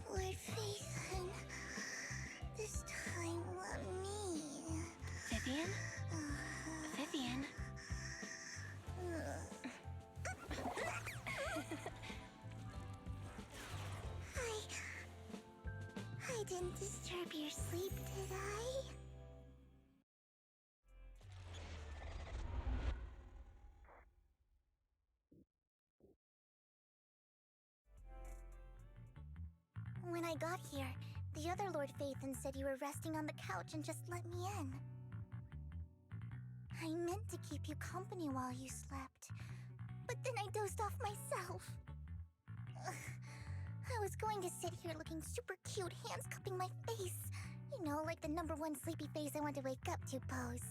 Lord Phaethon, this time let me. Vivian? Vivian? I didn't disturb your sleep, did I? When I got here, the other Lord Phaethon said you were resting on the couch and just let me in. I meant to keep you company while you slept, but then I dozed off myself. Ugh. I was going to sit here looking super cute, hands cupping my face. You know, like the #1 sleepy face I want to wake up to pose.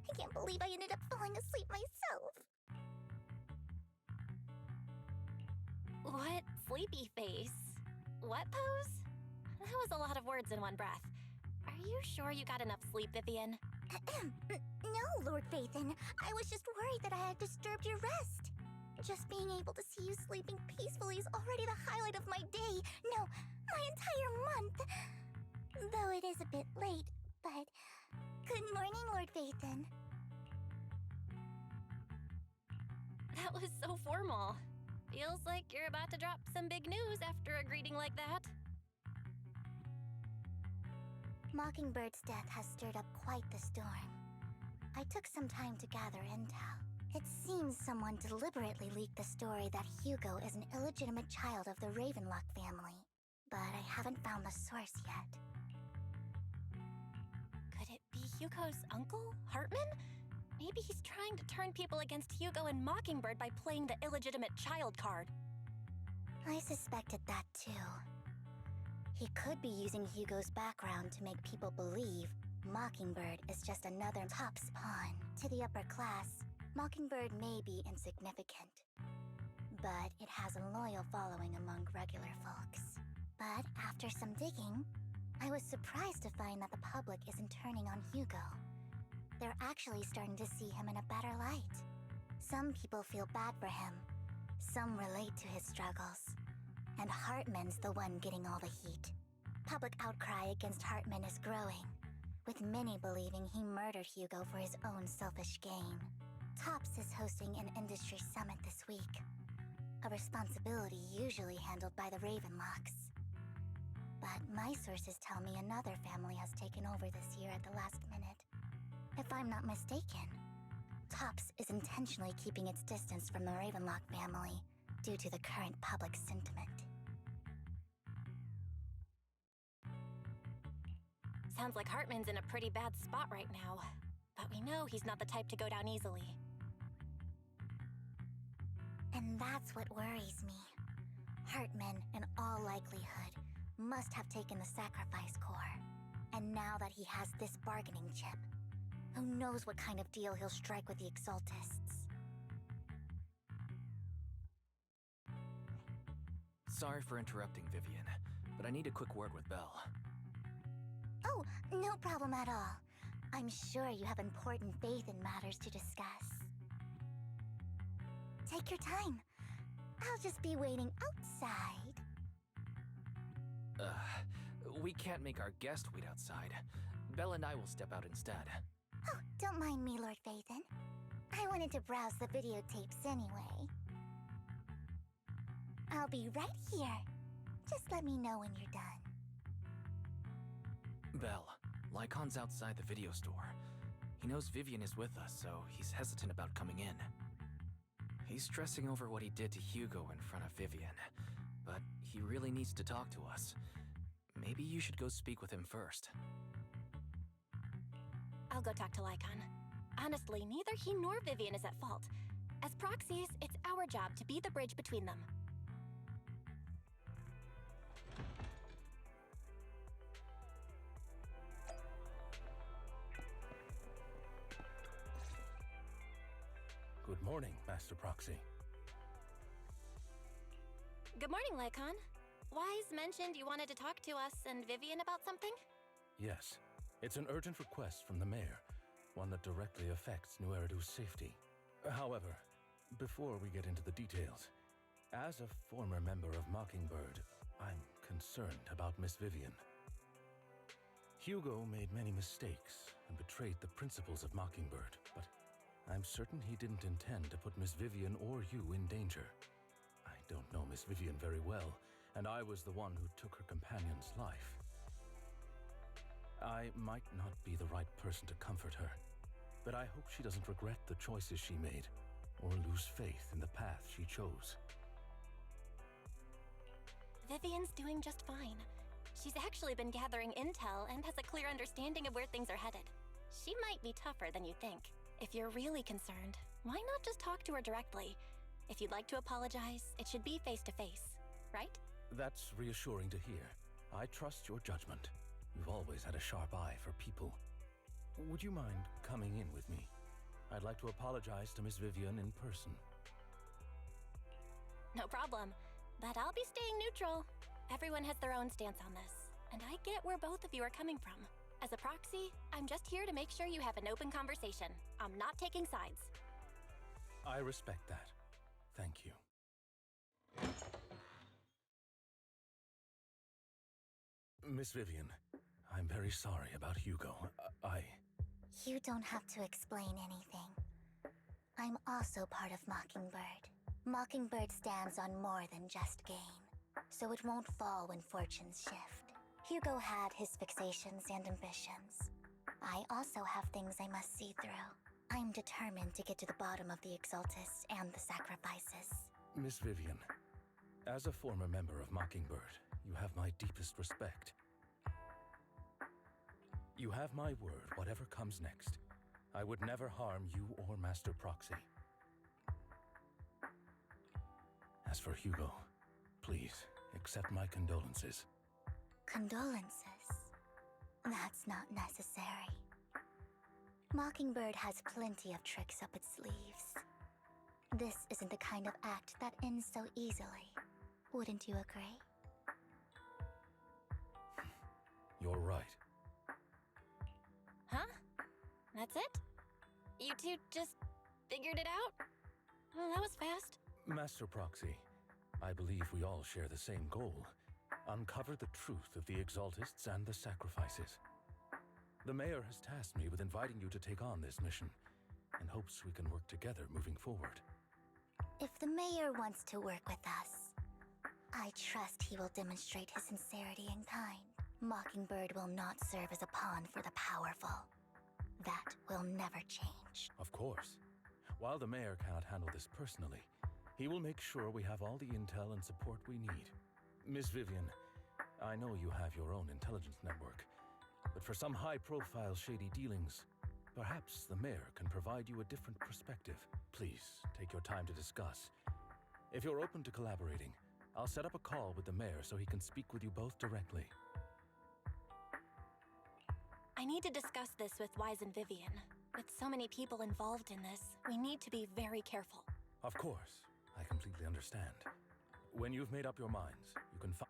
I can't believe I ended up falling asleep myself. What sleepy face? What pose? That was a lot of words in one breath. Are you sure you got enough sleep, Vivian? No, Lord Phaethon. I was just worried that I had disturbed your rest. Just being able to see you sleeping peacefully is already the highlight of my day. No, my entire month. Though it is a bit late, but... Good morning, Lord Phaethon. That was so formal. Feels like you're about to drop some big news after a greeting like that. Mockingbird's death has stirred up quite the storm. I took some time to gather intel. It seems someone deliberately leaked the story that Hugo is an illegitimate child of the Ravenlock family, but I haven't found the source yet. Could it be Hugo's uncle, Hartman? Maybe he's trying to turn people against Hugo and Mockingbird by playing the illegitimate child card. I suspected that too. He could be using Hugo's background to make people believe Mockingbird is just another Top's pawn. To the upper class, Mockingbird may be insignificant, but it has a loyal following among regular folks. But after some digging, I was surprised to find that the public isn't turning on Hugo. They're actually starting to see him in a better light. Some people feel bad for him, some relate to his struggles, and Hartman's the one getting all the heat. Public outcry against Hartman is growing, with many believing he murdered Hugo for his own selfish gain. Tops is hosting an industry summit this week, a responsibility usually handled by the Ravenlocks. But my sources tell me another family has taken over this year at the last minute. If I'm not mistaken, Tops is intentionally keeping its distance from the Ravenlock family due to the current public sentiment. Sounds like Hartman's in a pretty bad spot right now, but we know he's not the type to go down easily. And that's what worries me. Hartman, in all likelihood, must have taken the sacrifice core. And now that he has this bargaining chip, who knows what kind of deal he'll strike with the Exaltists. Sorry for interrupting, Vivian, but I need a quick word with Belle. Oh, no problem at all. I'm sure you have important Phaethon matters to discuss. Take your time. I'll just be waiting outside. We can't make our guest wait outside. Belle and I will step out instead. Oh, don't mind me, Lord Phaethon. I wanted to browse the videotapes anyway. I'll be right here. Just let me know when you're done. Belle, Lycon's outside the video store. He knows Vivian is with us, so he's hesitant about coming in. He's stressing over what he did to Hugo in front of Vivian, but he really needs to talk to us. Maybe you should go speak with him first. I'll go talk to Lycon. Honestly, neither he nor Vivian is at fault. As proxies, it's our job to be the bridge between them. Good morning, Master Proxy. Good morning, Lycon. Wise mentioned you wanted to talk to us and Vivian about something? Yes, it's an urgent request from the mayor. one that directly affects New Eridu's safety. However, before we get into the details, as a former member of Mockingbird, I'm concerned about Miss Vivian. Hugo made many mistakes and betrayed the principles of Mockingbird, but I'm certain he didn't intend to put Miss Vivian or you in danger. I don't know Miss Vivian very well, and I was the one who took her companion's life. I might not be the right person to comfort her, but I hope she doesn't regret the choices she made or lose faith in the path she chose. Vivian's doing just fine. She's actually been gathering intel and has a clear understanding of where things are headed. She might be tougher than you think. If you're really concerned, why not just talk to her directly? If you'd like to apologize, it should be face-to-face, right? That's reassuring to hear. I trust your judgment. You've always had a sharp eye for people. Would you mind coming in with me? I'd like to apologize to Miss Vivian in person. No problem. But I'll be staying neutral. Everyone has their own stance on this, and I get where both of you are coming from. As a proxy, I'm just here to make sure you have an open conversation. I'm not taking sides. I respect that. Thank you. Miss Vivian, I'm very sorry about Hugo. You don't have to explain anything. I'm also part of Mockingbird. Mockingbird stands on more than just gain, so it won't fall when fortunes shift. Hugo had his fixations and ambitions. I also have things I must see through. I'm determined to get to the bottom of the Exaltists and the sacrifices. Miss Vivian, as a former member of Mockingbird, you have my deepest respect. You have my word, whatever comes next. I would never harm you or Master Proxy. As for Hugo, please accept my condolences. Condolences? That's not necessary. Mockingbird has plenty of tricks up its sleeves. This isn't the kind of act that ends so easily. Wouldn't you agree? You're right. Huh? That's it? You two just figured it out? Well, that was fast. Master Proxy, I believe we all share the same goal. Uncover the truth of the Exaltists and the sacrifices. The Mayor has tasked me with inviting you to take on this mission, and hopes we can work together moving forward. If the Mayor wants to work with us, I trust he will demonstrate his sincerity in kind. Mockingbird will not serve as a pawn for the powerful. That will never change. Of course. While the Mayor cannot handle this personally, he will make sure we have all the intel and support we need. Miss Vivian, I know you have your own intelligence network, but for some high-profile shady dealings, perhaps the Mayor can provide you a different perspective. Please, take your time to discuss. If you're open to collaborating, I'll set up a call with the Mayor so he can speak with you both directly. I need to discuss this with Wise and Vivian. With so many people involved in this, we need to be very careful. Of course, I completely understand. When you've made up your minds, you can find...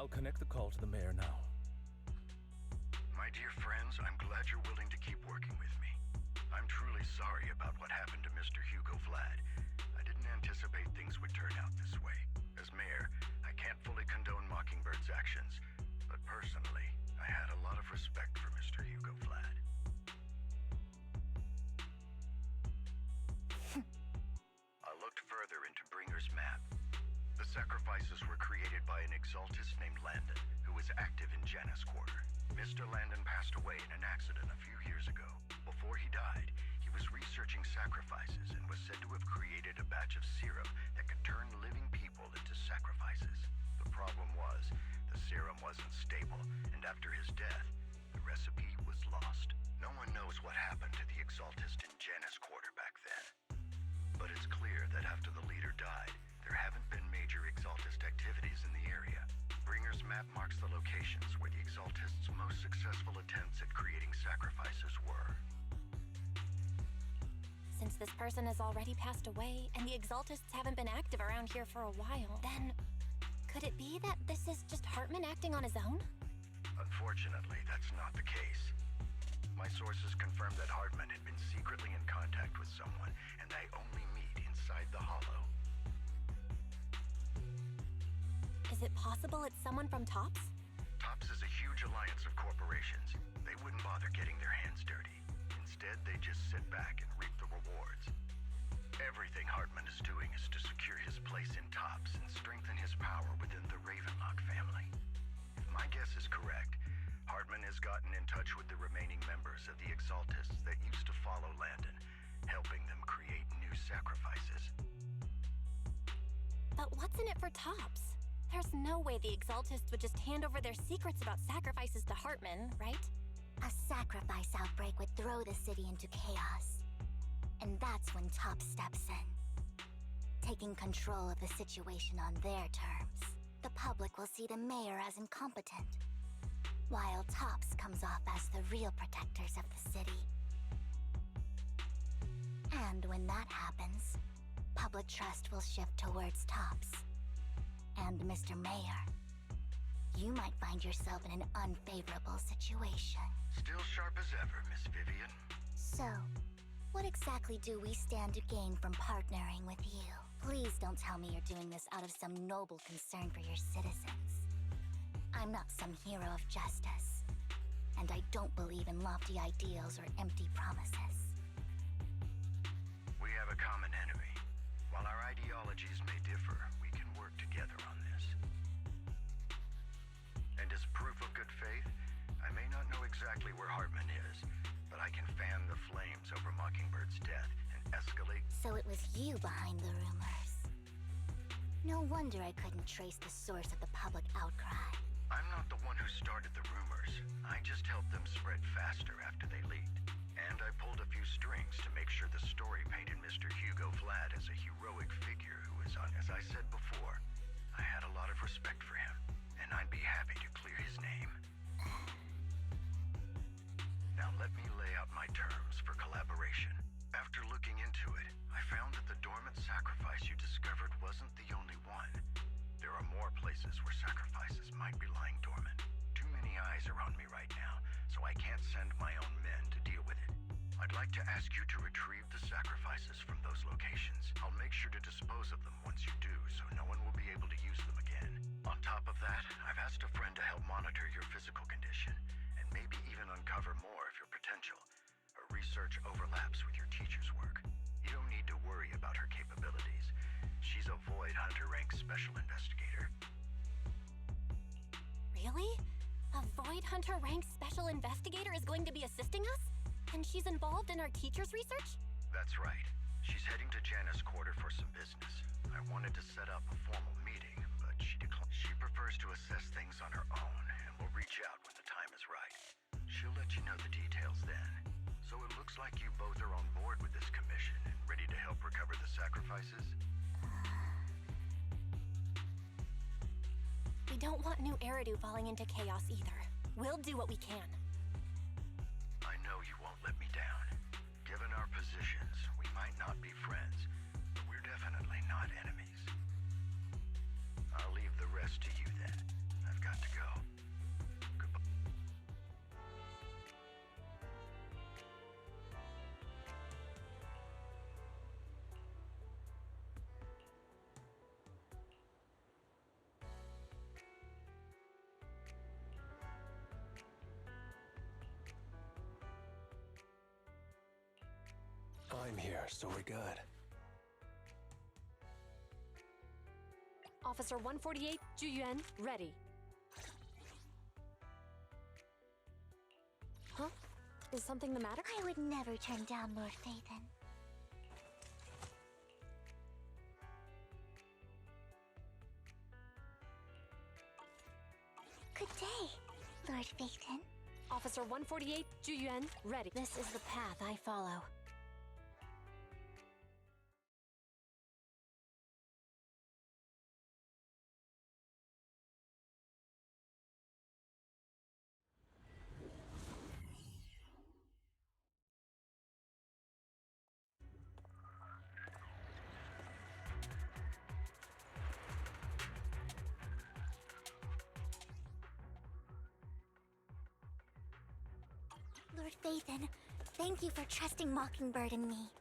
I'll connect the call to the mayor now. My dear friends, I'm glad you're willing to keep working with me. I'm truly sorry about what happened to Mr. Hugo Vlad. I didn't anticipate things would turn out this way. As mayor, I can't fully condone Mockingbird's actions, but personally, I had a lot of respect for Mr. Hugo Vlad. I looked further into Bringer's map. The sacrifices were created by an exaltist named Landon, who was active in Janus Quarter. Mr. Landon passed away in an accident a few years ago. Before he died, he was researching sacrifices and was said to have created a batch of serum that could turn living people into sacrifices. The problem was, the serum wasn't stable, and after his death, the recipe was lost. No one knows what happened to the exaltist in Janus Quarter back then. But it's clear that after the leader died, there haven't been major exaltist activities in the area. Bringer's map marks the locations where the exaltists' most successful attempts at creating sacrifices were. Since this person has already passed away, and the exaltists haven't been active around here for a while, then could it be that this is just Hartman acting on his own? Unfortunately, that's not the case. My sources confirmed that Hartman had been secretly in contact with someone, and they only meet inside the Hollow. Is it possible it's someone from TOPS? TOPS is a huge alliance of corporations. They wouldn't bother getting their hands dirty. Instead, they just sit back and reap the rewards. Everything Hartman is doing is to secure his place in TOPS and strengthen his power within the Ravenlock family. If my guess is correct, Hartman has gotten in touch with the remaining members of the Exaltists that used to follow Landon, helping them create new sacrifices. But what's in it for TOPS? There's no way the Exaltists would just hand over their secrets about sacrifices to Hartman, right? A sacrifice outbreak would throw the city into chaos. And that's when TOPS steps in, taking control of the situation on their terms. The public will see the mayor as incompetent, while TOPS comes off as the real protectors of the city. And when that happens, public trust will shift towards TOPS. And Mr. Mayor, you might find yourself in an unfavorable situation. Still sharp as ever, Miss Vivian. So, what exactly do we stand to gain from partnering with you? Please don't tell me you're doing this out of some noble concern for your citizens. I'm not some hero of justice, and I don't believe in lofty ideals or empty promises. We have a common enemy. While our ideologies may differ, we can work together on this. And as proof of good faith, I may not know exactly where Hartman is, but I can fan the flames over Mockingbird's death and escalate. So it was you behind the rumors. No wonder I couldn't trace the source of the public outcry. I'm not the one who started the rumors. I just helped them spread faster after they leaked. And I pulled a few strings to make sure the story painted Mr. Hugo Vlad as a heroic figure who was on. As I said before, I had a lot of respect for him, and I'd be happy to clear his name. Now let me lay out my terms for collaboration. After looking into it, I found that the dormant sacrifice you discovered wasn't the only one. There are more places where sacrifices might be lying dormant. Too many eyes are on me right now, so I can't send my own men to deal with it. I'd like to ask you to retrieve the sacrifices from those locations. I'll make sure to dispose of them once you do, so no one will be able to use them again. On top of that, I've asked a friend to help monitor your physical condition, and maybe even uncover more of your potential. Her research overlaps with your teacher's work. You don't need to worry about her capabilities. She's a Void Hunter rank special investigator. Really? A Void Hunter ranked special investigator is going to be assisting us? And she's involved in our teacher's research? That's right. She's heading to Janus Quarter for some business. I wanted to set up a formal meeting, but she declined. She prefers to assess things on her own, and will reach out when the time is right. She'll let you know the details then. So it looks like you both are on board with this commission and ready to help recover the sacrifices? We don't want New Eridu falling into chaos either. We'll do what we can. I know you won't let me down. Given our positions, we might not be friends, but we're definitely not enemies. I'll leave the rest to you then. I've got so we're good. Officer 148, Zhu Yuan, ready. Huh? Is something the matter? I would never turn down Lord Phaethon. Good day, Lord Phaethon. Officer 148, Zhu Yuan, ready. This is the path I follow. Lord Phaethon, thank you for trusting Mockingbird and me.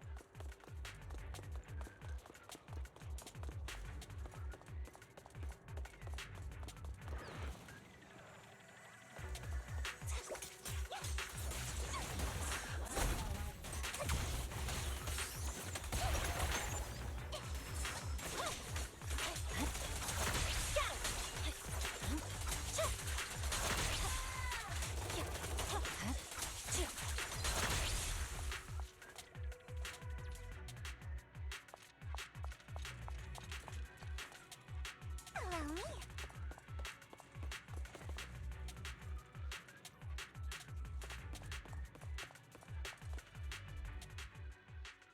Allow me.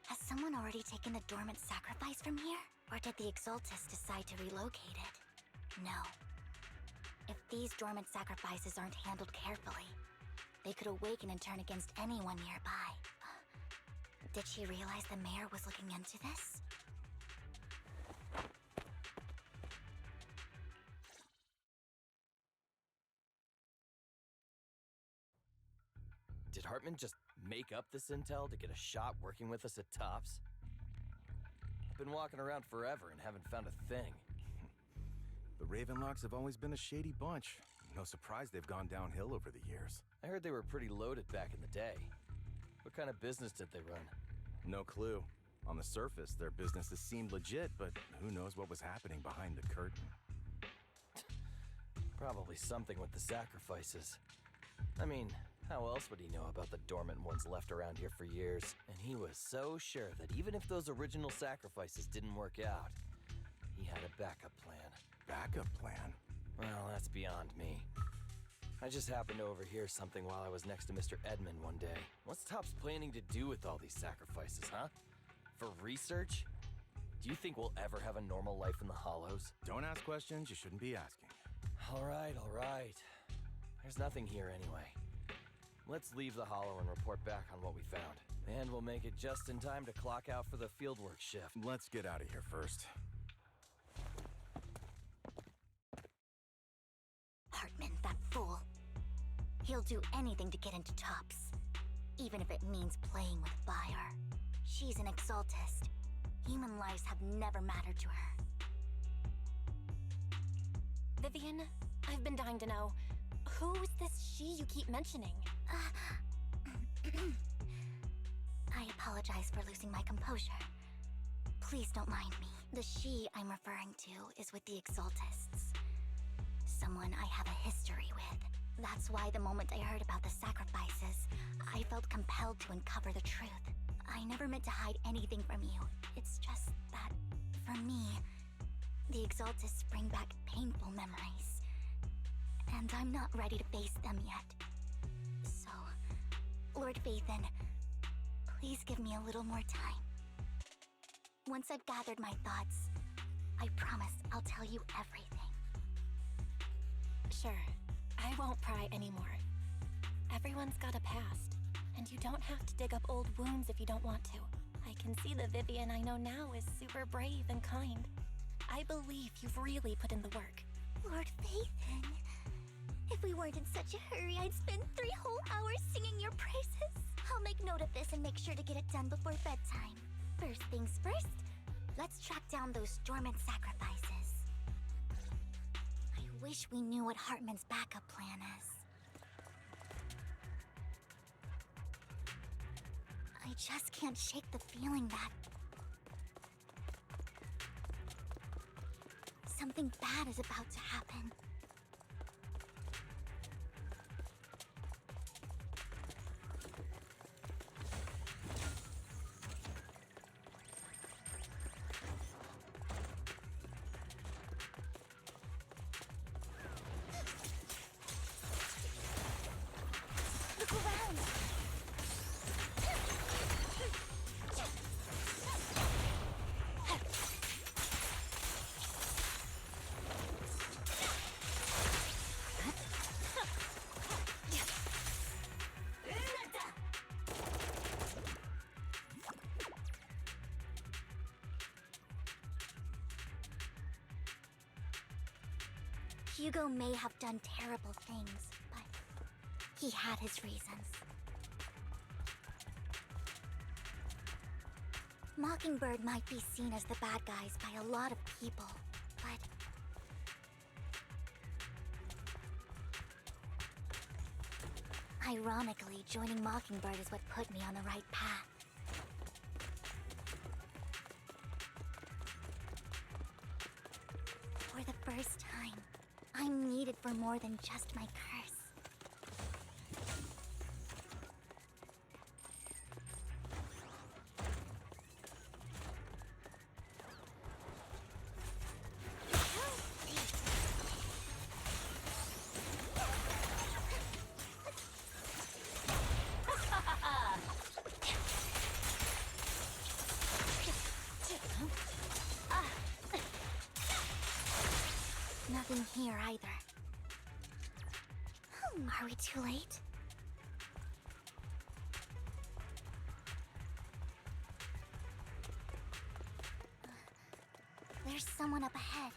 Has someone already taken the dormant sacrifice from here? Or did the Exaltus decide to relocate it? No. If these dormant sacrifices aren't handled carefully, they could awaken and turn against anyone nearby. Did she realize the mayor was looking into this? Did Hartman just make up this intel to get a shot working with us at Tops? I've been walking around forever and haven't found a thing. The Ravenlocks have always been a shady bunch. No surprise they've gone downhill over the years. I heard they were pretty loaded back in the day. What kind of business did they run? No clue. On the surface, their businesses seemed legit, but who knows what was happening behind the curtain. Probably something with the sacrifices. I mean, how else would he know about the dormant ones left around here for years? And he was so sure that even if those original sacrifices didn't work out, he had a backup plan. Backup plan? Well, that's beyond me. I just happened to overhear something while I was next to Mr. Edmund one day. What's Tops planning to do with all these sacrifices, huh? For research? Do you think we'll ever have a normal life in the Hollows? Don't ask questions you shouldn't be asking. All right. There's nothing here anyway. Let's leave the Hollow and report back on what we found. And we'll make it just in time to clock out for the fieldwork shift. Let's get out of here first. Hartman, that fool. He'll do anything to get into Tops, even if it means playing with fire. She's an Exaltist. Human lives have never mattered to her. Vivian, I've been dying to know, who's this she you keep mentioning? I apologize for losing my composure. Please don't mind me. The she I'm referring to is with the Exaltists. Someone I have a history with. That's why the moment I heard about the sacrifices, I felt compelled to uncover the truth. I never meant to hide anything from you. It's just that, for me, the Exaltists bring back painful memories. And I'm not ready to face them yet. So, Lord Phaethon, please give me a little more time. Once I've gathered my thoughts, I promise I'll tell you everything. Sure, I won't pry anymore. Everyone's got a past, and you don't have to dig up old wounds if you don't want to. I can see the Vivian I know now is super brave and kind. I believe you've really put in the work. Lord Phaethon, if we weren't in such a hurry, I'd spend 3 whole hours singing your praises. I'll make note of this and make sure to get it done before bedtime. First things first, let's track down those dormant sacrifices. I wish we knew what Hartman's backup plan is. I just can't shake the feeling that something bad is about to happen. Look around! Hugo may have done terrible things, but he had his reasons. Mockingbird might be seen as the bad guys by a lot of people, but ironically, joining Mockingbird is what put me on the right path. For the first time, I'm needed for more than just my curse. Nothing here either. Are we too late? There's someone up ahead.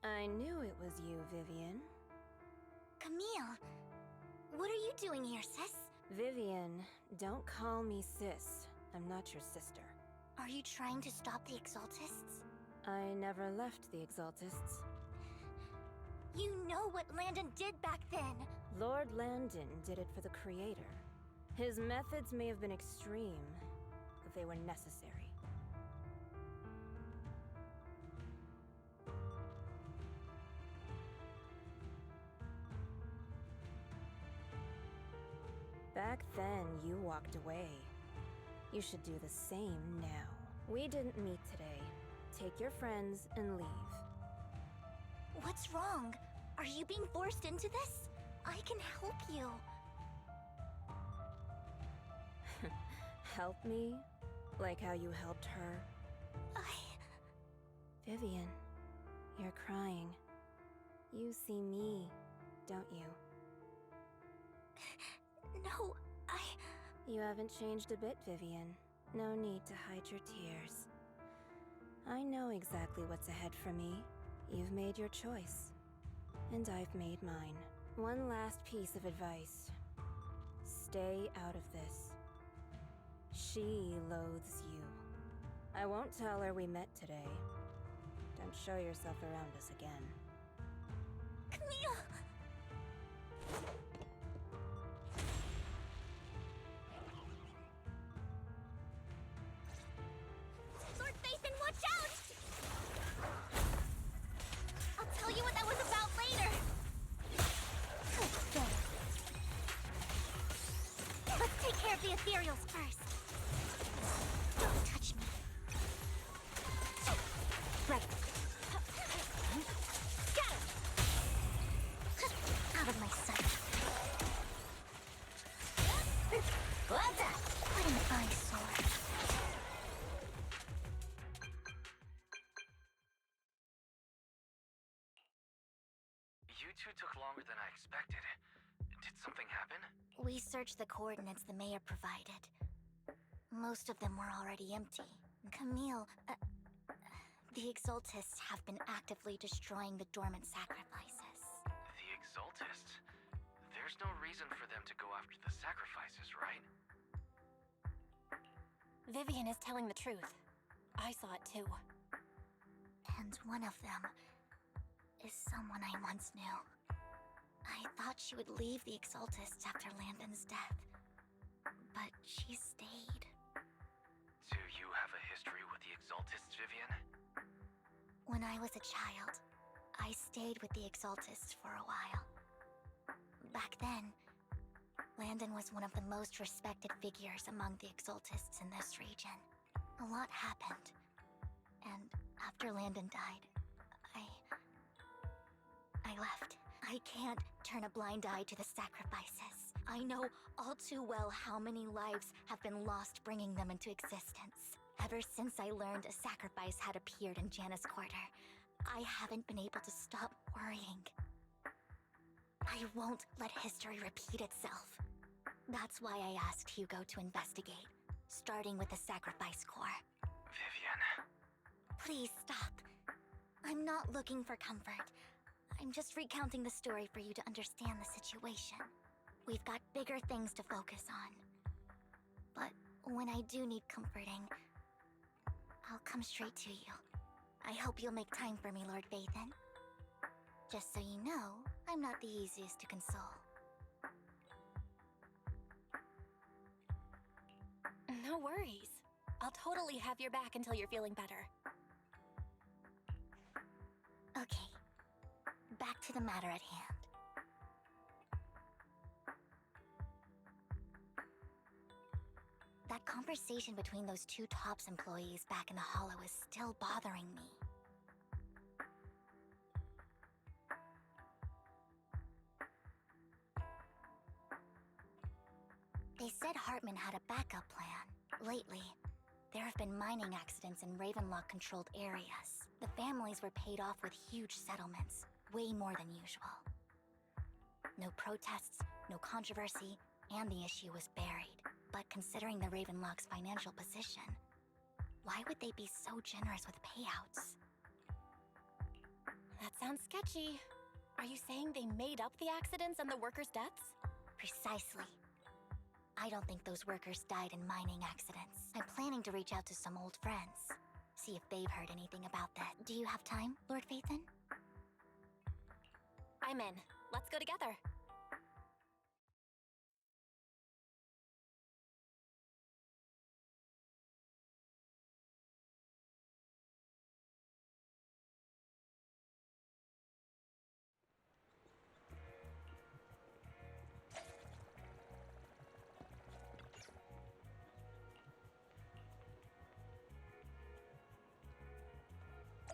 I knew it was you, Vivian. Camille, what are you doing here, sis? Vivian, don't call me sis. I'm not your sister. Are you trying to stop the Exaltists? I never left the Exaltists. You know what Landon did back then! Lord Landon did it for the Creator. His methods may have been extreme, but they were necessary. Back then, you walked away. You should do the same now. We didn't meet today. Take your friends and leave. What's wrong? Are you being forced into this? I can help you. Help me? Like how you helped her? Vivian, you're crying. You see me, don't you? No, You haven't changed a bit, Vivian. No need to hide your tears. I know exactly what's ahead for me. You've made your choice. And I've made mine. One last piece of advice. Stay out of this. She loathes you. I won't tell her we met today. Don't show yourself around us again. Camille! Lord Phaethon, watch out! I'll tell you what that was about later. Let's take care of the ethereals first. Don't touch me. Right. Out of my sight. What's that? What an eyesore. You two took longer than I expected. Did something happen? We searched the coordinates the mayor provided. Most of them were already empty. Camille, the Exaltists have been actively destroying the dormant sacrifices. Exaltists. There's no reason for them to go after the sacrifices, right? Vivian is telling the truth. I saw it too. And one of them is someone I once knew. I thought she would leave the Exaltists after Landon's death, but she stayed. Do you have a history with the Exaltists, Vivian? When I was a child, I stayed with the Exaltists for a while. Back then, Landon was one of the most respected figures among the Exaltists in this region. A lot happened, and after Landon died, I left. I can't turn a blind eye to the sacrifices. I know all too well how many lives have been lost bringing them into existence. Ever since I learned a sacrifice had appeared in Janus Quarter, I haven't been able to stop worrying. I won't let history repeat itself. That's why I asked Hugo to investigate, starting with the Sacrifice Corps. Vivian. Please stop. I'm not looking for comfort. I'm just recounting the story for you to understand the situation. We've got bigger things to focus on. But when I do need comforting, I'll come straight to you. I hope you'll make time for me, Lord Vathan. Just so you know, I'm not the easiest to console. No worries. I'll totally have your back until you're feeling better. Okay. Back to the matter at hand. That conversation between those two TOPS employees back in the Hollow is still bothering me. They said Hartman had a backup plan. Lately, there have been mining accidents in Ravenlock-controlled areas. The families were paid off with huge settlements, way more than usual. No protests, no controversy, and the issue was buried. But considering the Ravenlock's financial position, why would they be so generous with payouts? That sounds sketchy. Are you saying they made up the accidents and the workers' deaths? Precisely. I don't think those workers died in mining accidents. I'm planning to reach out to some old friends, see if they've heard anything about that. Do you have time, Lord Vathan? I'm in. Let's go together.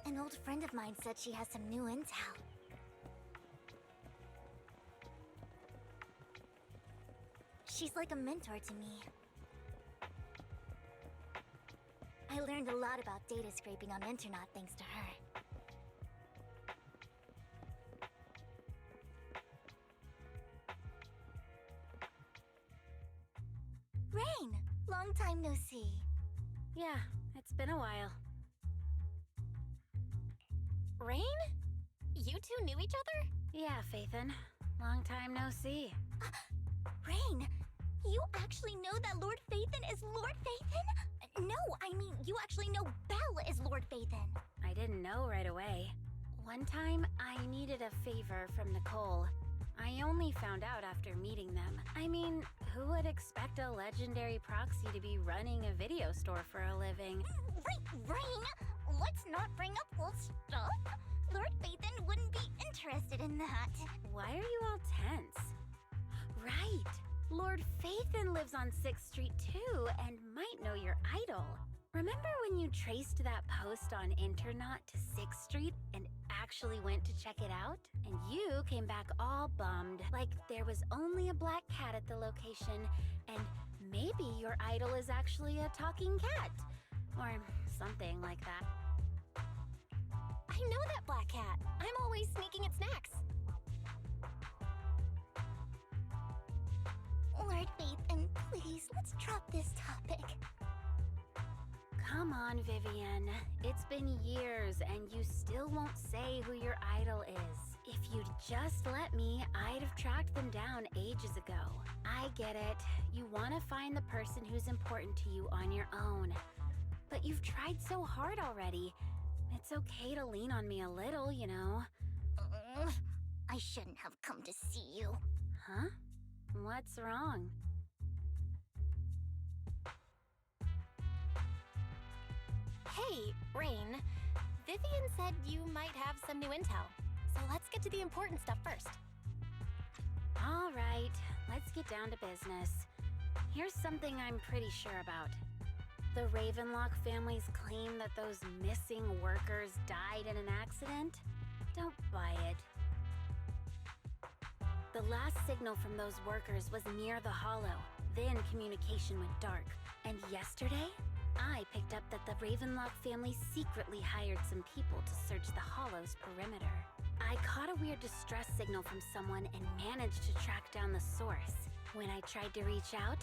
An old friend of mine said she has some new intel. She's like a mentor to me. I learned a lot about data scraping on Internet thanks to her. Rain! Long time no see. Yeah, it's been a while. Rain? You two knew each other? Yeah, Phaethon. Long time no see. Rain! You actually know that Lord Vathan is Lord Vathan? No, I mean, you actually know Belle is Lord Vathan. I didn't know right away. One time, I needed a favor from Nicole. I only found out after meeting them. I mean, who would expect a legendary proxy to be running a video store for a living? Rain! Let's not bring up old stuff. Lord Vathan wouldn't be interested in that. Why are you all tense? Right! Lord Vathan lives on 6th Street too, and might know your idol. Remember when you traced that post on Internet to 6th Street and actually went to check it out? And you came back all bummed, like there was only a black cat at the location, and maybe your idol is actually a talking cat. Or something like that. I know that black cat. I'm always sneaking its snacks. Lord Vathan, please, let's drop this topic. Come on, Vivian. It's been years and you still won't say who your idol is. If you'd just let me, I'd have tracked them down ages ago. I get it. You want to find the person who's important to you on your own. But you've tried so hard already. It's okay to lean on me a little, you know. I shouldn't have come to see you. Huh? What's wrong? Hey, Rain. Vivian said you might have some new intel. So let's get to the important stuff first. All right, let's get down to business. Here's something I'm pretty sure about. The Ravenlock family's claim that those missing workers died in an accident? Don't buy it. The last signal from those workers was near the Hollow. Then communication went dark. And yesterday, I picked up that the Ravenlock family secretly hired some people to search the Hollow's perimeter. I caught a weird distress signal from someone and managed to track down the source. When I tried to reach out,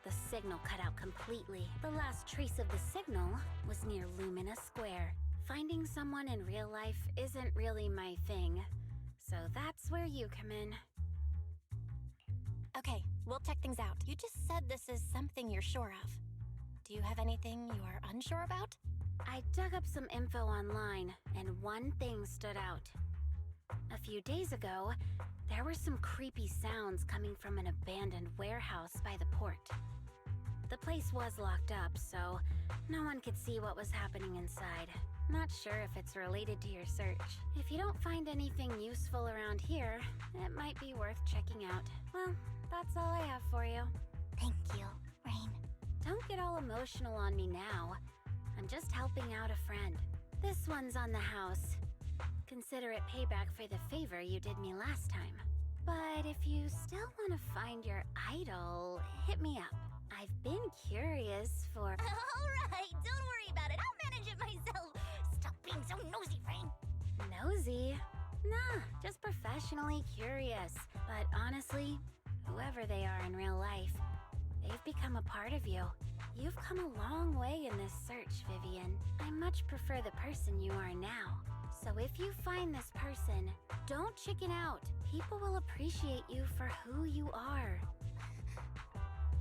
the signal cut out completely. The last trace of the signal was near Lumina Square. Finding someone in real life isn't really my thing, so that's where you come in. Okay, we'll check things out. You just said this is something you're sure of. Do you have anything you are unsure about? I dug up some info online, and one thing stood out. A few days ago, there were some creepy sounds coming from an abandoned warehouse by the port. The place was locked up, so no one could see what was happening inside. Not sure if it's related to your search. If you don't find anything useful around here, it might be worth checking out. Well, that's all I have for you. Thank you, Rain. Don't get all emotional on me now. I'm just helping out a friend. This one's on the house. Consider it payback for the favor you did me last time. But if you still want to find your idol, hit me up. I've been curious for... Alright, don't worry about it. I'll manage it myself. Stop being so nosy, Rain. Nosy? Nah, just professionally curious. But honestly, whoever they are in real life, they've become a part of you. You've come a long way in this search, Vivian. I much prefer the person you are now. So if you find this person, don't chicken out. People will appreciate you for who you are.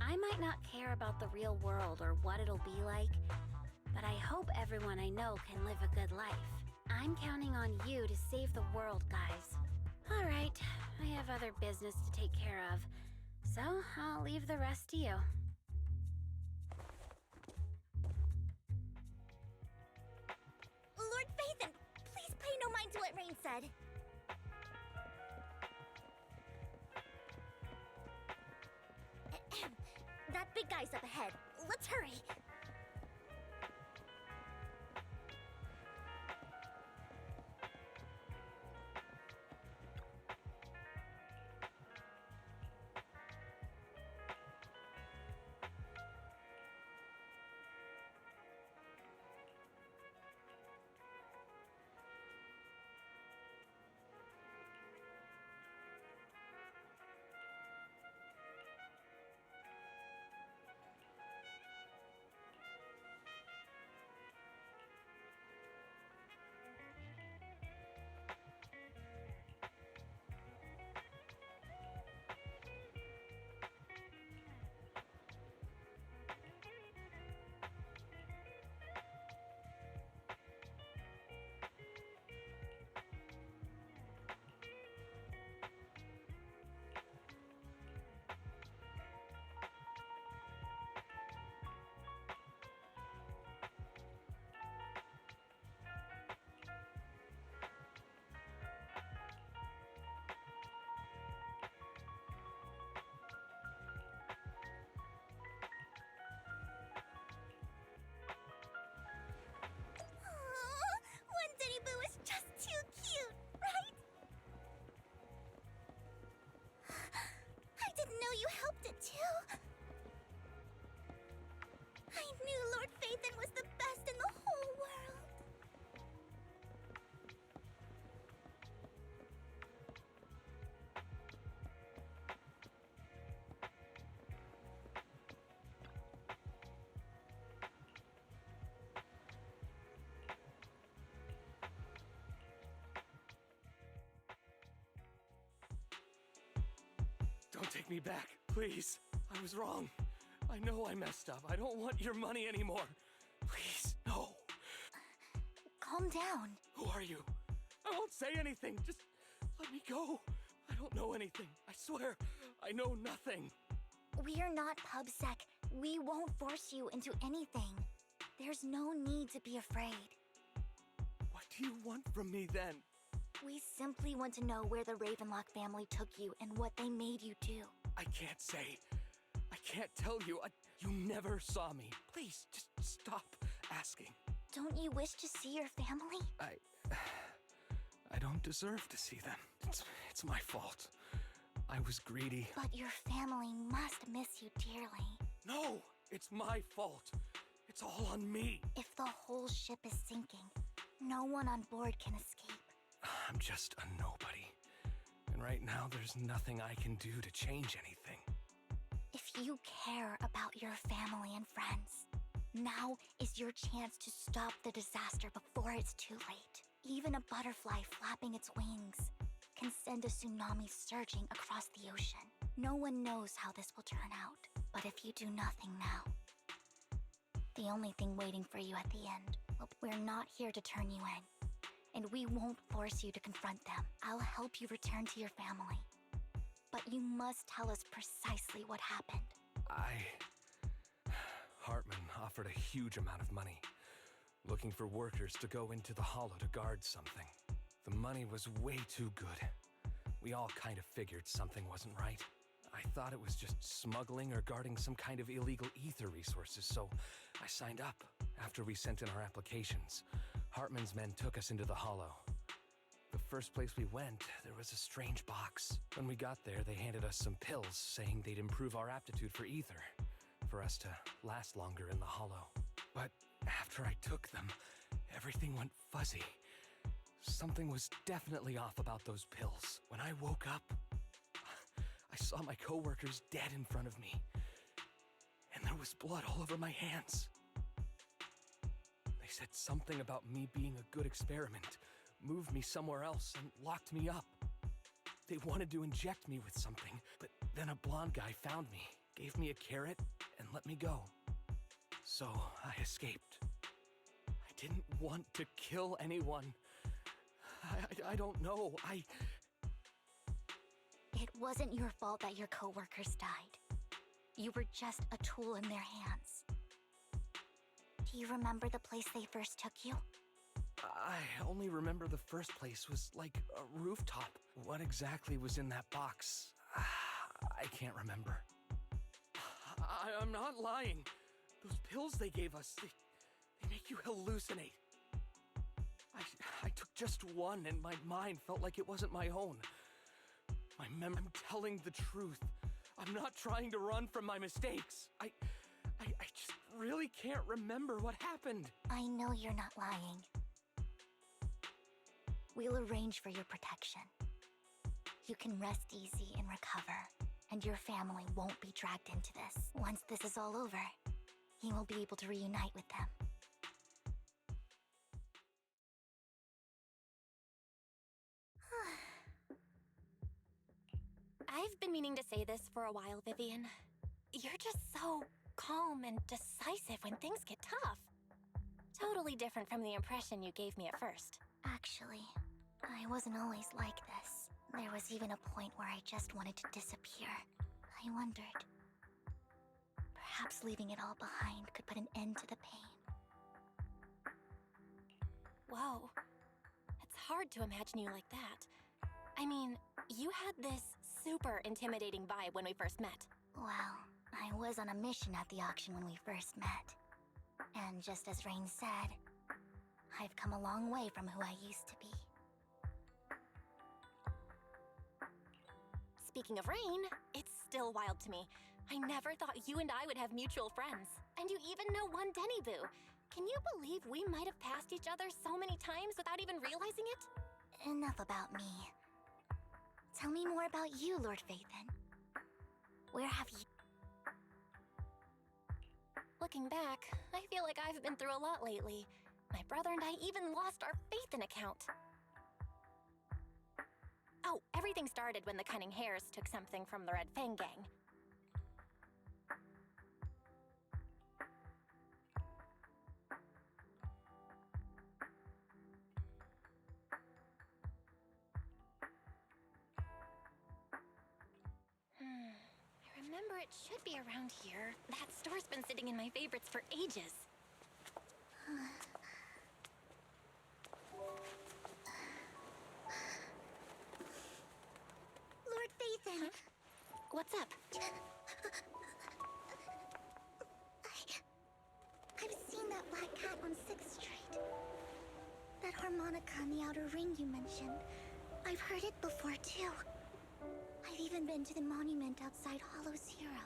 I might not care about the real world or what it'll be like, but I hope everyone I know can live a good life. I'm counting on you to save the world, guys. All right, I have other business to take care of, so I'll leave the rest to you. Lord Phaethon, please pay no mind to what Rain said. That big guy's up ahead. Let's hurry. Don't take me back, please. I was wrong. I know I messed up. I don't want your money anymore. Please, no. Calm down. Who are you? I won't say anything. Just let me go. I don't know anything. I swear, I know nothing. We're not PubSec. We won't force you into anything. There's no need to be afraid. What do you want from me then? We simply want to know where the Ravenlock family took you and what they made you do. I can't say. I can't tell you. You never saw me. Please, just stop asking. Don't you wish to see your family? I don't deserve to see them. It's my fault. I was greedy. But your family must miss you dearly. No, it's my fault. It's all on me. If the whole ship is sinking, no one on board can escape. I'm just a nobody. And right now, there's nothing I can do to change anything. If you care about your family and friends, now is your chance to stop the disaster before it's too late. Even a butterfly flapping its wings can send a tsunami surging across the ocean. No one knows how this will turn out, but if you do nothing now, the only thing waiting for you at the end, well, we're not here to turn you in, and we won't force you to confront them. I'll help you return to your family, but you must tell us precisely what happened. Hartman offered a huge amount of money, looking for workers to go into the Hollow to guard something. The money was way too good. We all kind of figured something wasn't right. I thought it was just smuggling or guarding some kind of illegal ether resources, so I signed up. After we sent in our applications, Hartman's men took us into the Hollow. The first place we went, there was a strange box. When we got there, they handed us some pills, saying they'd improve our aptitude for ether, for us to last longer in the Hollow. But after I took them, everything went fuzzy. Something was definitely off about those pills. When I woke up, I saw my coworkers dead in front of me, and there was blood all over my hands. They said something about me being a good experiment, moved me somewhere else, and locked me up. They wanted to inject me with something, but then a blonde guy found me, gave me a carrot, and let me go. So I escaped. I didn't want to kill anyone. I don't know. It wasn't your fault that your coworkers died. You were just a tool in their hands. Do you remember the place they first took you? I only remember the first place was like a rooftop. What exactly was in that box? I can't remember. I'm not lying. Those pills they gave us, they make you hallucinate. I took just one and my mind felt like it wasn't my own. I'm telling the truth. I'm not trying to run from my mistakes. I just really can't remember what happened. I know you're not lying. We'll arrange for your protection. You can rest easy and recover, and your family won't be dragged into this. Once this is all over, you will be able to reunite with them. I've been meaning to say this for a while, Vivian. You're just so calm and decisive when things get tough. Totally different from the impression you gave me at first. Actually, I wasn't always like this. There was even a point where I just wanted to disappear. I wondered. Perhaps leaving it all behind could put an end to the pain. Whoa. It's hard to imagine you like that. I mean, you had this super intimidating vibe when we first met. Well, I was on a mission at the auction when we first met. And just as Rain said, I've come a long way from who I used to be. Speaking of Rain, it's still wild to me. I never thought you and I would have mutual friends. And you even know one Denny Boo. Can you believe we might have passed each other so many times without even realizing it? Enough about me. Tell me more about you, Lord Phaethon. Where have you... Looking back, I feel like I've been through a lot lately. My brother and I even lost our Phaethon account. Oh, everything started when the Cunning Hares took something from the Red Fang gang. I remember it should be around here. That store's been sitting in my favorites for ages. Lord Phaethon! Huh? What's up? I've seen that black cat on 6th Street. That harmonica in the outer ring you mentioned. I've heard it before, too. I've even been to the monument outside Hollow Zero.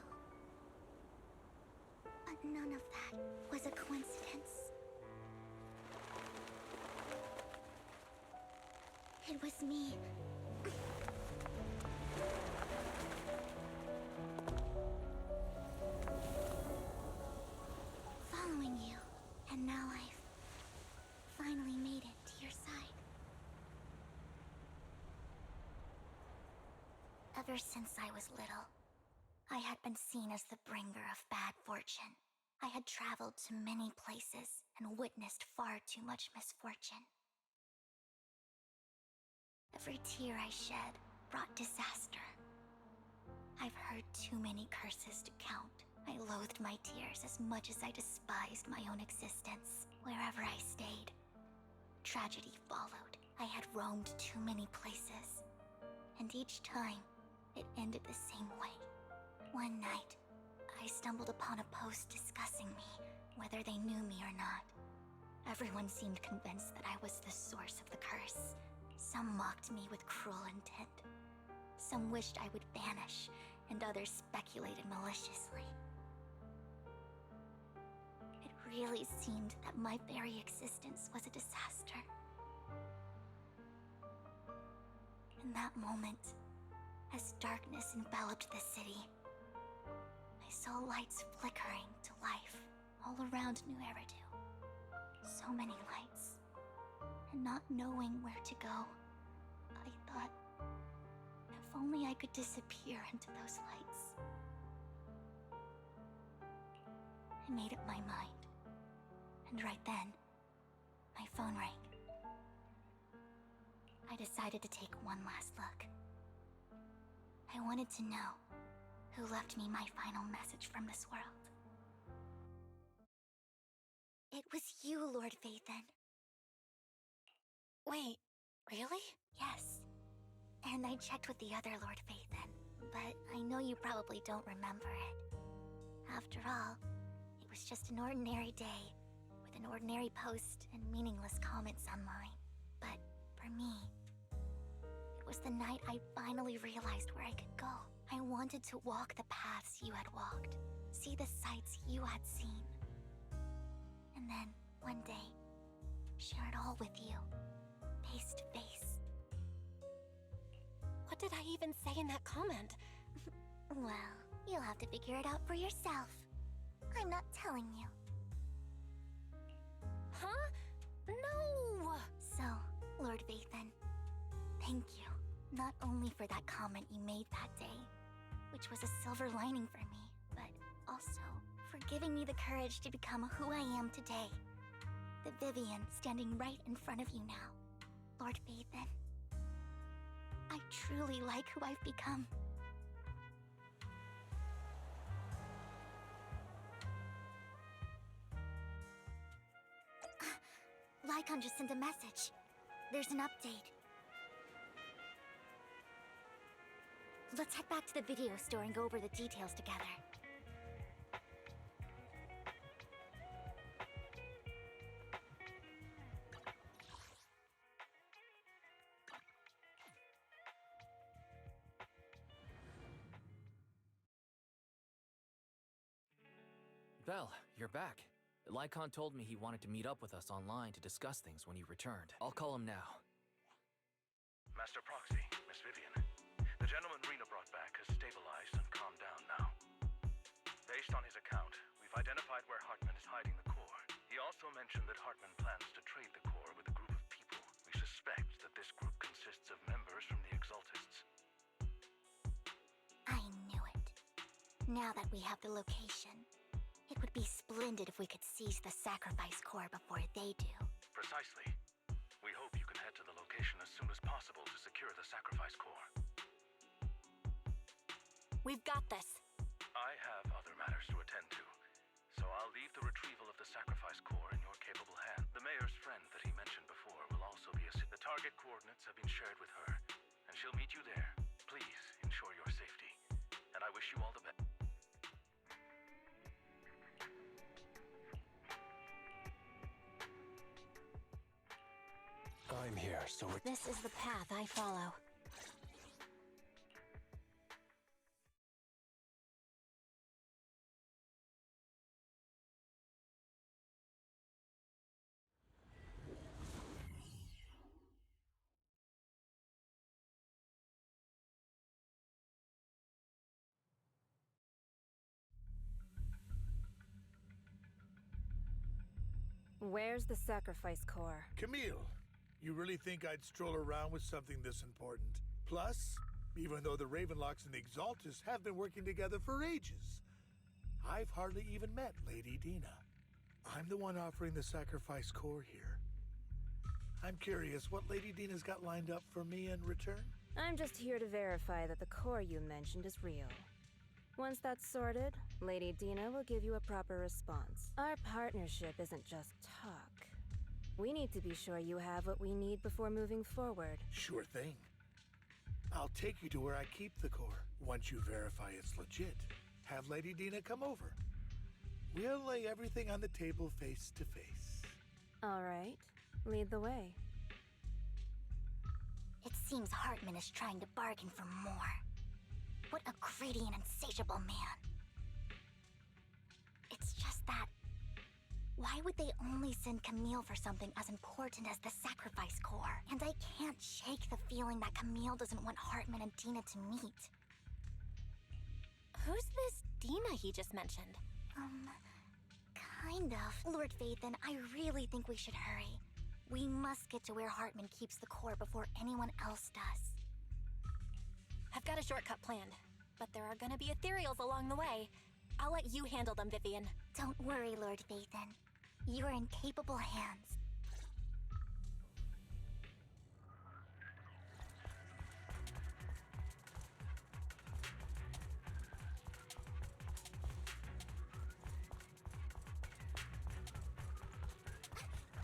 But none of that was a coincidence. It was me. Following you, and now I've finally made it to your side. Ever since I was little, I had been seen as the bringer of bad fortune. I had traveled to many places and witnessed far too much misfortune. Every tear I shed brought disaster. I've heard too many curses to count. I loathed my tears as much as I despised my own existence. Wherever I stayed, tragedy followed. I had roamed too many places, and each time, it ended the same way. One night, I stumbled upon a post discussing me, whether they knew me or not. Everyone seemed convinced that I was the source of the curse. Some mocked me with cruel intent. Some wished I would vanish, and others speculated maliciously. It really seemed that my very existence was a disaster. In that moment, as darkness enveloped the city, I saw lights flickering to life all around New Eridu. So many lights. And not knowing where to go, I thought, if only I could disappear into those lights. I made up my mind. And right then, my phone rang. I decided to take one last look. I wanted to know who left me my final message from this world. It was you, Lord Phaethon. Wait, really? Yes. And I checked with the other Lord Phaethon, but I know you probably don't remember it. After all, it was just an ordinary day, with an ordinary post and meaningless comments online. But for me, it was the night I finally realized where I could go. I wanted to walk the paths you had walked, see the sights you had seen. And then, one day, share it all with you, face to face. What did I even say in that comment? Well, you'll have to figure it out for yourself. I'm not telling you. Huh? No! So, Lord Phaethon, thank you. Not only for that comment you made that day, which was a silver lining for me, but also for giving me the courage to become who I am today. The Vivian standing right in front of you now. Lord Phaethon, I truly like who I've become. Lycon just sent a message. There's an update. Let's head back to the video store and go over the details together. Vel, you're back. Lycon told me he wanted to meet up with us online to discuss things when you returned. I'll call him now. Master Proxy, Miss Vivian. The gentleman Rena brought back has stabilized and calmed down now. Based on his account, we've identified where Hartman is hiding the core. He also mentioned that Hartman plans to trade the core with a group of people. We suspect that this group consists of members from the Exaltis Now that we have the location, it would be splendid if we could seize the sacrifice core before they do. Precisely. We hope you can head to the location as soon as possible to secure the sacrifice core. We've got this. I have other matters to attend to, so I'll leave the retrieval of the sacrifice core in your capable hand. The mayor's friend that he mentioned before will also be the target coordinates have been shared with her, and she'll meet you there. Please ensure your safety, and I wish you all the best. I'm here, so it... This is the path I follow. Where's the sacrifice core? Camille, you really think I'd stroll around with something this important? Plus, even though the Ravenlocks and the Exaltus have been working together for ages, I've hardly even met Lady Dina. I'm the one offering the sacrifice core here. I'm curious what Lady Dina's got lined up for me in return? I'm just here to verify that the core you mentioned is real. Once that's sorted, Lady Dina will give you a proper response. Our partnership isn't just talk. We need to be sure you have what we need before moving forward. Sure thing. I'll take you to where I keep the core. Once you verify it's legit, have Lady Dina come over. We'll lay everything on the table face to face. All right. Lead the way. It seems Hartman is trying to bargain for more. What a greedy and insatiable man. It's just that... why would they only send Camille for something as important as the sacrifice core? And I can't shake the feeling that Camille doesn't want Hartman and Dina to meet. Who's this Dina he just mentioned? Kind of. Lord Phaethon, I really think we should hurry. We must get to where Hartman keeps the core before anyone else does. I've got a shortcut planned, but there are gonna be ethereals along the way. I'll let you handle them, Vivian. Don't worry, Lord Phaethon. You're in capable hands.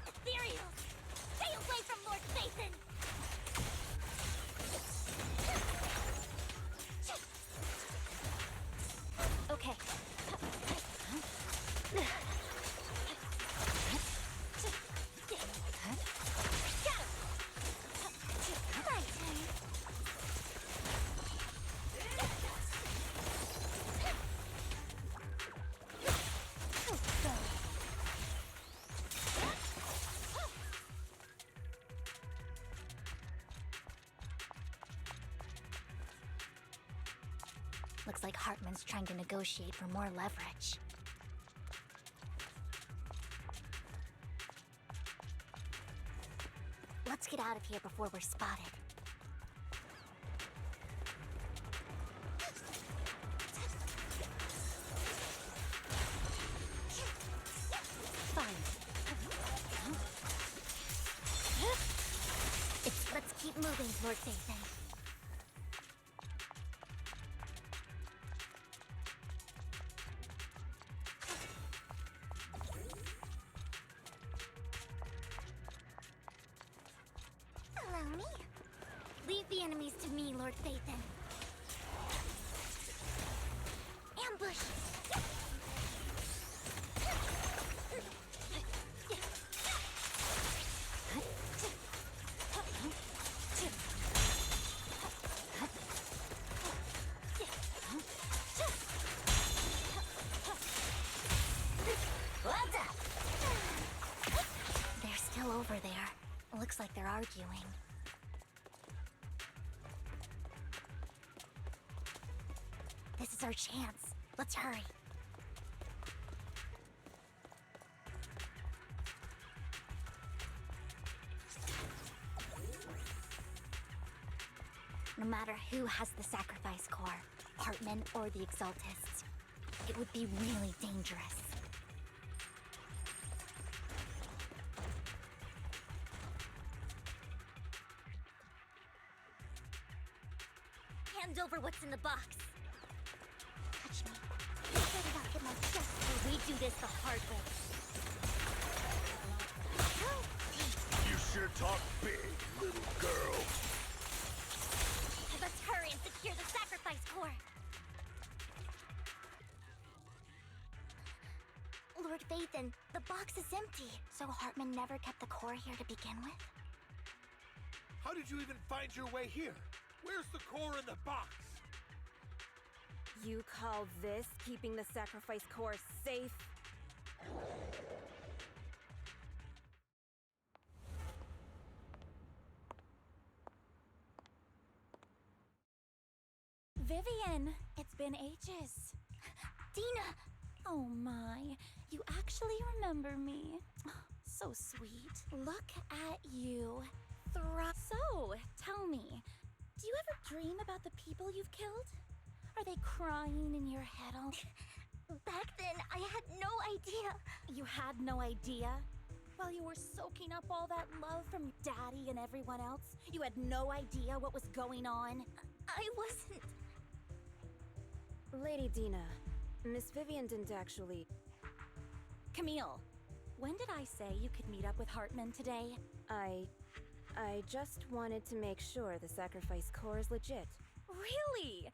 Ethereals! Stay away from Lord Phaethon! Okay. Looks like Hartman's trying to negotiate for more leverage. Let's get out of here before we're spotted. Fine. Let's keep moving, Lord Phaethon. Allow me. Leave the enemies to me, Lord Phaethon. Ambush! They're still over there. Looks like they're arguing. This is our chance. Let's hurry. No matter who has the sacrifice core, Hartman or the Exaltists, It would be really dangerous. Hand over what's in the box. Touch me. Get it out of my chest, or we do this the hard way. You sure talk big, little girl. Let's hurry and secure the sacrifice core. Lord Vathan, the box is empty. So Hartman never kept the core here to begin with? How did you even find your way here? Where's the core in the box? You call this keeping the sacrifice core safe? Vivian, it's been ages. Dina! Oh my, you actually remember me. So sweet. Look at you. So, tell me, do you ever dream about the people you've killed? Are they crying in your head all... Back then, I had no idea. You had no idea? While you were soaking up all that love from Daddy and everyone else, you had no idea what was going on? I wasn't... Lady Dina, Miss Vivian didn't actually... Camille, when did I say you could meet up with Hartman today? I just wanted to make sure the sacrifice core is legit. Really?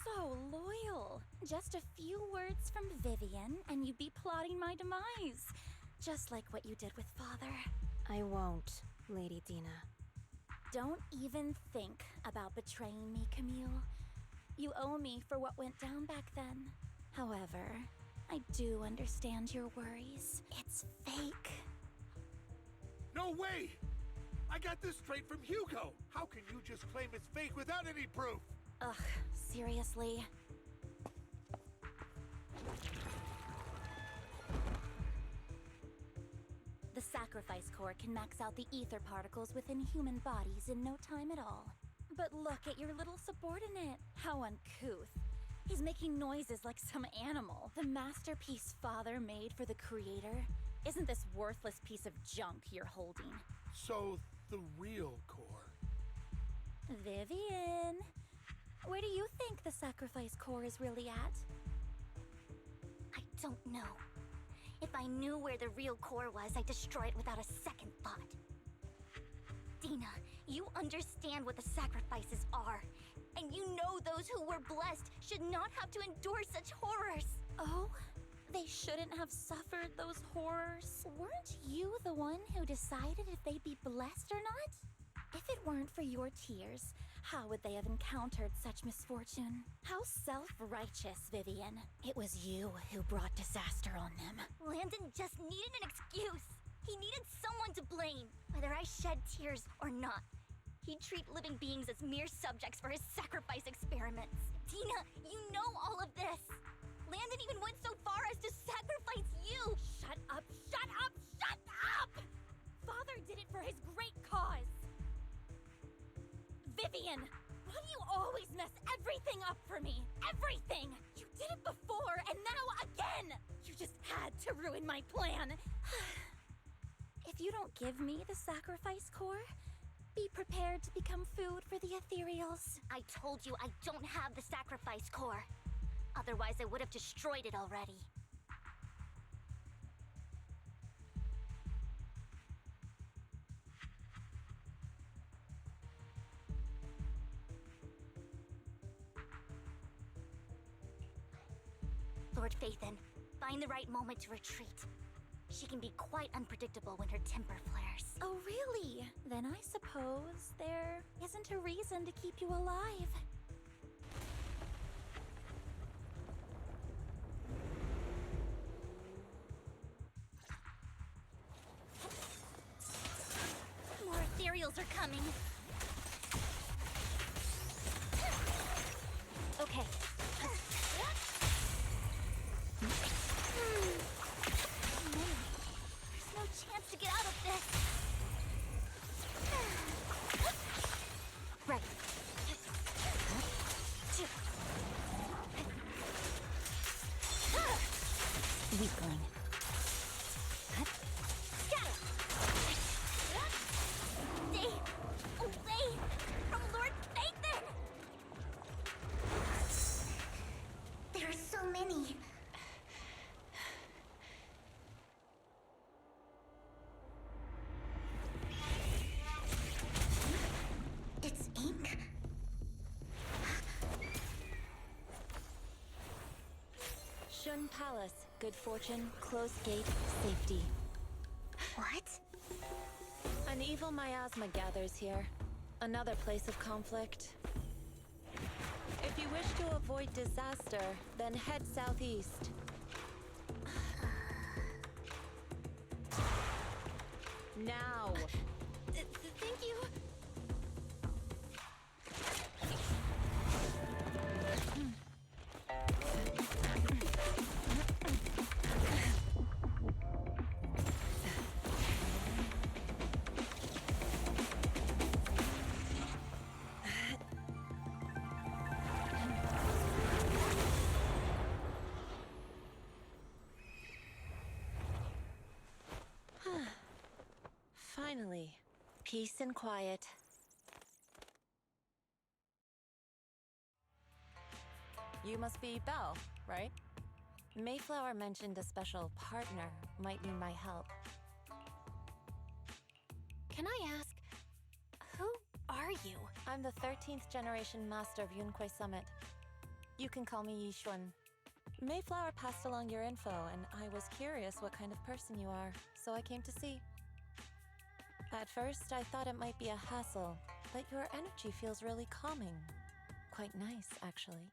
So loyal. Just a few words from Vivian, and you'd be plotting my demise. Just like what you did with Father. I won't, Lady Dina. Don't even think about betraying me, Camille. You owe me for what went down back then. However, I do understand your worries. It's fake. No way! I got this straight from Hugo! How can you just claim it's fake without any proof? Ugh, seriously. The sacrifice core can max out the ether particles within human bodies in no time at all. But look at your little subordinate. How uncouth. He's making noises like some animal. The masterpiece Father made for the Creator isn't this worthless piece of junk you're holding. So, the real core. Vivian, where do you think the sacrifice core is really at? I don't know. If I knew where the real core was, I'd destroy it without a second thought. Dina, you understand what the sacrifices are. And you know those who were blessed should not have to endure such horrors. Oh? They shouldn't have suffered those horrors. Weren't you the one who decided if they'd be blessed or not? If it weren't for your tears, how would they have encountered such misfortune? How self-righteous, Vivian. It was you who brought disaster on them. Landon just needed an excuse. He needed someone to blame, whether I shed tears or not. He'd treat living beings as mere subjects for his sacrifice experiments. Dina, you know all of this. Landon even went so far as to sacrifice you! Shut up! Shut up! Shut up! Father did it for his great cause! Vivian, why do you always mess everything up for me? Everything! You did it before, and now again! You just had to ruin my plan! If you don't give me the sacrifice core, be prepared to become food for the ethereals. I told you I don't have the sacrifice core. Otherwise, I would have destroyed it already. Lord Vathan, find the right moment to retreat. She can be quite unpredictable when her temper flares. Oh, really? Then I suppose there isn't a reason to keep you alive. More ethereals are coming. Okay. There's no chance to get out of this. Right. Yishun Palace. Good fortune, closed gate, safety. What? An evil miasma gathers here. Another place of conflict. If you wish to avoid disaster, then head southeast. Now! Thank you. Finally, peace and quiet. You must be Belle, right? Mayflower mentioned a special partner might need my help. Can I ask, who are you? I'm the 13th generation master of Yunque Summit. You can call me Yishun. Mayflower passed along your info, and I was curious what kind of person you are, so I came to see. At first, I thought it might be a hassle, but your energy feels really calming. Quite nice, actually.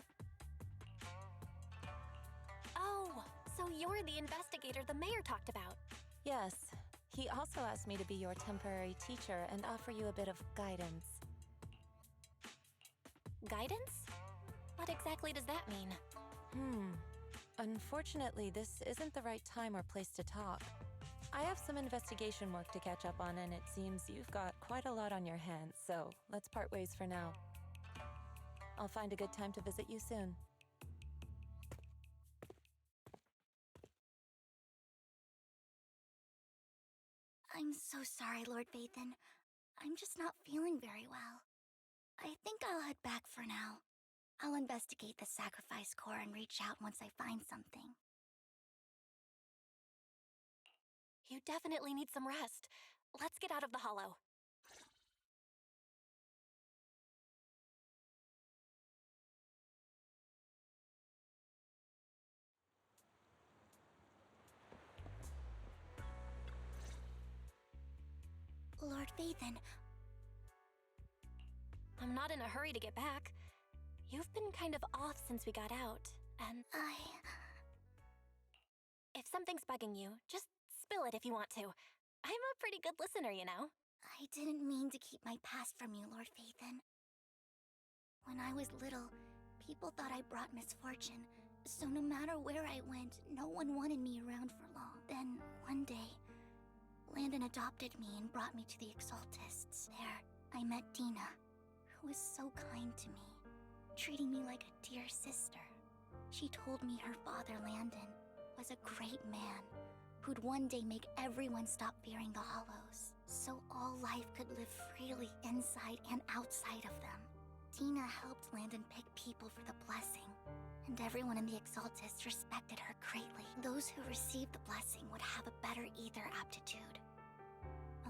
Oh, so you're the investigator the mayor talked about. Yes. He also asked me to be your temporary teacher and offer you a bit of guidance. Guidance? What exactly does that mean? Unfortunately, this isn't the right time or place to talk. I have some investigation work to catch up on, and it seems you've got quite a lot on your hands, so let's part ways for now. I'll find a good time to visit you soon. I'm so sorry, Lord Vathan. I'm just not feeling very well. I think I'll head back for now. I'll investigate the sacrifice core and reach out once I find something. You definitely need some rest. Let's get out of the hollow. Lord Vathan. I'm not in a hurry to get back. You've been kind of off since we got out, and if something's bugging you, just spill it if you want to. I'm a pretty good listener, you know. I didn't mean to keep my past from you, Lord Vathan. When I was little, people thought I brought misfortune, so no matter where I went, no one wanted me around for long. Then, one day, Landon adopted me and brought me to the Exaltists. There, I met Dina, who was so kind to me, treating me like a dear sister. She told me her father, Landon, was a great man who'd one day make everyone stop fearing the Hollows, so all life could live freely inside and outside of them. Dina helped Landon pick people for the blessing, and everyone in the Exaltists respected her greatly. Those who received the blessing would have a better ether aptitude,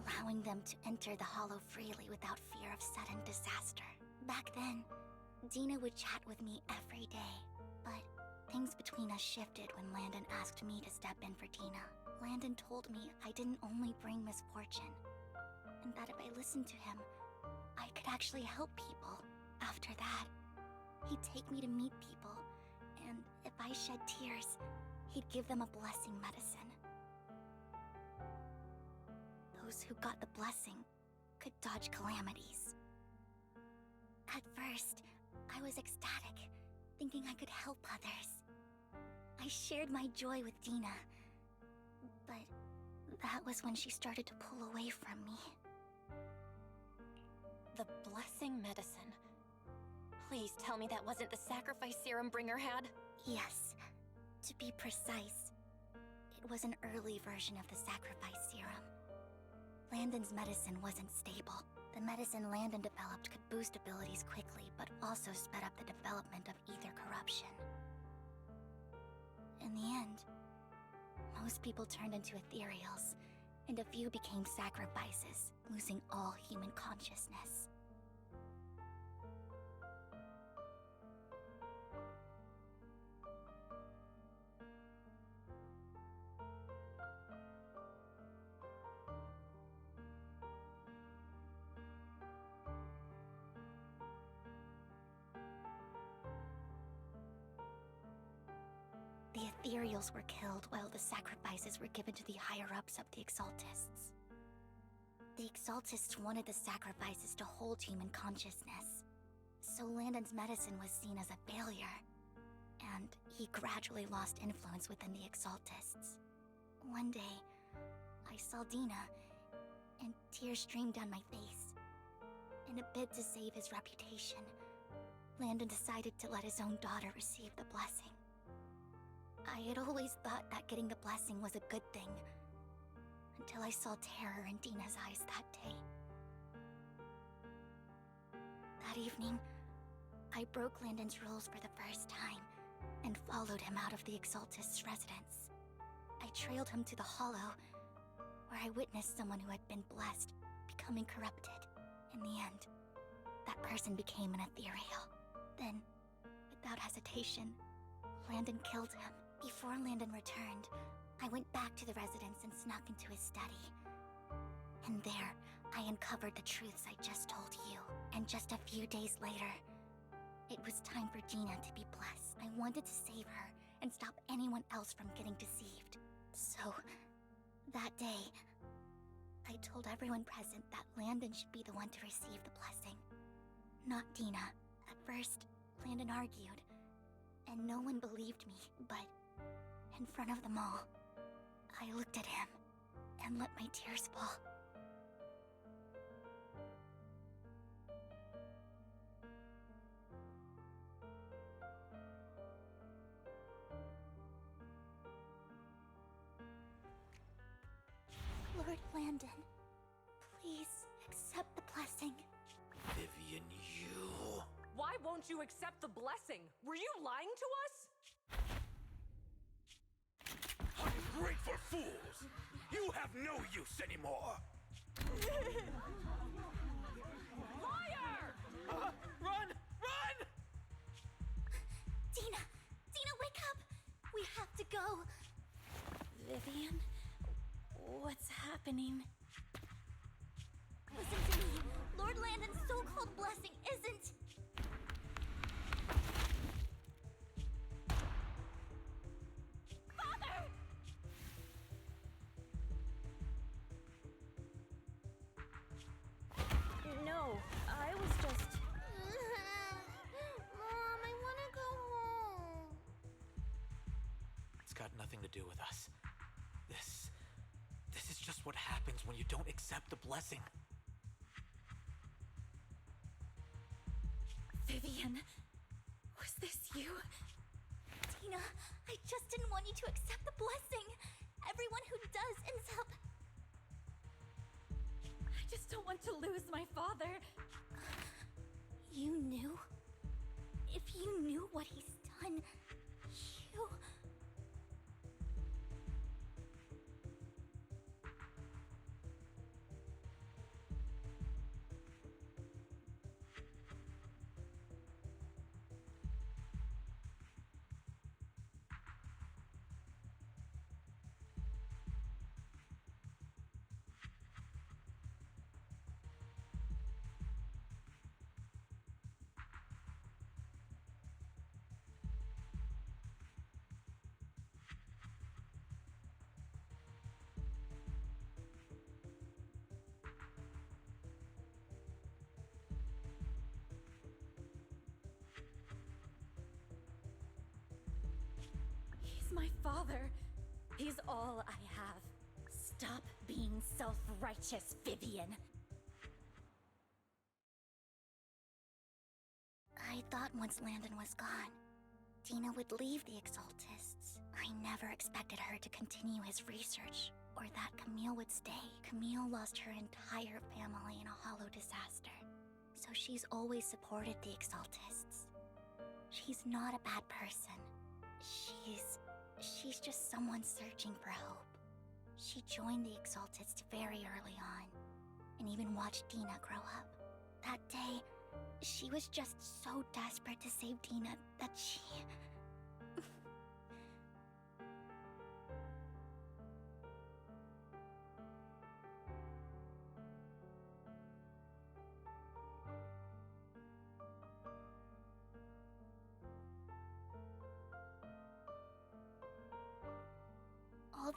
allowing them to enter the Hollow freely without fear of sudden disaster. Back then, Dina would chat with me every day, but things between us shifted when Landon asked me to step in for Dina. Landon told me I didn't only bring misfortune, and that if I listened to him, I could actually help people. After that, he'd take me to meet people, and if I shed tears, he'd give them a blessing medicine. Those who got the blessing could dodge calamities. At first, I was ecstatic, thinking I could help others. I shared my joy with Dina, but that was when she started to pull away from me. The blessing medicine. Please tell me that wasn't the sacrifice serum Bringer had? Yes. To be precise, it was an early version of the sacrifice serum. Landon's medicine wasn't stable. The medicine Landon developed could boost abilities quickly, but also sped up the development of ether corruption. In the end, most people turned into ethereals, and a few became sacrifices, losing all human consciousness. Ethereals were killed while the sacrifices were given to the higher-ups of the Exaltists. The Exaltists wanted the sacrifices to hold human consciousness, so Landon's medicine was seen as a failure, and he gradually lost influence within the Exaltists. One day, I saw Dina, and tears streamed down my face. In a bid to save his reputation, Landon decided to let his own daughter receive the blessing. I had always thought that getting the blessing was a good thing, until I saw terror in Dina's eyes that day. That evening, I broke Landon's rules for the first time and followed him out of the Exaltist's residence. I trailed him to the Hollow, where I witnessed someone who had been blessed becoming corrupted. In the end, that person became an Ethereal. Then, without hesitation, Landon killed him. Before Landon returned, I went back to the residence and snuck into his study. And there, I uncovered the truths I just told you. And just a few days later, it was time for Dina to be blessed. I wanted to save her and stop anyone else from getting deceived. So, that day, I told everyone present that Landon should be the one to receive the blessing, not Dina. At first, Landon argued, and no one believed me, but in front of them all, I looked at him and let my tears fall. Lord Landon, please accept the blessing. Vivian, you... Why won't you accept the blessing? Were you lying to us? Ungrateful fools! You have no use anymore! Liar! Run! Run! Dina! Dina, wake up! We have to go! Vivian? What's happening? Listen to me! Lord Landon's so-called blessing isn't... Father! No, I was just... Mom, I want to go home. It's got nothing to do with us. This is just what happens when you don't accept the blessing. Vivian, was this you? Dina, I just didn't want you to accept the blessing. Everyone who does ends up... I just don't want to lose my father. You knew? If you knew what he's done, you... He's my father. He's all I have. Stop being self-righteous, Vivian. I thought once Landon was gone, Dina would leave the Exaltists. I never expected her to continue his research, or that Camille would stay. Camille lost her entire family in a hollow disaster, so she's always supported the Exaltists. She's not a bad person. She's just someone searching for hope. She joined the Exaltists very early on, and even watched Dina grow up. That day, she was just so desperate to save Dina that she...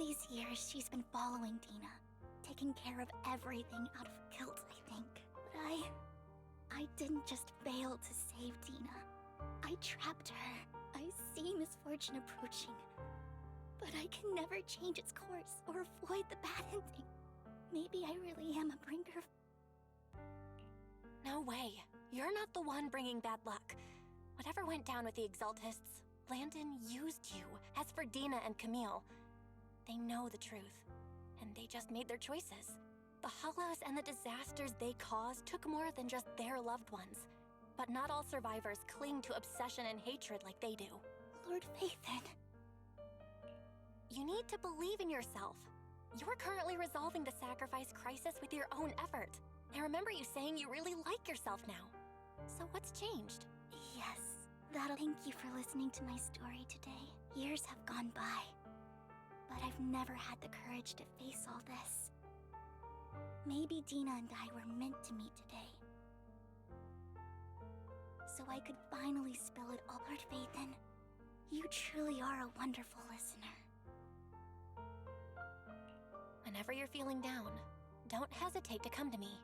these years, she's been following Dina, taking care of everything out of guilt, I think. But I didn't just fail to save Dina. I trapped her. I see misfortune approaching, but I can never change its course or avoid the bad ending. Maybe I really am a bringer of... No way. You're not the one bringing bad luck. Whatever went down with the Exaltists, Landon used you. As for Dina and Camille, they know the truth, and they just made their choices. The Hollows and the disasters they caused took more than just their loved ones. But not all survivors cling to obsession and hatred like they do. Lord Phaethon. You need to believe in yourself. You're currently resolving the sacrifice crisis with your own effort. I remember you saying you really like yourself now. So what's changed? Yes, that'll... Thank you for listening to my story today. Years have gone by, but I've never had the courage to face all this. Maybe Dina and I were meant to meet today. So I could finally spill it all. Lord Phaethon, you truly are a wonderful listener. Whenever you're feeling down, don't hesitate to come to me.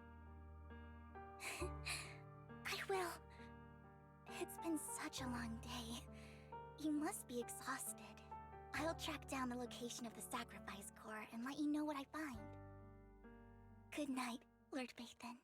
I will. It's been such a long day. You must be exhausted. I'll track down the location of the Sacrifice Core and let you know what I find. Good night, Lord Phaethon.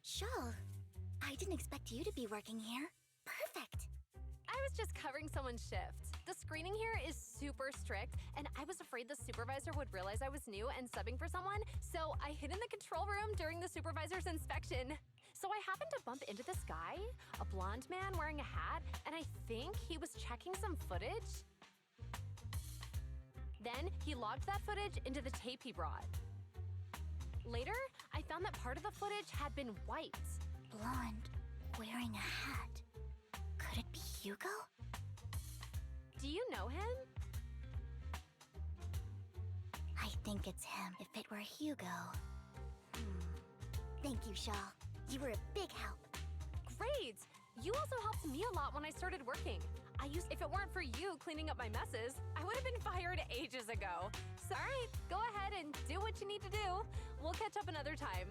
Shawl, I didn't expect you to be working here. Perfect. I was just covering someone's shift. The screening here is super strict, and I was afraid the supervisor would realize I was new and subbing for someone, so I hid in the control room during the supervisor's inspection. So I happened to bump into this guy, a blonde man wearing a hat, and I think he was checking some footage. Then he logged that footage into the tape he brought. Later, I found that part of the footage had been wiped. Blonde, wearing a hat. Could it be Hugo? Do you know him? I think it's him. If it were Hugo... Thank you, Shaw. You were a big help. Great! You also helped me a lot when I started working. If it weren't for you cleaning up my messes, I would have been fired ages ago. So, alright, go ahead and do what you need to do. We'll catch up another time.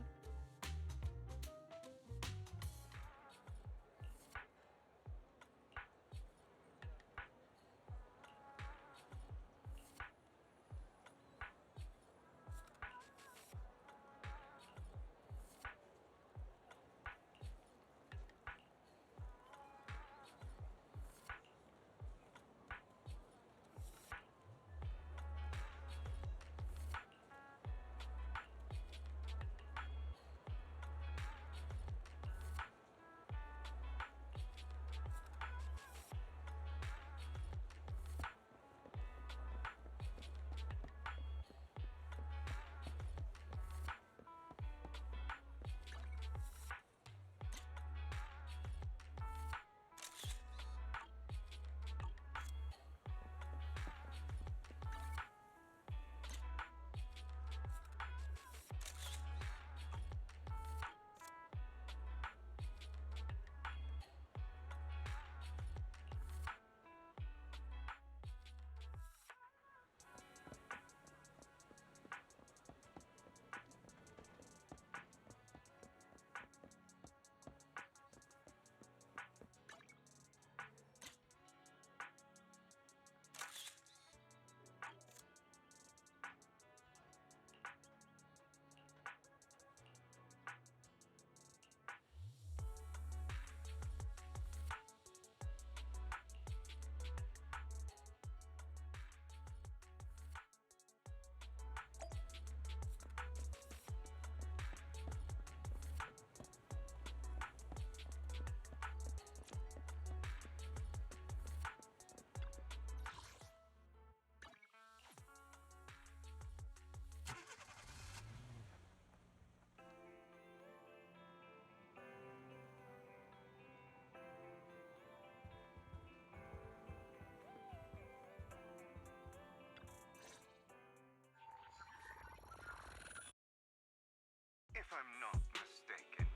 I'm not mistaken,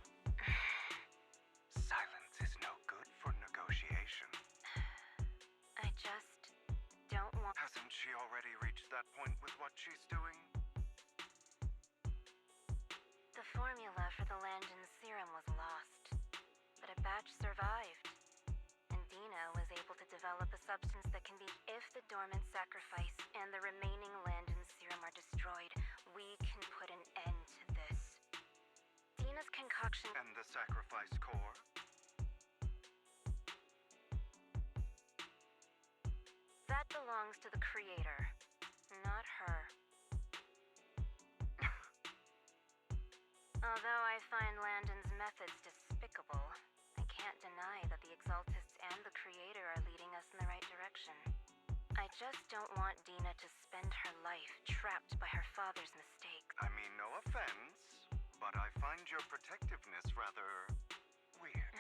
silence is no good for negotiation. I just don't want. Hasn't she already reached that point with what she's doing? The formula for the Landon serum was lost, but a batch survived. And Dina was able to develop a substance that can be. If the dormant sacrifice and the remaining Landon serum are destroyed, we can put an end to this. Dina's concoction. And the sacrifice core? That belongs to the creator, not her. Although I find Landon's methods despicable, I can't deny that the Exaltists and the creator are leading us in the right direction. I just don't want Dina to spend her life trapped by her father's mistake. I mean, no offense, but I find your protectiveness rather weird.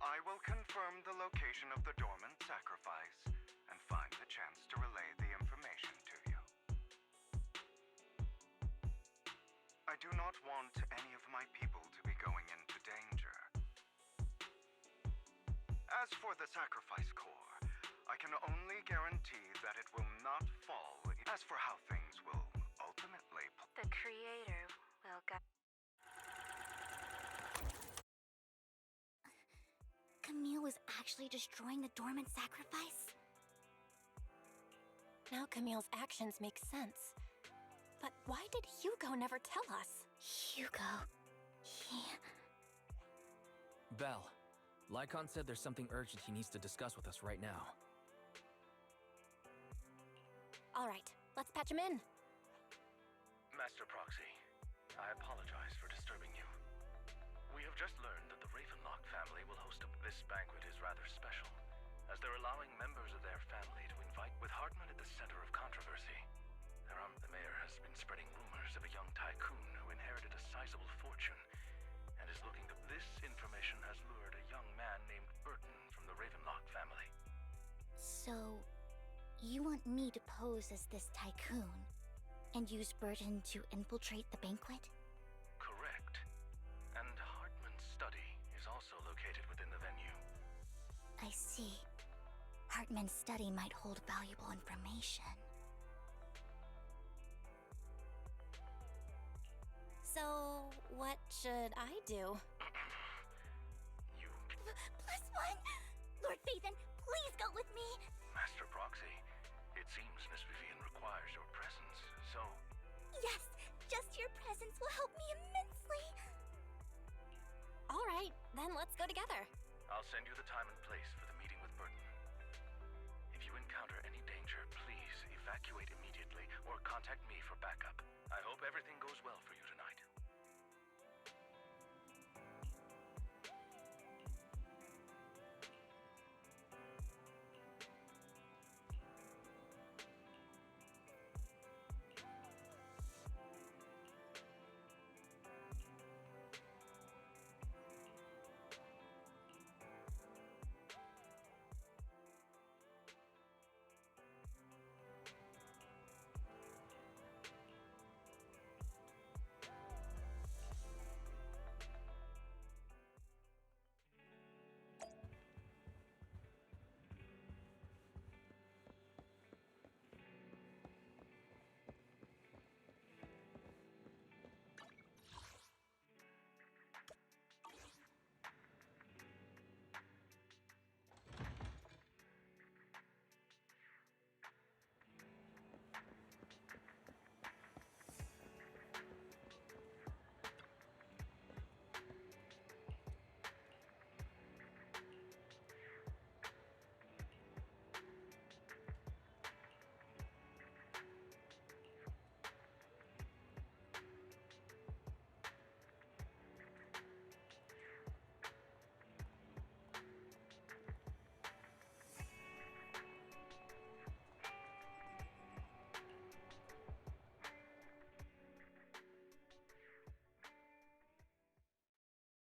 I will confirm the location of the dormant sacrifice and find the chance to relay the information to you. I do not want any of my people to be going into danger. As for the sacrifice core, I can only guarantee that it will not fall. As for how things will ultimately... The creator will guide. Camille was actually destroying the dormant sacrifice? Now Camille's actions make sense. But why did Hugo never tell us? Hugo... he... Belle, Lycon said there's something urgent he needs to discuss with us right now. All right, let's patch him in. Master Proxy, I apologize for disturbing you. We have just learned that the Ravenlock family will host this banquet is rather special, as they're allowing members of their family to invite with Hartman at the center of controversy. The mayor has been spreading rumors of a young tycoon who inherited a sizable fortune and is looking to... This information has lured a young man named Burton from the Ravenlock family. So, you want me to pose as this tycoon and use Burton to infiltrate the banquet? Correct. And Hartman's study is also located within the venue. I see. Hartman's study might hold valuable information. So, what should I do? +1! Lord Phaethon, please go with me! Master Proxy, it seems Miss Vivian requires your presence, so... Yes, just your presence will help me immensely! All right, then let's go together. I'll send you the time and place for the meeting with Burton. If you encounter any danger, please evacuate immediately or contact me for backup. I hope everything goes well for you tonight.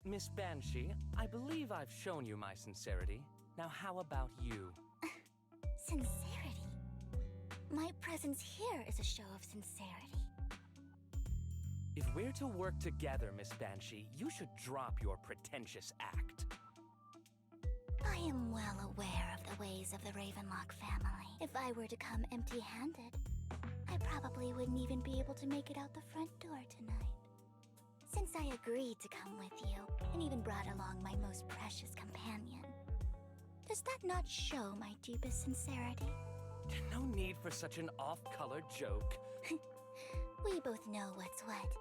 Miss Banshee, I believe I've shown you my sincerity. Now how about you? Sincerity? My presence here is a show of sincerity. If we're to work together, Miss Banshee, you should drop your pretentious act. I am well aware of the ways of the Ravenlock family. If I were to come empty-handed, I probably wouldn't even be able to make it out the front door tonight. Since I agreed to come with you, and even brought along my most precious companion, does that not show my deepest sincerity? No need for such an off-color joke. We both know what's what,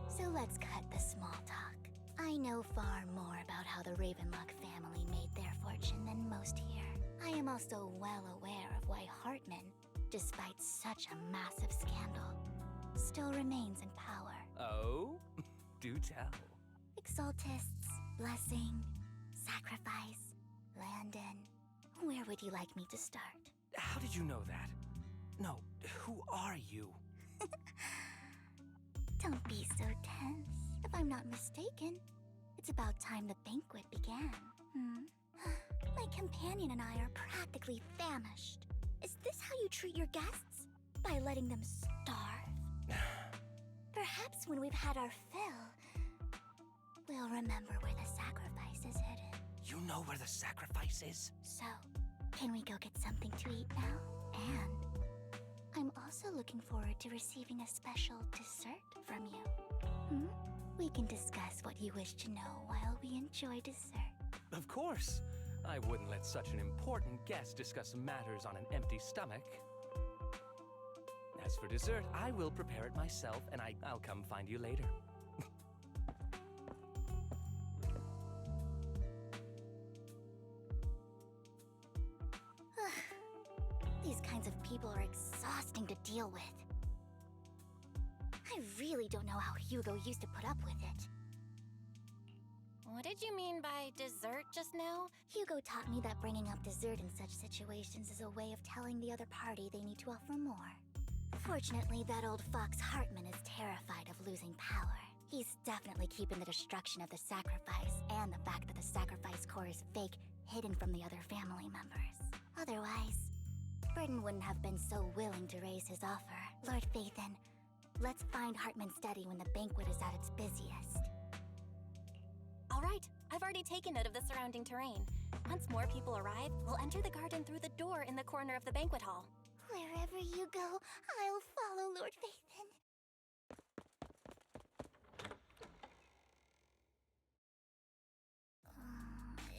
so let's cut the small talk. I know far more about how the Ravenlock family made their fortune than most here. I am also well aware of why Hartman, despite such a massive scandal, still remains in power. Oh? Do tell. Exaltists, Blessing, Sacrifice, Landon. Where would you like me to start? How did you know that? No, who are you? Don't be so tense. If I'm not mistaken, it's about time the banquet began. My companion and I are practically famished. Is this how you treat your guests? By letting them starve? Perhaps when we've had our fill, we'll remember where the sacrifice is hidden. You know where the sacrifice is? So, can we go get something to eat now? And I'm also looking forward to receiving a special dessert from you. We can discuss what you wish to know while we enjoy dessert. Of course. I wouldn't let such an important guest discuss matters on an empty stomach. As for dessert, I will prepare it myself, and I'll come find you later. These kinds of people are exhausting to deal with. I really don't know how Hugo used to put up with it. What did you mean by dessert just now? Hugo taught me that bringing up dessert in such situations is a way of telling the other party they need to offer more. Fortunately, that old fox Hartman is terrified of losing power. He's definitely keeping the destruction of the sacrifice and the fact that the sacrifice core is fake hidden from the other family members. Otherwise, Burden wouldn't have been so willing to raise his offer. Lord Phaethon, let's find Hartman's study when the banquet is at its busiest. All right, I've already taken note of the surrounding terrain. Once more people arrive, we'll enter the garden through the door in the corner of the banquet hall. Wherever you go, I'll follow, Lord Phaethon.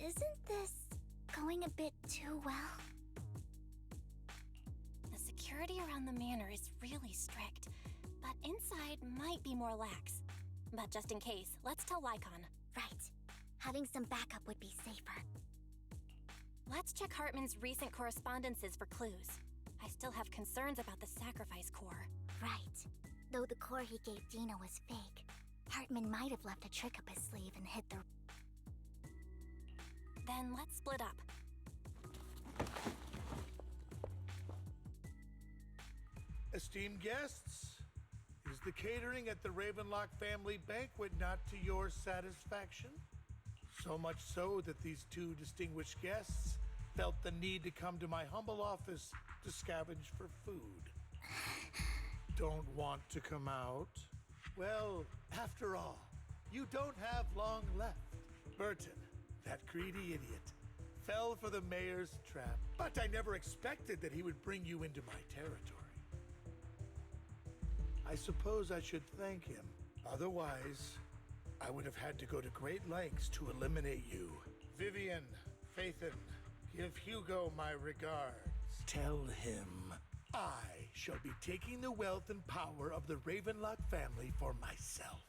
Isn't this going a bit too well? The security around the manor is really strict, but inside might be more lax. But just in case, let's tell Lycon. Right. Having some backup would be safer. Let's check Hartman's recent correspondences for clues. I still have concerns about the sacrifice core. Right. Though the core he gave Dina was fake, Hartman might have left a trick up his sleeve and hid the... Then let's split up. Esteemed guests, is the catering at the Ravenlock family banquet not to your satisfaction? So much so that these two distinguished guests felt the need to come to my humble office to scavenge for food. Don't want to come out? Well, after all, you don't have long left. Burton, that greedy idiot, fell for the mayor's trap, but I never expected that he would bring you into my territory. I suppose I should thank him. Otherwise, I would have had to go to great lengths to eliminate you. Vivian, Phaethon, give Hugo my regards. Tell him I shall be taking the wealth and power of the Ravenlock family for myself.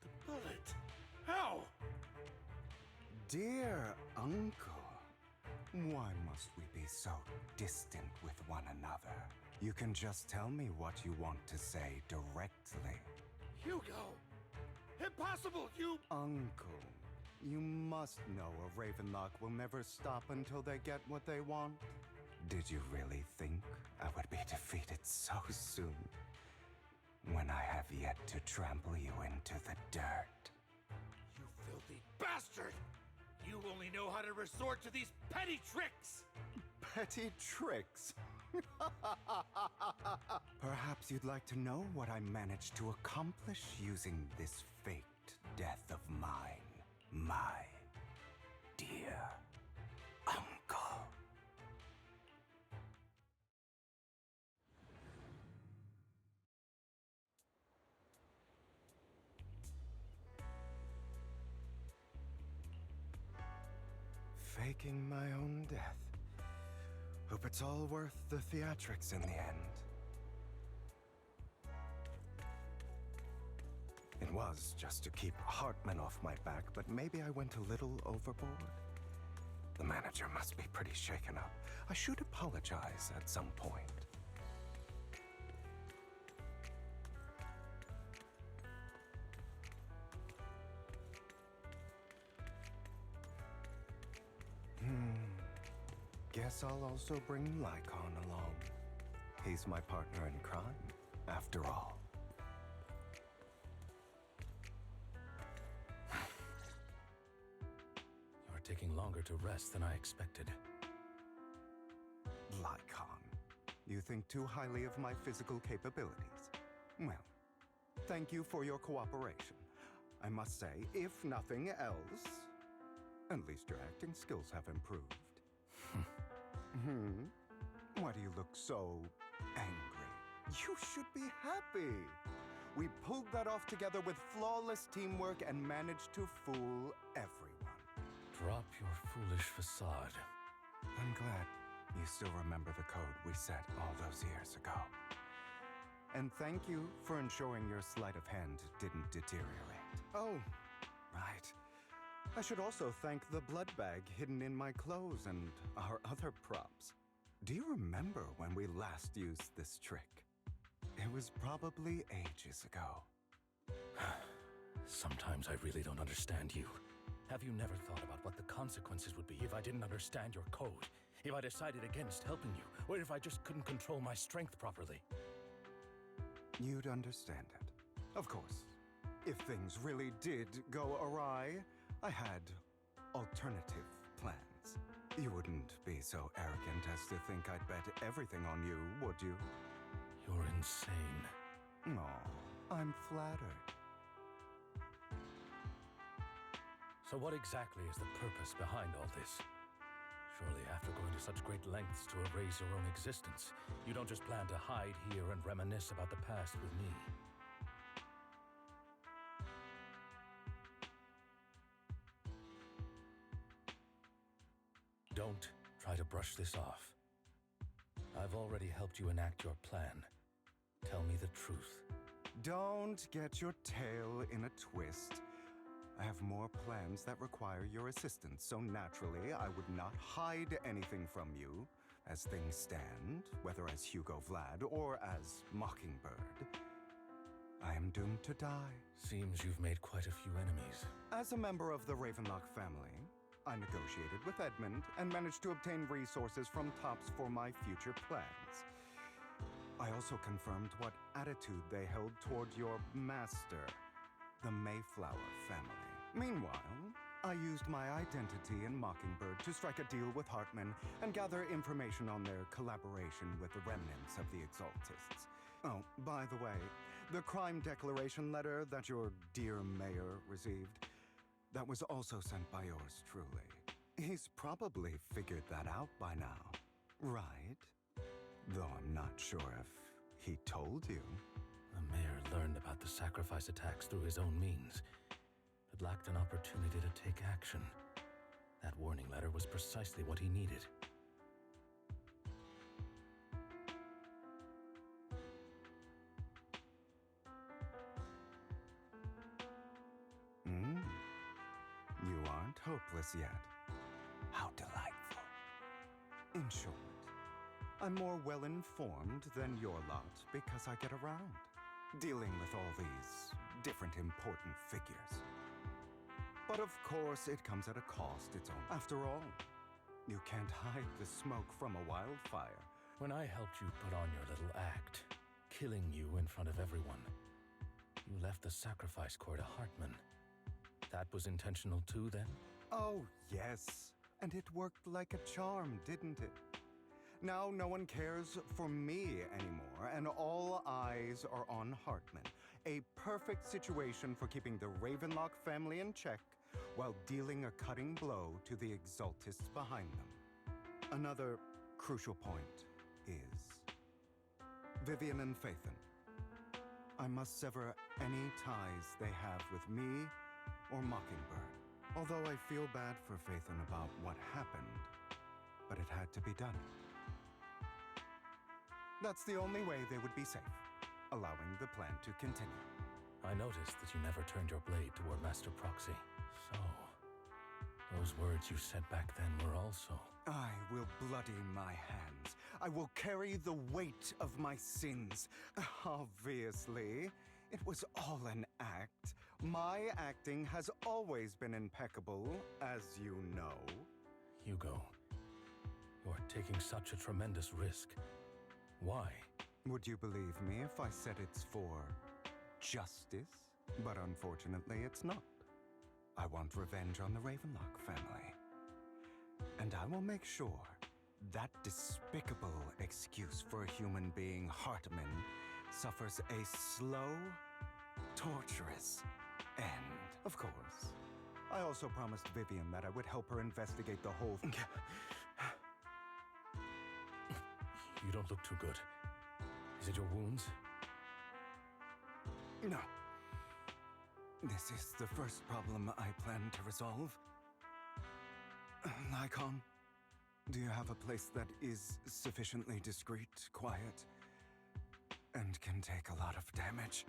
The bullet. How? Dear uncle, why must we be so distant with one another? You can just tell me what you want to say directly. Hugo! Impossible! You... Uncle, you must know a Ravenlock will never stop until they get what they want. Did you really think I would be defeated so soon? When I have yet to trample you into the dirt. You filthy filthy bastard! You only know how to resort to these petty tricks! Petty tricks? Perhaps you'd like to know what I managed to accomplish using this faked death of mine, my dear uncle. Faking my own death. Hope it's all worth the theatrics in the end. It was just to keep Hartman off my back, but maybe I went a little overboard. The manager must be pretty shaken up. I should apologize at some point. Guess I'll also bring Lycon along. He's my partner in crime, after all. You're taking longer to rest than I expected. Lycon, you think too highly of my physical capabilities. Well, thank you for your cooperation. I must say, if nothing else, at least your acting skills have improved. Why do you look so angry? You should be happy. We pulled that off together with flawless teamwork and managed to fool everyone. Drop your foolish facade. I'm glad you still remember the code we set all those years ago. And thank you for ensuring your sleight of hand didn't deteriorate. Oh, right. I should also thank the blood bag hidden in my clothes and our other props. Do you remember when we last used this trick? It was probably ages ago. Sometimes I really don't understand you. Have you never thought about what the consequences would be if I didn't understand your code? If I decided against helping you? Or if I just couldn't control my strength properly? You'd understand it. Of course. If things really did go awry, I had alternative plans. You wouldn't be so arrogant as to think I'd bet everything on you, would you? You're insane. Aw, I'm flattered. So what exactly is the purpose behind all this? Surely after going to such great lengths to erase your own existence, you don't just plan to hide here and reminisce about the past with me. Don't try to brush this off. I've already helped you enact your plan. Tell me the truth. Don't get your tail in a twist. I have more plans that require your assistance, so naturally I would not hide anything from you. As things stand, whether as Hugo Vlad or as Mockingbird, I am doomed to die. Seems you've made quite a few enemies. As a member of the Ravenlock family, I negotiated with Edmund and managed to obtain resources from Tops for my future plans. I also confirmed what attitude they held toward your master, the Mayflower family. Meanwhile, I used my identity in Mockingbird to strike a deal with Hartman and gather information on their collaboration with the remnants of the Exaltists. Oh, by the way, the crime declaration letter that your dear mayor received, that was also sent by yours truly. He's probably figured that out by now, right? Though I'm not sure if he told you. The mayor learned about the sacrifice attacks through his own means, but lacked an opportunity to take action. That warning letter was precisely what he needed. You aren't hopeless yet. How delightful. In short, I'm more well-informed than your lot because I get around, dealing with all these different important figures. But of course, it comes at a cost its own. After all, you can't hide the smoke from a wildfire. When I helped you put on your little act, killing you in front of everyone, you left the sacrifice core to Hartman. That was intentional too, then? Oh, yes. And it worked like a charm, didn't it? Now no one cares for me anymore, and all eyes are on Hartman. A perfect situation for keeping the Ravenlock family in check while dealing a cutting blow to the Exaltists behind them. Another crucial point is Vivian and Phaethon. I must sever any ties they have with me or Mockingbird. Although I feel bad for Phaethon about what happened, but it had to be done. That's the only way they would be safe, allowing the plan to continue. I noticed that you never turned your blade toward Master Proxy. So, those words you said back then were also... I will bloody my hands. I will carry the weight of my sins. Obviously, it was all an act. My acting has always been impeccable, as you know. Hugo, you're taking such a tremendous risk. Why? Would you believe me if I said it's for justice? But unfortunately, it's not. I want revenge on the Ravenlock family. And I will make sure that despicable excuse for a human being, Hartman, suffers a slow, torturous end. Of course. I also promised Vivian that I would help her investigate the whole... You don't look too good. Is it your wounds? No. This is the first problem I plan to resolve. Lycon, do you have a place that is sufficiently discreet, quiet, and can take a lot of damage?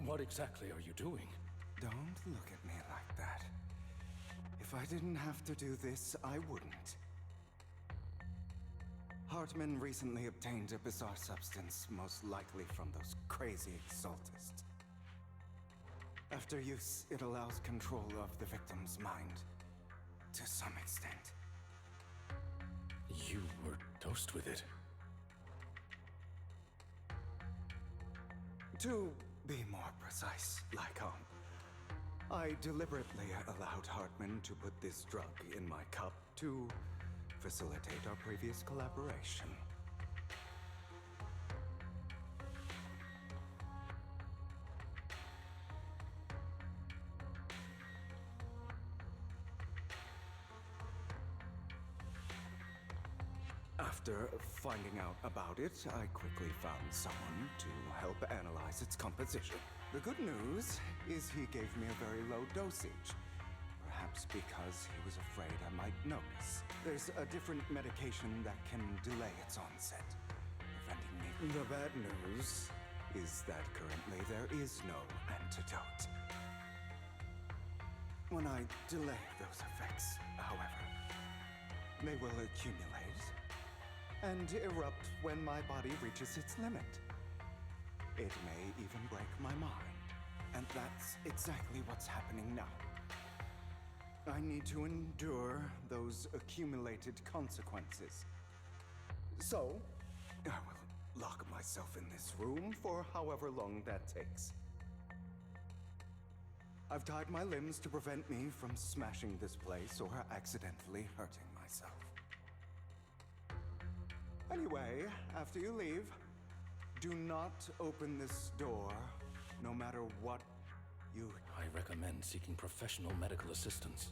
What exactly are you doing? Don't look at me like that. If I didn't have to do this, I wouldn't. Hartman recently obtained a bizarre substance, most likely from those crazy Exaltists. After use, it allows control of the victim's mind. To some extent. You were dosed with it. To be more precise, Lycon, I deliberately allowed Hartman to put this drug in my cup to facilitate our previous collaboration. After finding out about it, I quickly found someone to help analyze its composition. The good news is he gave me a very low dosage. Perhaps because he was afraid I might notice. There's a different medication that can delay its onset, preventing me. The bad news is that currently there is no antidote. When I delay those effects, however, they will accumulate and erupt when my body reaches its limit. It may even break my mind, and that's exactly what's happening now. I need to endure those accumulated consequences. So, I will lock myself in this room for however long that takes. I've tied my limbs to prevent me from smashing this place or accidentally hurting myself. Anyway, after you leave, do not open this door, no matter what you... I recommend seeking professional medical assistance.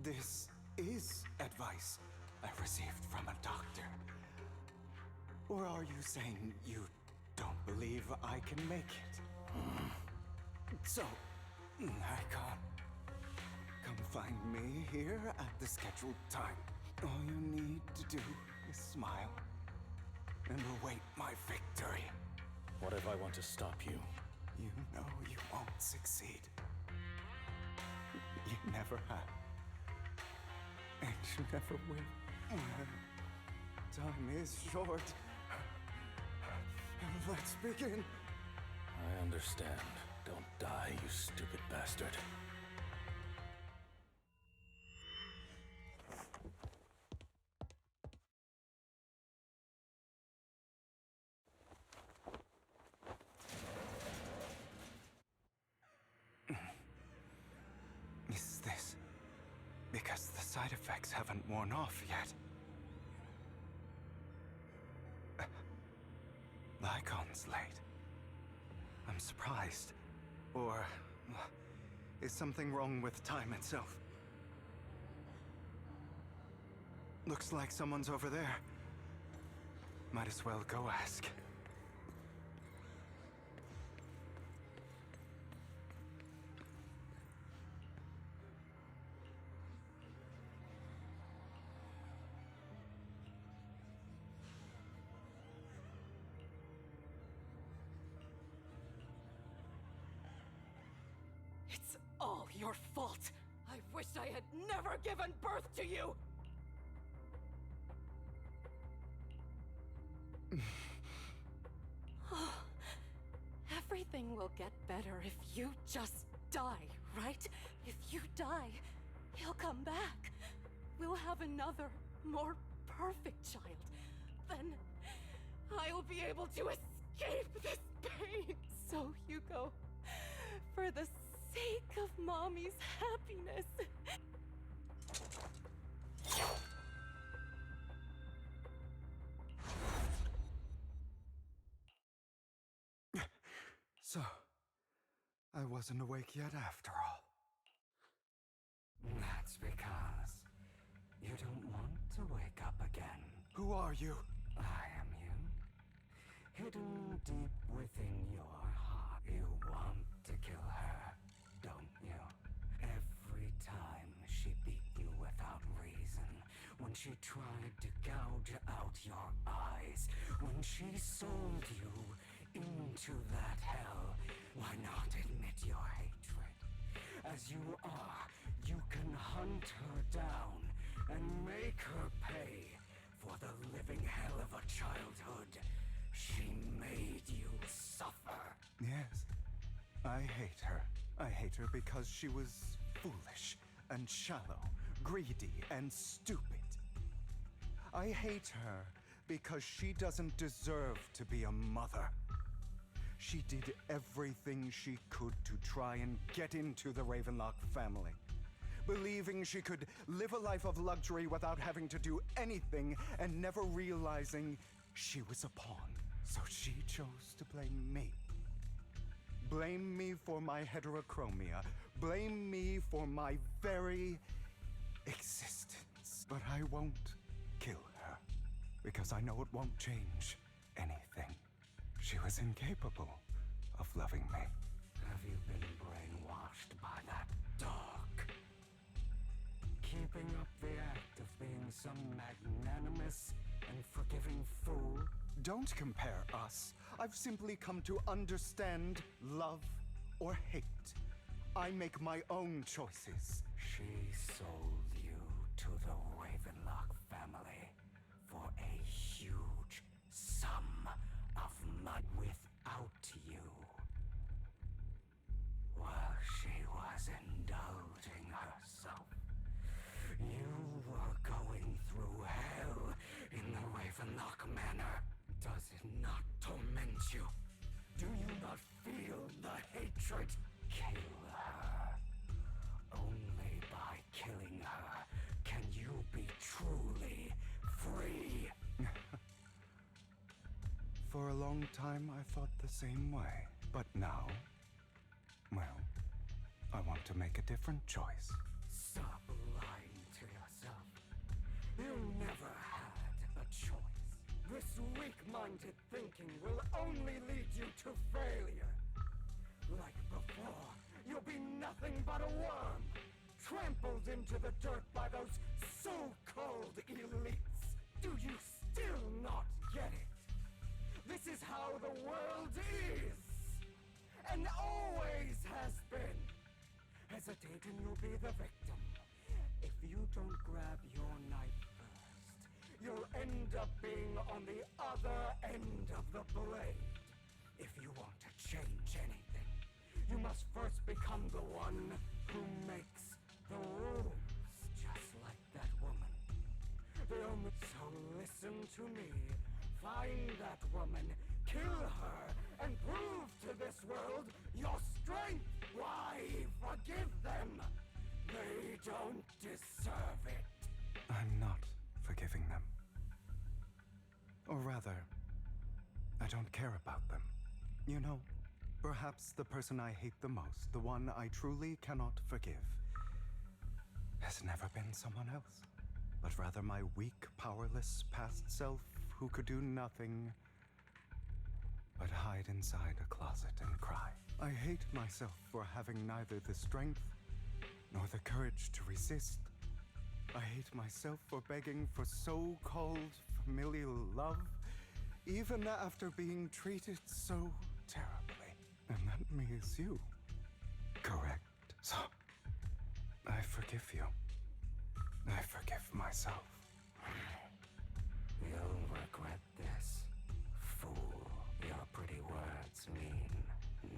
This is advice I received from a doctor. Or are you saying you don't believe I can make it? So, Lycon, come find me here at the scheduled time. All you need to do is smile and await my victory. What if I want to stop you? You know you won't succeed. You never have. And you never will. Time is short. Let's begin. I understand. Don't die, you stupid bastard. Is this because the side effects haven't worn off yet? Lycon's late. I'm surprised. Or is something wrong with time itself? Looks like someone's over there. Might as well go ask. It's all your fault. I wish I had never given birth to you. Everything will get better if you just die, right? If you die, he'll come back. We'll have another, more perfect child. Then I will be able to escape this pain. So, Hugo, for the sake of Mommy's happiness. So, I wasn't awake yet after all. That's because you don't want to wake up again. Who are you? I am you. Hidden deep within your heart, you want to kill her, don't you? Every time she beat you without reason, when she tried to gouge out your eyes, when she sold you into that hell, why not admit your hatred? As you are, you can hunt her down and make her pay for the living hell of a childhood she made you suffer. Yes, I hate her. I hate her because she was foolish and shallow, greedy and stupid. I hate her because she doesn't deserve to be a mother. She did everything she could to try and get into the Ravenlock family, believing she could live a life of luxury without having to do anything and never realizing she was a pawn. So she chose to blame me. Blame me for my heterochromia. Blame me for my very existence. But I won't kill her, because I know it won't change anything. She was incapable of loving me. Have you been brainwashed by that dog? Keeping up the act of being some magnanimous and forgiving fool? Don't compare us. I've simply come to understand love or hate. I make my own choices. She sold you to the Ravenlock family for a huge sum of money without you. While she was indulging herself, you were going through hell in the Ravenlock Manor. Does it not torment you? Do you not feel the hatred? Kill her. Only by killing her can you be truly free. For a long time, I thought the same way. But now, well, I want to make a different choice. Stop lying to yourself. You never had a choice. This weak-minded thinking will only lead you to failure. Like before, you'll be nothing but a worm, trampled into the dirt by those so-called elites. Do you still not get it? This is how the world is, and always has been. Hesitate and you'll be the victim. If you don't grab your knife first, you'll end up being on the other end of the blade. If you want to change anything, you must first become the one who makes the rules, just like that woman. So listen to me. Find that woman, kill her, and prove to this world your strength. Why forgive them? They don't deserve it. I'm not forgiving them. Or rather, I don't care about them. You know, perhaps the person I hate the most, the one I truly cannot forgive, has never been someone else, but rather my weak, powerless past self who could do nothing but hide inside a closet and cry. I hate myself for having neither the strength nor the courage to resist. I hate myself for begging for so-called familial love, even after being treated so terribly. And that means you. Correct. So, I forgive you. I forgive myself. You'll regret this, fool. Your pretty words mean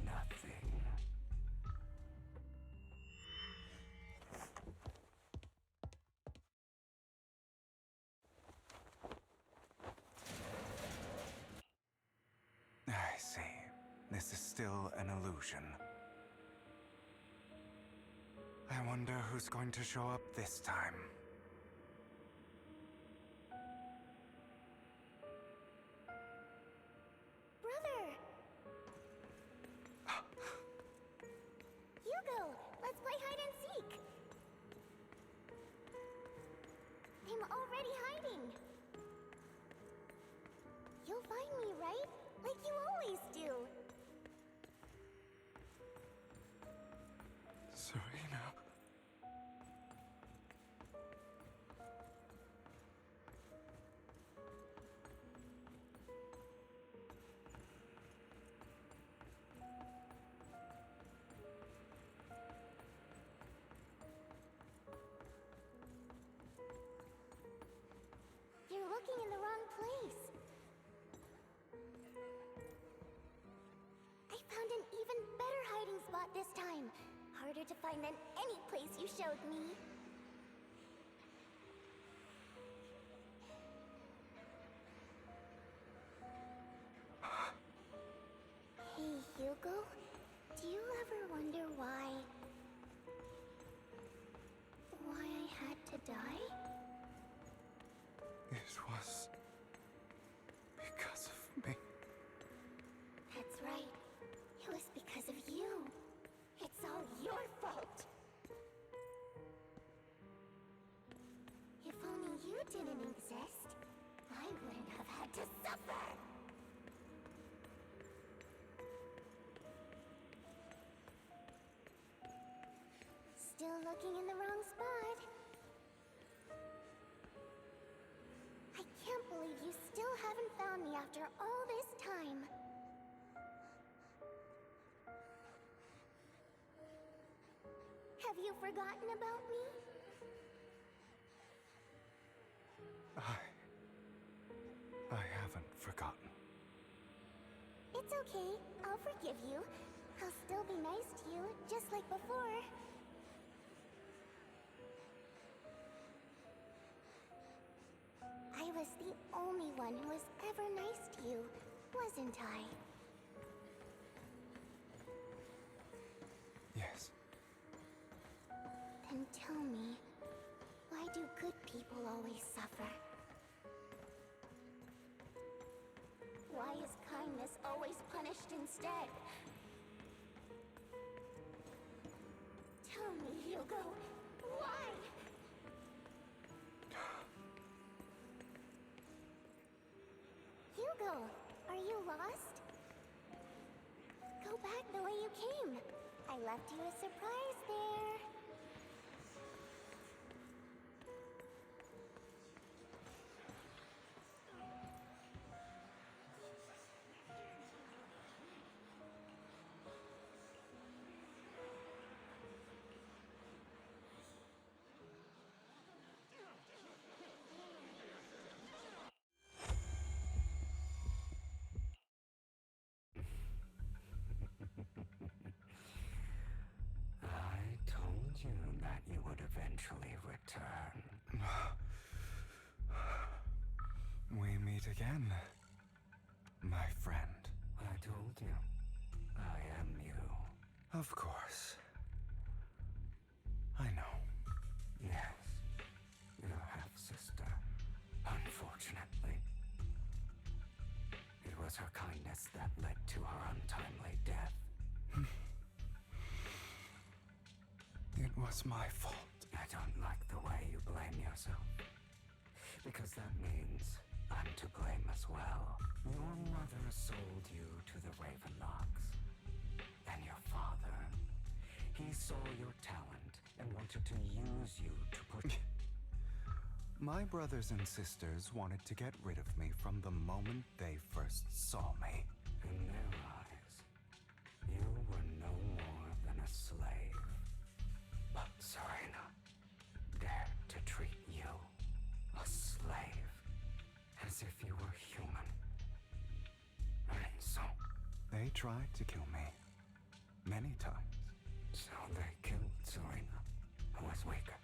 nothing. I see. This is still an illusion. I wonder who's going to show up this time. Brother! Hugo, let's play hide and seek! I'm already hiding! You'll find me, right? Like you always do! Serena. You're looking in the wrong place. I found an even better hiding spot this time. Harder to find than any place you showed me. Hey, Hugo. Do you ever wonder why I had to die? It was because of me. That's right. It was because of you. It's all your fault. If only you didn't exist, I wouldn't have had to suffer. Still looking in the wrong spot. I can't believe you still haven't found me after all this time. Have you forgotten about me? I haven't forgotten. It's okay. I'll forgive you. I'll still be nice to you, just like before. I was the only one who was ever nice to you, wasn't I? Yes. Then tell me, why do good people always suffer? Why is kindness always punished instead? Tell me, Hugo, why? Hugo, are you lost? Go back the way you came. I left you a surprise there. eventually return. We meet again, my friend. I told you, I am you. Of course. I know. Yes, your half-sister. Unfortunately. It was her kindness that led to her untimely death. It was my fault. I don't like the way you blame yourself. Because that means I'm to blame as well. Your mother sold you to the Ravenlocks. And your father, he saw your talent and wanted to use you to put... My brothers and sisters wanted to get rid of me from the moment they first saw me. In their eyes, you were no more than a slave. But Serena dared to treat you, a slave, as if you were human. And so... They tried to kill me. Many times. So they killed Serena, who was weaker,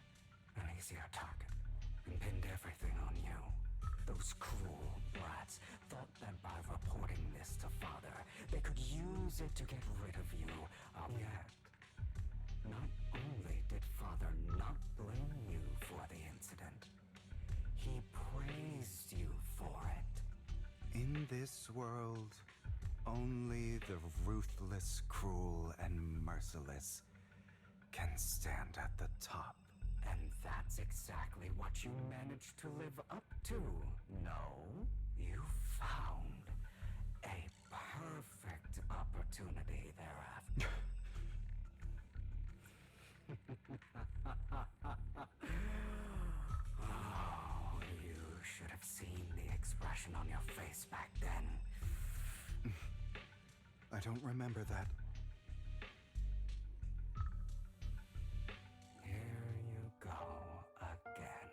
an easier target, and pinned everything on you. Those cruel brats thought that by reporting this to Father, they could use it to get rid of you. Yet, not only did Father not blame you for the incident, he praised you for it. In this world, only the ruthless, cruel, and merciless can stand at the top. And that's exactly what you managed to live up to. No, you found a perfect opportunity thereafter. Oh, you should have seen the expression on your face back then. I don't remember that. Here you go again.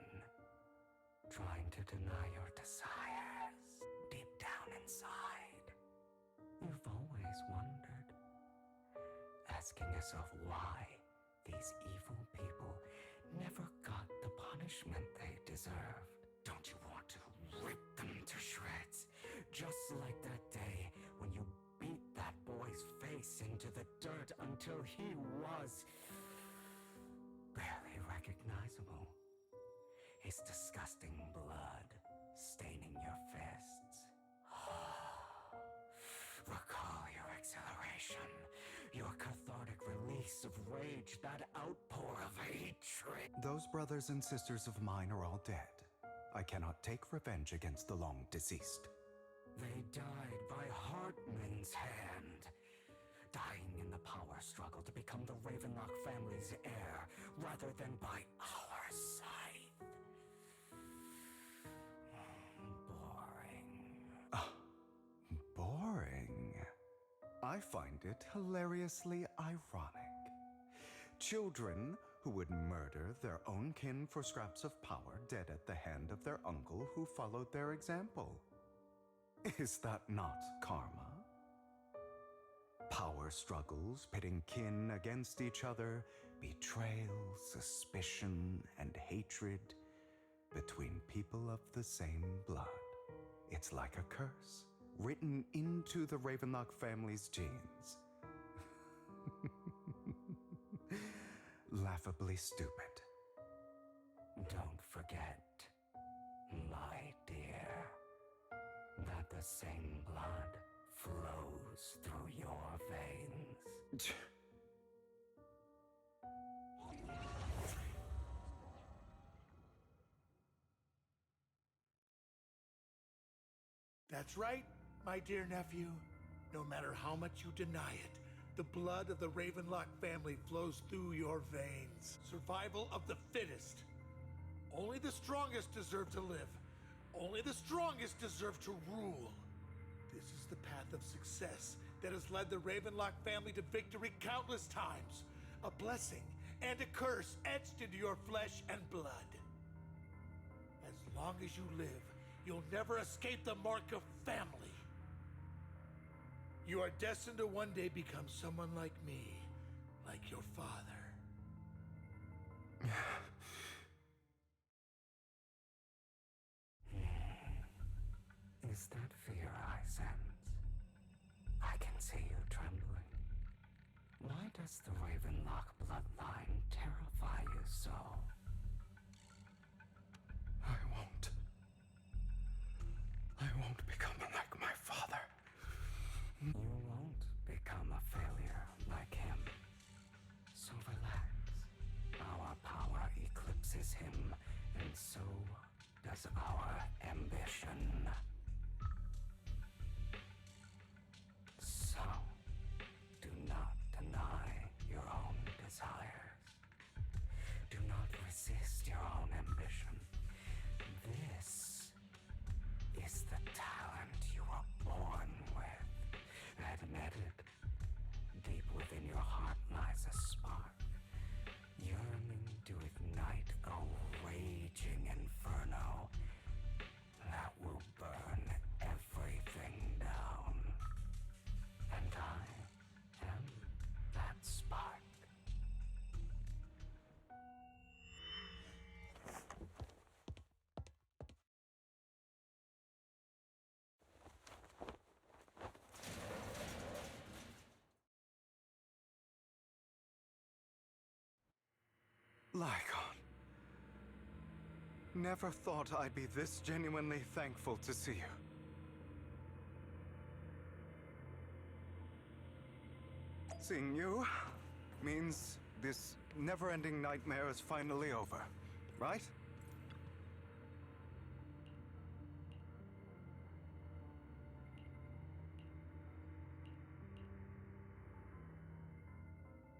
Trying to deny your desires deep down inside. You've always wondered. Asking yourself why these evil people never got the punishment they deserved. Don't you want to rip them to shreds? Just like that day when you beat that boy's face into the dirt until he was barely recognizable. His disgusting blood staining your fists. Recall your exhilaration, your cathartic release of rage, that outpour of hatred. Those brothers and sisters of mine are all dead. I cannot take revenge against the long deceased. They died by Hartman's hand, dying in the power struggle to become the Ravenlock family's heir, rather than by our scythe. Boring. Boring? I find it hilariously ironic. Children who would murder their own kin for scraps of power dead at the hand of their uncle who followed their example. Is that not karma? Power struggles pitting kin against each other, betrayal, suspicion, and hatred between people of the same blood. It's like a curse, written into the Ravenlock family's genes. Laughably stupid. Don't forget, my dear, that the same blood flows through your veins. That's right, my dear nephew. No matter how much you deny it, the blood of the Ravenlock family flows through your veins. Survival of the fittest. Only the strongest deserve to live. Only the strongest deserve to rule. This is the path of success that has led the Ravenlock family to victory countless times. A blessing and a curse etched into your flesh and blood. As long as you live, you'll never escape the mark of family. You are destined to one day become someone like me, like your father. Is that fear I sense? I can see you trembling. Why does the Ravenlock bloodline terrify you so? I won't. I won't become like my father. You won't become a failure like him. So relax. Our power eclipses him, and so does our ambition. So, do not deny your own desires. Do not resist your own ambition. This is the talent you were born with. Admit it. Deep within your heart lies a spark, yearning to ignite a raging inferno that will burn everything down. And I am that spark. Lycon. Never thought I'd be this genuinely thankful to see you. Seeing you means this never-ending nightmare is finally over, right?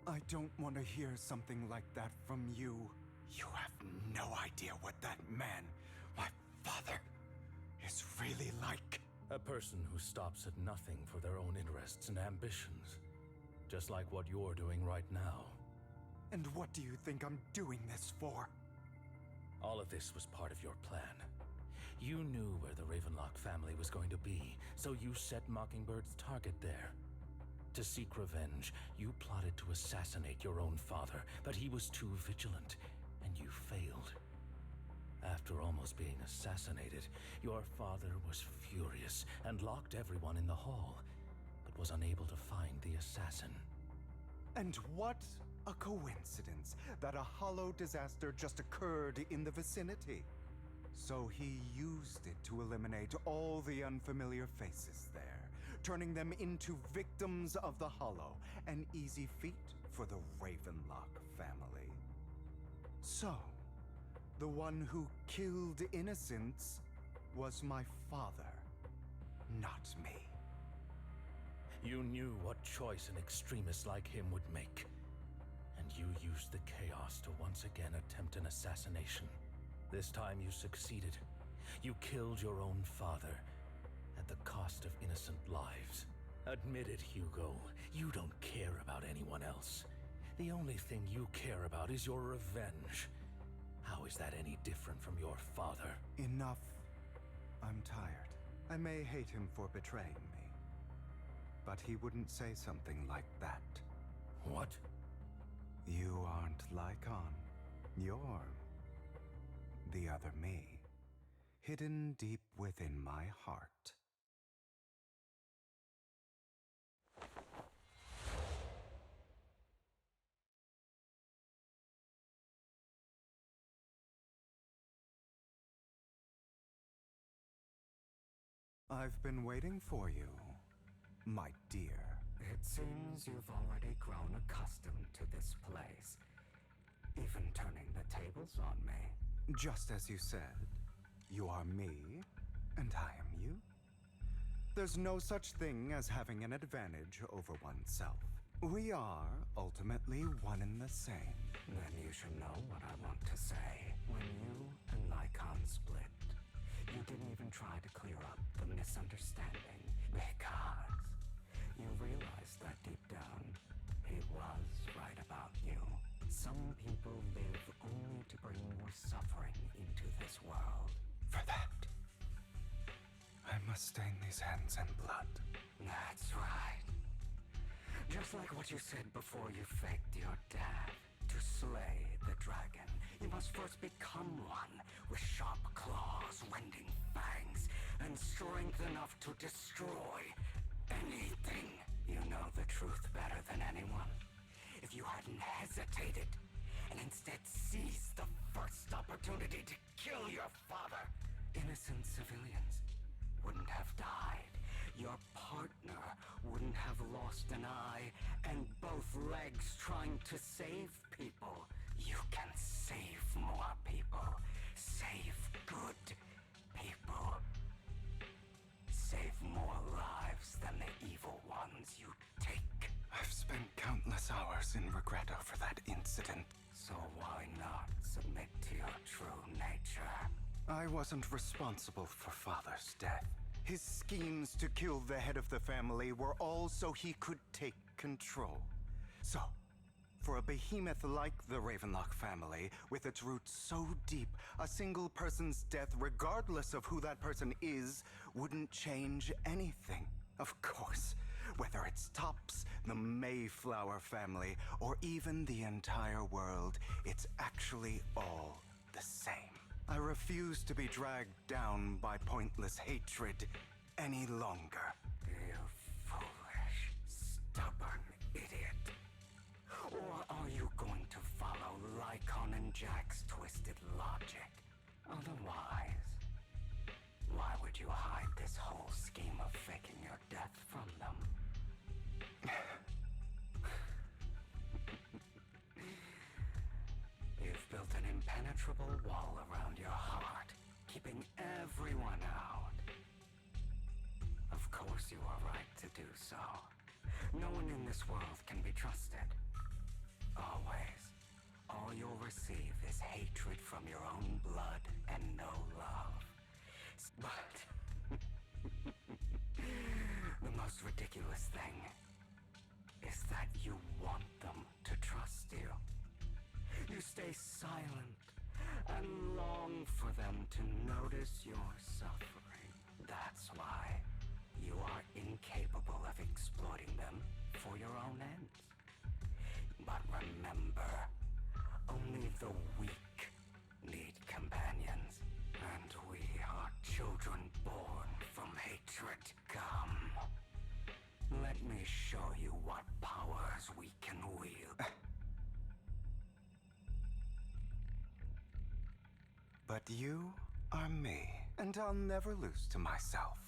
I don't want to hear something like that from you. You have no idea what that man, my father, is really like. A person who stops at nothing for their own interests and ambitions. Just like what you're doing right now. And what do you think I'm doing this for? All of this was part of your plan. You knew where the Ravenlock family was going to be, so you set Mockingbird's target there. To seek revenge, you plotted to assassinate your own father, but he was too vigilant, and you failed. After almost being assassinated, your father was furious and locked everyone in the hall, but was unable to find the assassin. And what a coincidence that a hollow disaster just occurred in the vicinity. So he used it to eliminate all the unfamiliar faces there, turning them into victims of the Hollow, an easy feat for the Ravenlock family. So, the one who killed innocents was my father, not me. You knew what choice an extremist like him would make, and you used the chaos to once again attempt an assassination. This time you succeeded. You killed your own father, at the cost of innocent lives. Admit it, Hugo. You don't care about anyone else. The only thing you care about is your revenge. How is that any different from your father? Enough. I'm tired. I may hate him for betraying me, but he wouldn't say something like that. What? You aren't Lycon. You're the other me, hidden deep within my heart. I've been waiting for you, my dear. It seems you've already grown accustomed to this place, even turning the tables on me. Just as you said, you are me, and I am you. There's no such thing as having an advantage over oneself. We are ultimately one and the same. Then you should know what I want to say. When you and Lycon split, you didn't even try to clear up the misunderstanding, because you realized that deep down, he was right about you. Some people live only to bring more suffering into this world. For that, I must stain these hands in blood. That's right. Just like what you said before you faked your dad to slay the dragon. He must first become one, with sharp claws, wending fangs, and strength enough to destroy anything. You know the truth better than anyone. If you hadn't hesitated, and instead seized the first opportunity to kill your father, innocent civilians wouldn't have died. Your partner wouldn't have lost an eye and both legs trying to save people. You can save more people. Save good people. Save more lives than the evil ones you take. I've spent countless hours in regret over that incident. So why not submit to your true nature? I wasn't responsible for Father's death. His schemes to kill the head of the family were all so he could take control. So, for a behemoth like the Ravenlock family, with its roots so deep, a single person's death, regardless of who that person is, wouldn't change anything. Of course, whether it's Tops, the Mayflower family, or even the entire world, it's actually all the same. I refuse to be dragged down by pointless hatred any longer. You foolish, stubborn idiot. Or are you going to follow Lycon and Jack's twisted logic? Otherwise, why would you hide this whole scheme of faking your death from them? You've built an impenetrable wall around your heart, keeping everyone out. Of course you are right to do so. No one in this world can be trusted. Always. All you'll receive is hatred from your own blood and no love. But the most ridiculous thing is that you want them to trust you. You stay silent and long for them to notice your suffering. That's why you are incapable of exploiting them for your own ends. But remember, only the weak need companions, and we are children born from hatred. Come, let me show you what powers we can wield. But you are me, and I'll never lose to myself.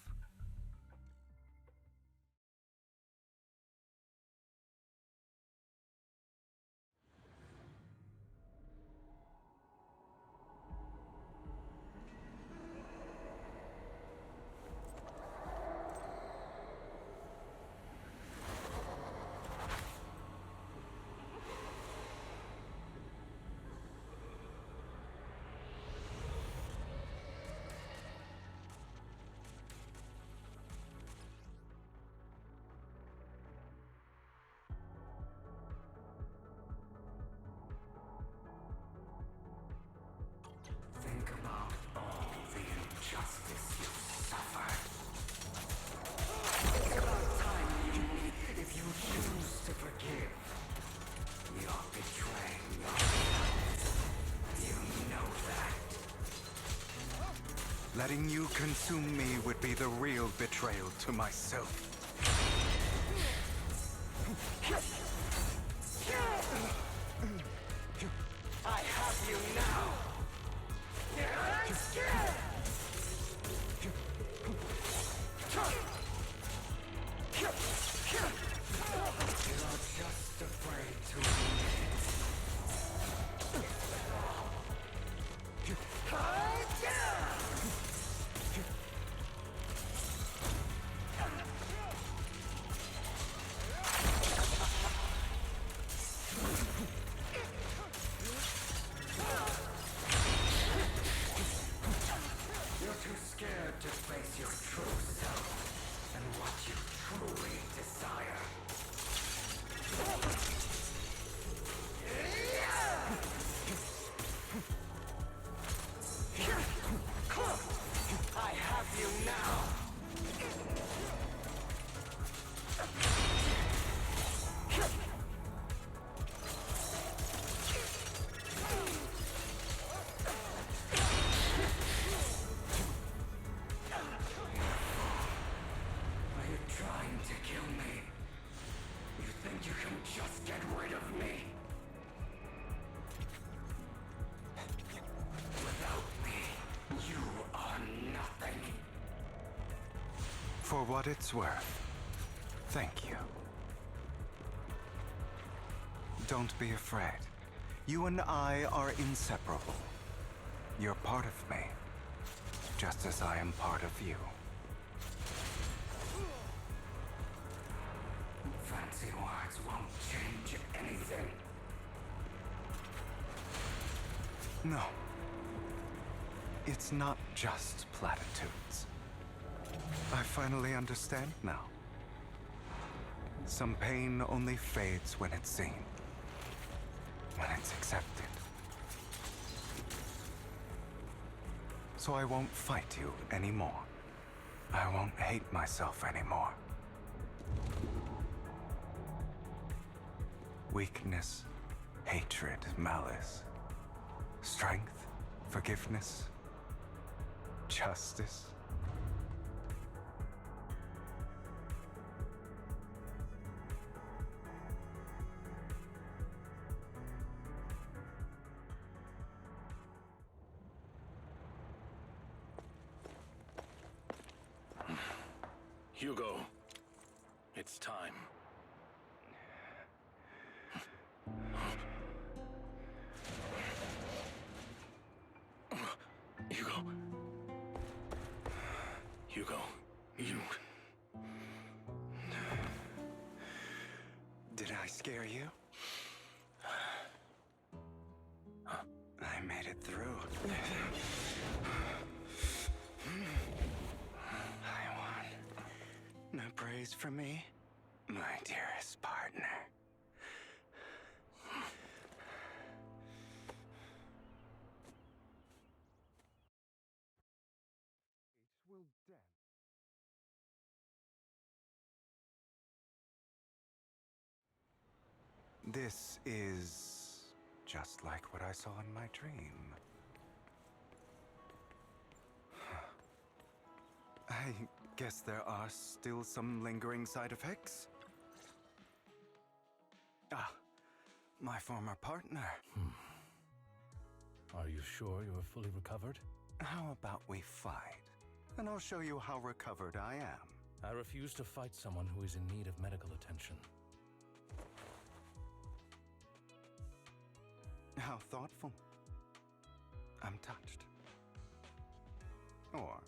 Think about all the injustice you suffered. It's about time if you choose to forgive, you're betraying yourself. You know that. Letting you consume me would be the real betrayal to myself. I have you now. You're just afraid to admit. what it's worth, thank you. Don't be afraid. You and I are inseparable. You're part of me, just as I am part of you. Fancy words won't change anything. No. It's not just platitudes. I finally understand now. Some pain only fades when it's seen. When it's accepted. So I won't fight you anymore. I won't hate myself anymore. Weakness, hatred, malice. Strength, forgiveness, justice. Hugo, it's time. Hugo, you... Did I scare you? I made it through. I won. No praise from me, my dearest partner. This is just like what I saw in my dream. I guess there are still some lingering side effects. Ah, my former partner. Are you sure you're fully recovered? How about we fight? And I'll show you how recovered I am. I refuse to fight someone who is in need of medical attention. How thoughtful. I'm touched. Or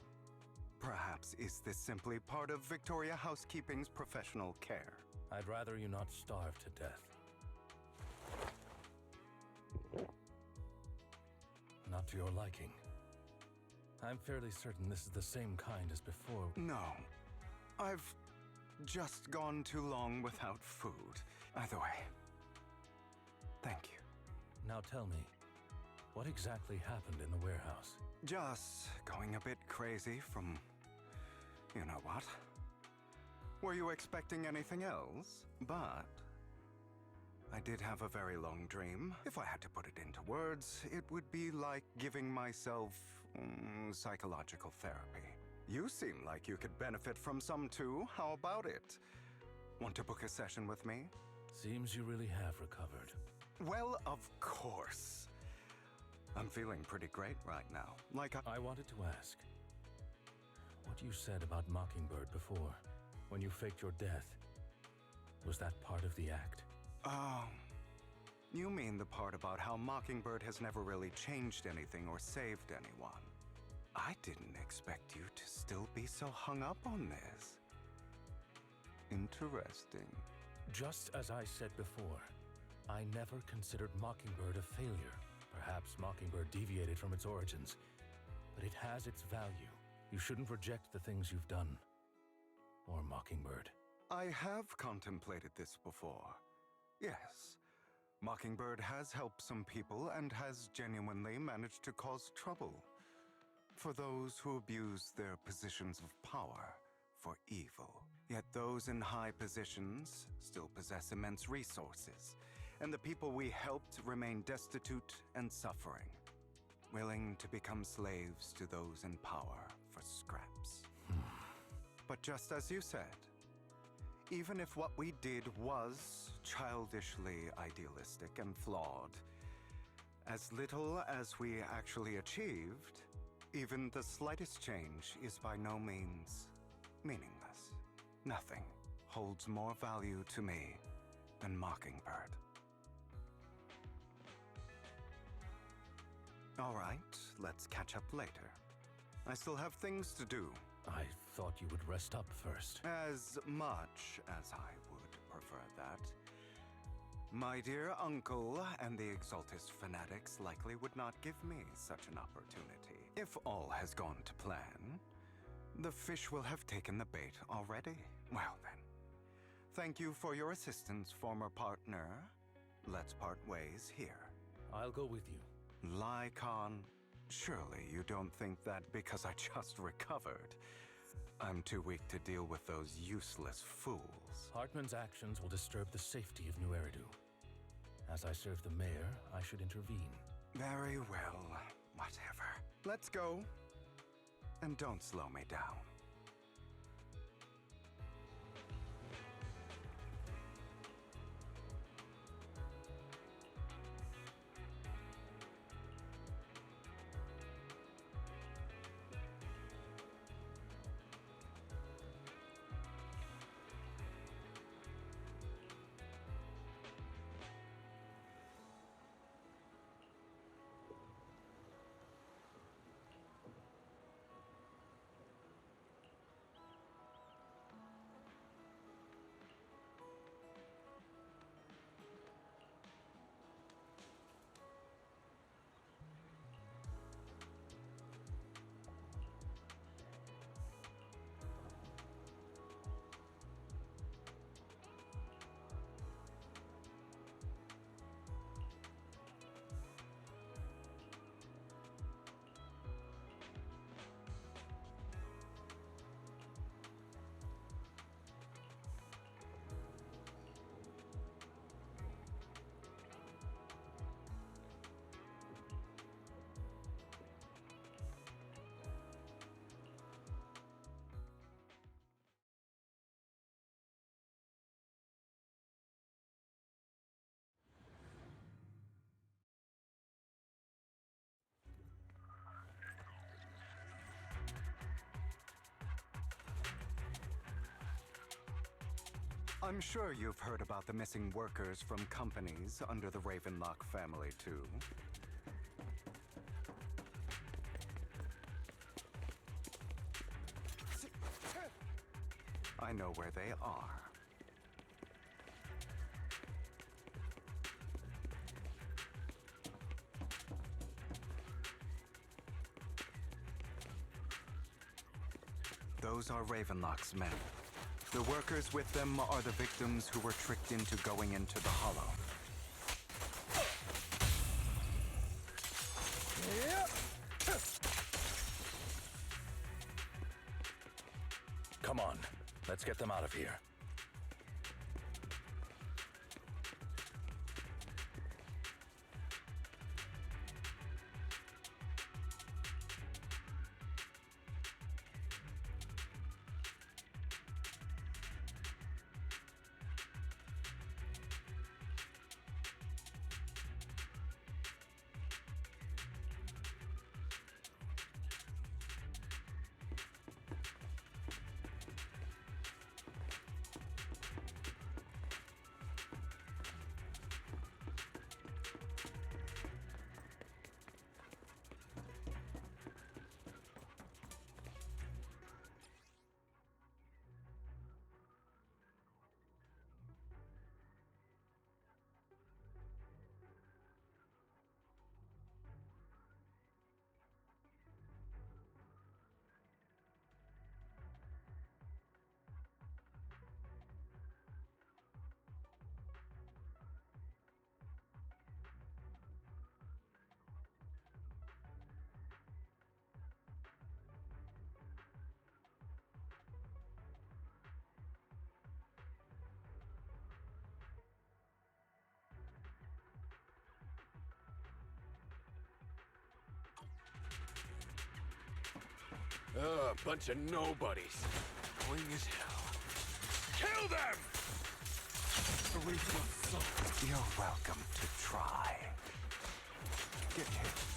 perhaps is this simply part of Victoria Housekeeping's professional care? I'd rather you not starve to death. Not to your liking. I'm fairly certain this is the same kind as before. No. I've just gone too long without food. Either way, thank you. Now tell me, what exactly happened in the warehouse? Just going a bit crazy from... you know what? Were you expecting anything else? But... I did have a very long dream. If I had to put it into words, it would be like giving myself... psychological therapy. You seem like you could benefit from some too. How about it? Want to book a session with me? Seems you really have recovered. Well, of course. I'm feeling pretty great right now. Like I wanted to ask, what you said about Mockingbird before, when you faked your death, was that part of the act? Oh, you mean the part about how Mockingbird has never really changed anything or saved anyone. I didn't expect you to still be so hung up on this. Interesting. Just as I said before, I never considered Mockingbird a failure. Perhaps Mockingbird deviated from its origins, but it has its value. You shouldn't reject the things you've done. Or Mockingbird. I have contemplated this before. Yes, Mockingbird has helped some people and has genuinely managed to cause trouble for those who abuse their positions of power for evil. Yet those in high positions still possess immense resources, and the people we helped remain destitute and suffering, willing to become slaves to those in power for scraps. But just as you said, even if what we did was childishly idealistic and flawed, as little as we actually achieved, even the slightest change is by no means meaningless. Nothing holds more value to me than Mockingbird. All right, let's catch up later. I still have things to do. I thought you would rest up first. As much as I would prefer that. My dear uncle and the Exaltus fanatics likely would not give me such an opportunity. If all has gone to plan, the fish will have taken the bait already. Well then, thank you for your assistance, former partner. Let's part ways here. I'll go with you. Lycon, surely you don't think that because I just recovered, I'm too weak to deal with those useless fools. Hartman's actions will disturb the safety of New Eridu. As I serve the mayor, I should intervene. Very well, whatever. Let's go. And don't slow me down. I'm sure you've heard about the missing workers from companies under the Ravenlock family, too. I know where they are. Those are Ravenlock's men. The workers with them are the victims who were tricked into going into the Hollow. Come on, let's get them out of here. Bunch of nobodies. Annoying as hell. Kill them! You're welcome to try. Get hit.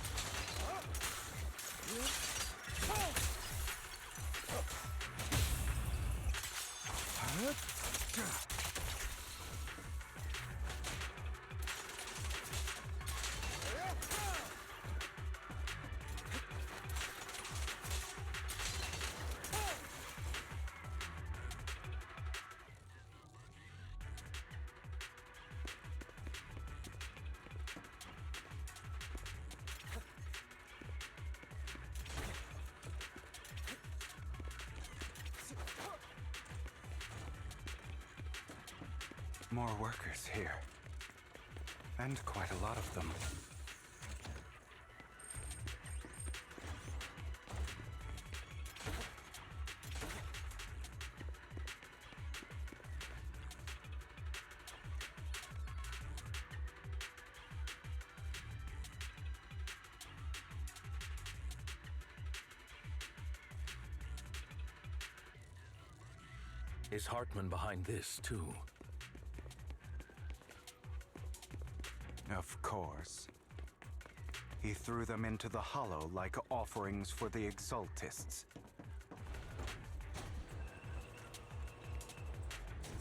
More workers here. And quite a lot of them. Is Hartman behind this, too? Of course. He threw them into the Hollow like offerings for the Exaltists.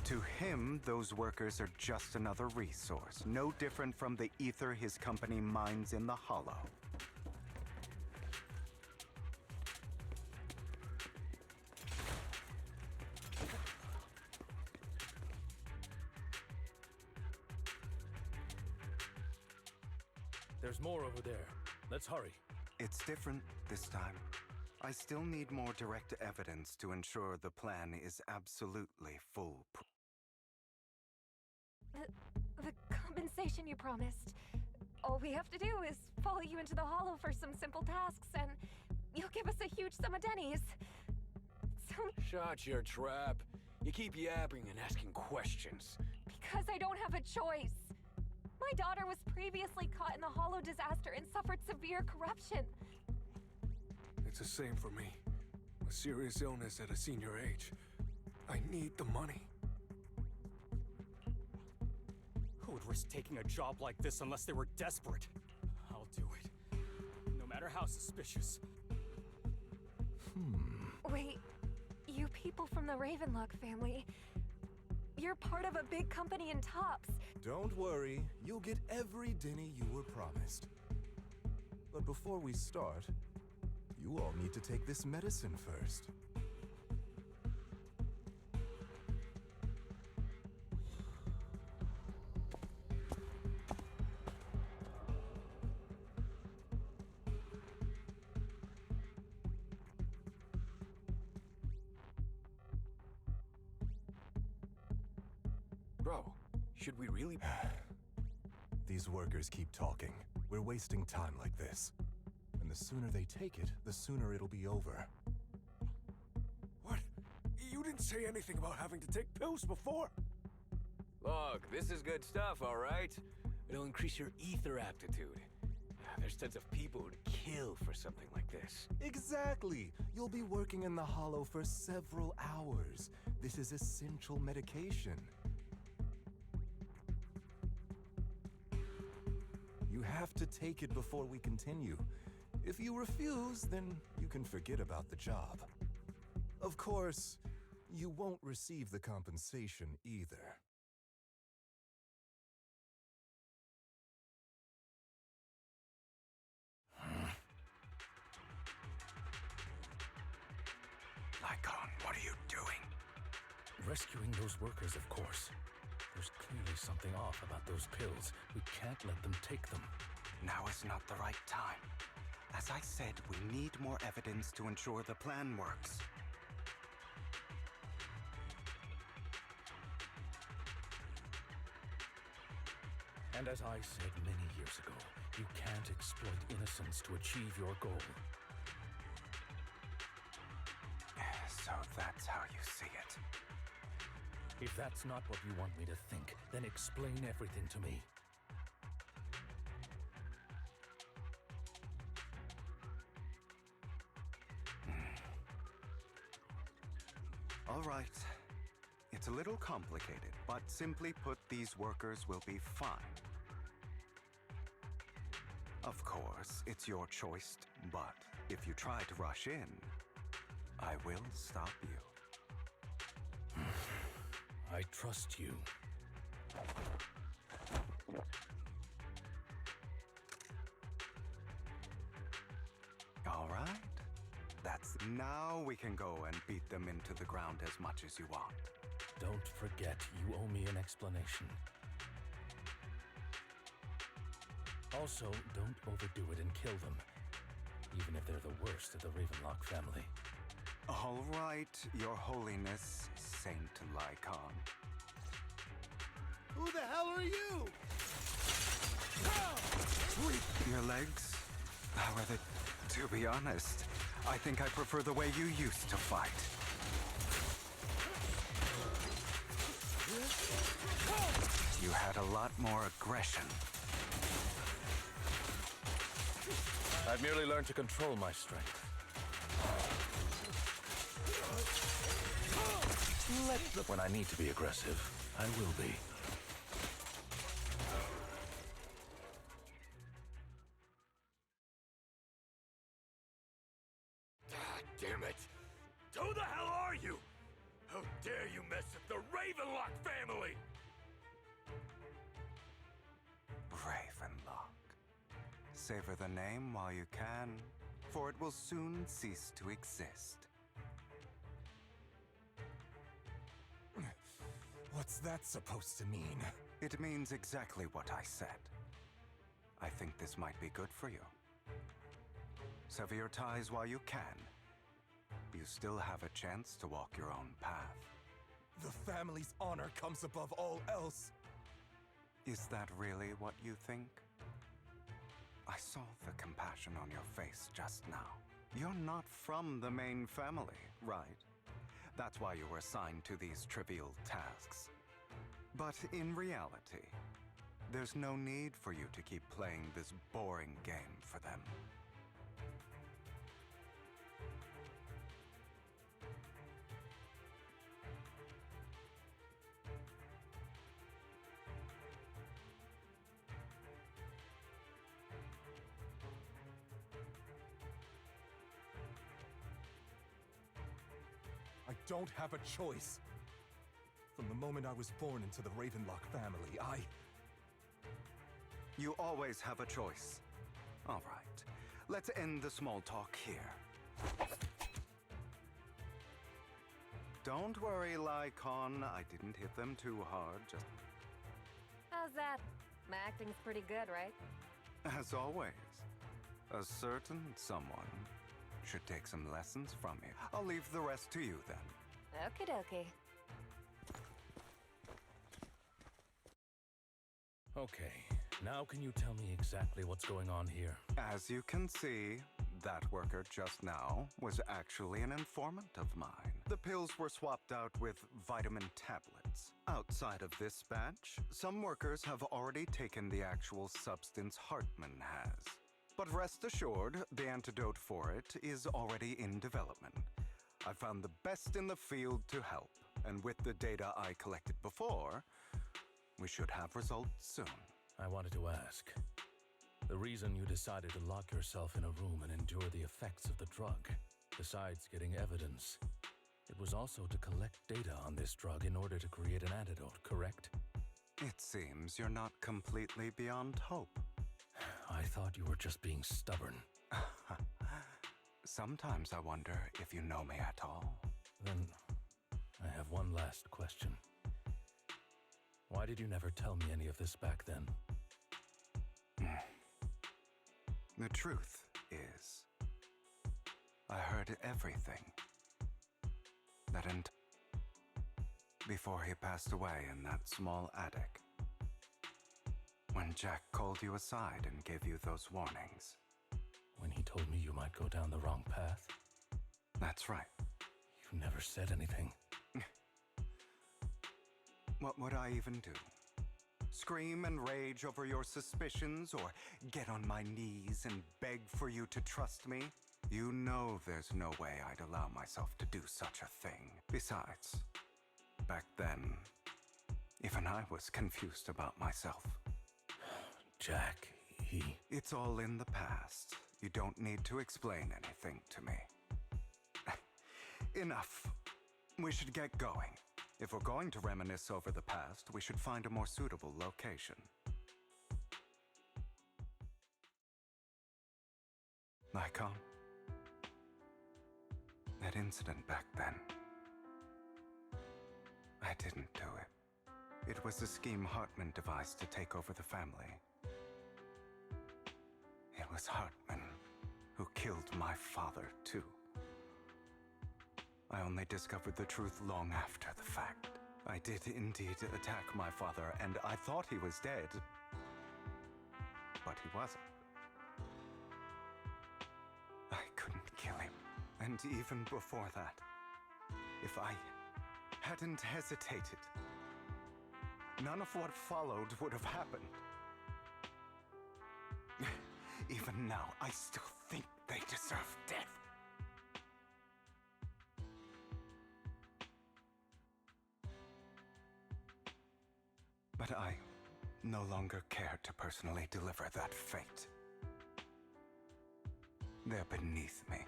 To him, those workers are just another resource, no different from the ether his company mines in the Hollow. There's more over there. Let's hurry. It's different this time. I still need more direct evidence to ensure the plan is absolutely foolproof. The compensation you promised. All we have to do is follow you into the Hollow for some simple tasks, and you'll give us a huge sum of dennies. Shut your trap. You keep yapping and asking questions. Because I don't have a choice. My daughter was previously caught in the Hollow disaster and suffered severe corruption. It's the same for me. A serious illness at a senior age. I need the money. Who would risk taking a job like this unless they were desperate? I'll do it. No matter how suspicious. Wait, you people from the Ravenlock family. You're part of a big company in Tops. Don't worry, you'll get every denny you were promised. But before we start, you all need to take this medicine first. Bro, should we really... These workers keep talking. We're wasting time like this. And the sooner they take it, the sooner it'll be over. What? You didn't say anything about having to take pills before. Look, this is good stuff, all right? It'll increase your ether aptitude. There's tons of people who'd kill for something like this. Exactly! You'll be working in the Hollow for several hours. This is essential medication. You have to take it before we continue. If you refuse, then you can forget about the job. Of course, you won't receive the compensation either. Lycon, what are you doing? Rescuing those workers, of course. There's clearly something off about those pills. We can't let them take them. Now is not the right time. As I said, we need more evidence to ensure the plan works. And as I said many years ago, you can't exploit innocence to achieve your goal. So that's how you see it. If that's not what you want me to think, then explain everything to me. All right. It's a little complicated, but simply put, these workers will be fine. Of course, it's your choice, but if you try to rush in, I will stop you. I trust you. All right. Now we can go and beat them into the ground as much as you want. Don't forget, you owe me an explanation. Also, don't overdo it and kill them, even if they're the worst of the Ravenlock family. All right, Your Holiness, Saint Lycon. Who the hell are you? Your legs? How are they? To be honest, I think I prefer the way you used to fight. You had a lot more aggression. I've merely learned to control my strength. When I need to be aggressive, I will be. Damn it! Who the hell are you? How dare you mess with the Ravenlock family? Ravenlock. Savor the name while you can, for it will soon cease to exist. What's that supposed to mean? It means exactly what I said. I think this might be good for you. Sever your ties while you can. You still have a chance to walk your own path. The family's honor comes above all else. Is that really what you think? I saw the compassion on your face just now. You're not from the main family, right? That's why you were assigned to these trivial tasks. But in reality, there's no need for you to keep playing this boring game for them. I don't have a choice. From the moment I was born into the Ravenlock family, You always have a choice. All right, let's end the small talk here. Don't worry, Lycon. I didn't hit them too hard, just How's that? My acting's pretty good, right? as always. A certain someone should take some lessons from you. I'll leave the rest to you then. Okie dokie. Okay, now can you tell me exactly what's going on here? As you can see, that worker just now was actually an informant of mine. The pills were swapped out with vitamin tablets. Outside of this batch, some workers have already taken the actual substance Hartman has. But rest assured, the antidote for it is already in development. I found the best in the field to help, and with the data I collected before, we should have results soon. I wanted to ask. The reason you decided to lock yourself in a room and endure the effects of the drug, besides getting evidence, it was also to collect data on this drug in order to create an antidote, correct? It seems you're not completely beyond hope. I thought you were just being stubborn. Sometimes I wonder if you know me at all. Then, I have one last question. Why did you never tell me any of this back then? The truth is, I heard everything. That before he passed away in that small attic. When Jack called you aside and gave you those warnings. When he told me you might go down the wrong path? That's right. You never said anything. What would I even do? Scream and rage over your suspicions, or get on my knees and beg for you to trust me? You know there's no way I'd allow myself to do such a thing. Besides, back then, even I was confused about myself. Jack, It's all in the past. You don't need to explain anything to me. Enough. We should get going. If we're going to reminisce over the past, we should find a more suitable location. Lycon? That incident back then. I didn't do it. It was a scheme Hartman devised to take over the family. It was Hartman who killed my father, too. I only discovered the truth long after the fact. I did indeed attack my father, and I thought he was dead. But he wasn't. I couldn't kill him. And even before that, if I hadn't hesitated, none of what followed would have happened. Even now, I still think they deserve death. But I no longer care to personally deliver that fate. They're beneath me.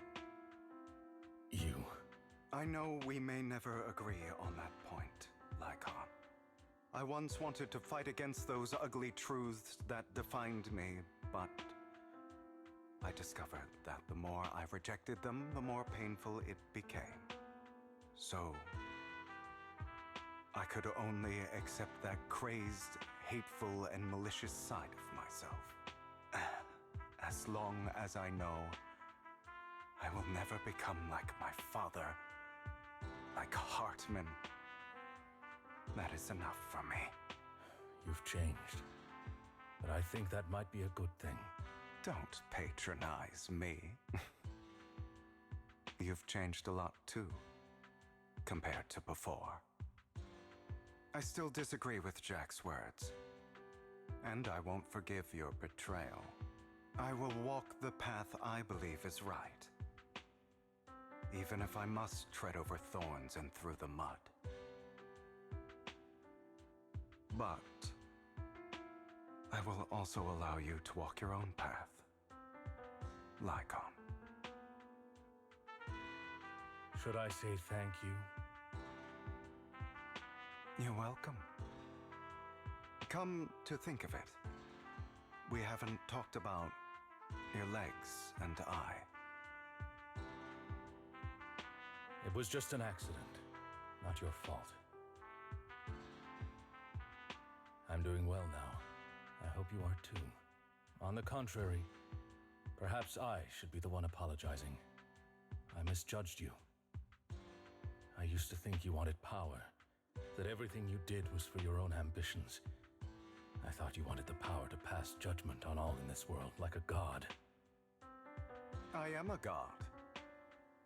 You? I know we may never agree on that point, Lycon. I once wanted to fight against those ugly truths that defined me, but I discovered that the more I rejected them, the more painful it became. So, I could only accept that crazed, hateful, and malicious side of myself. As long as I know I will never become like my father, like Hartman, that is enough for me. You've changed. But I think that might be a good thing. Don't patronize me. You've changed a lot too, compared to before. I still disagree with Jack's words, and I won't forgive your betrayal. I will walk the path I believe is right, even if I must tread over thorns and through the mud. But I will also allow you to walk your own path, Lycon. Should I say thank you? You're welcome. Come to think of it, we haven't talked about your legs and eye. It was just an accident, not your fault. I'm doing well now. I hope you are too. On the contrary, perhaps I should be the one apologizing. I misjudged you. I used to think you wanted power, that everything you did was for your own ambitions. I thought you wanted the power to pass judgment on all in this world, like a god. I am a god.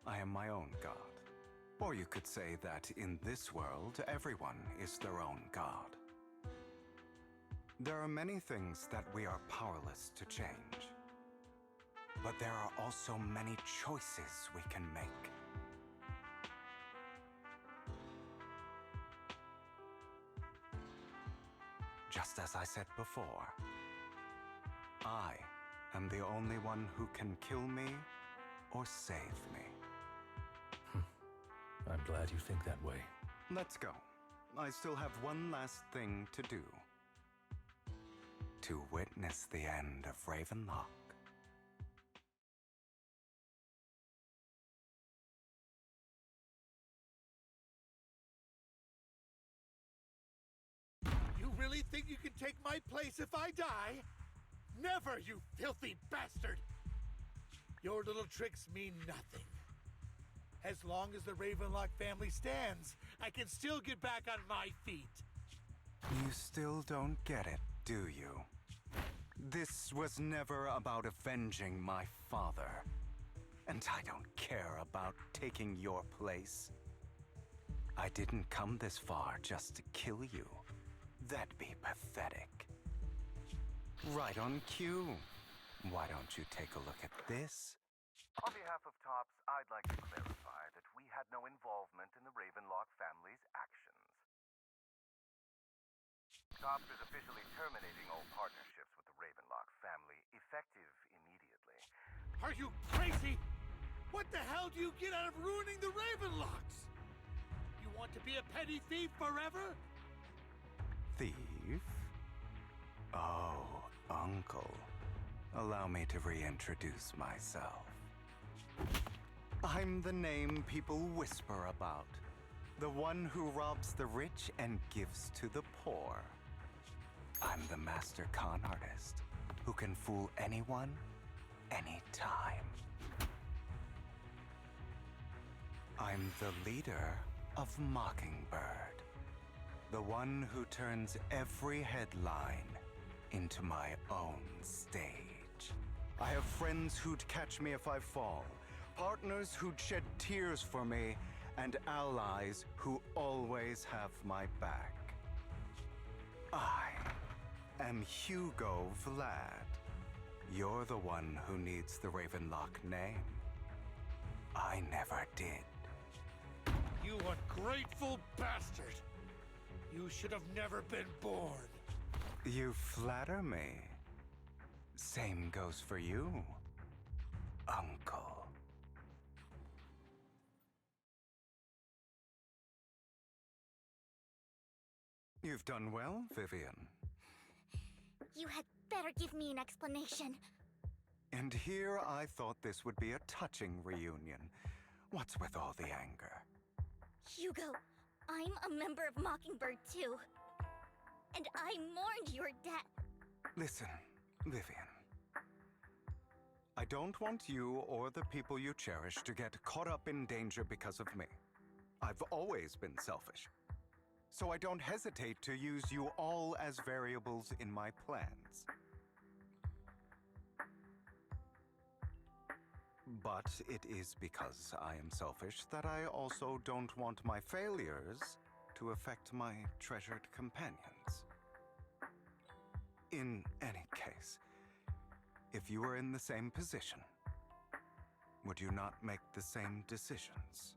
I am my own god. Or you could say that in this world, everyone is their own god. There are many things that we are powerless to change. But there are also many choices we can make. Just as I said before, I am the only one who can kill me or save me. I'm glad you think that way. Let's go. I still have one last thing to do. To witness the end of Ravenlock. You really think you can take my place if I die? Never, you filthy bastard! Your little tricks mean nothing. As long as the Ravenlock family stands, I can still get back on my feet. You still don't get it, do you? This was never about avenging my father. And I don't care about taking your place. I didn't come this far just to kill you. That'd be pathetic. Right on cue. Why don't you take a look at this? On behalf of TOPS, I'd like to clarify that we had no involvement in the Ravenlock family's actions. TOPS is officially terminating all partnerships with the Ravenlock family, effective immediately. Are you crazy? What the hell do you get out of ruining the Ravenlocks? You want to be a petty thief forever? Thief? Oh, Uncle. Allow me to reintroduce myself. I'm the name people whisper about. The one who robs the rich and gives to the poor. I'm the master con artist who can fool anyone, anytime. I'm the leader of Mockingbird. The one who turns every headline into my own stage. I have friends who'd catch me if I fall, partners who'd shed tears for me, and allies who always have my back. I am Hugo Vlad. You're the one who needs the Ravenlock name. I never did. You ungrateful bastard! You should have never been born. You flatter me. Same goes for you, Uncle. You've done well, Vivian. You had better give me an explanation. And here I thought this would be a touching reunion. What's with all the anger? Hugo, I'm a member of Mockingbird too. And I mourned your death. Listen, Vivian. I don't want you or the people you cherish to get caught up in danger because of me. I've always been selfish. So I don't hesitate to use you all as variables in my plans. But it is because I am selfish that I also don't want my failures to affect my treasured companions. In any case, if you were in the same position, would you not make the same decisions?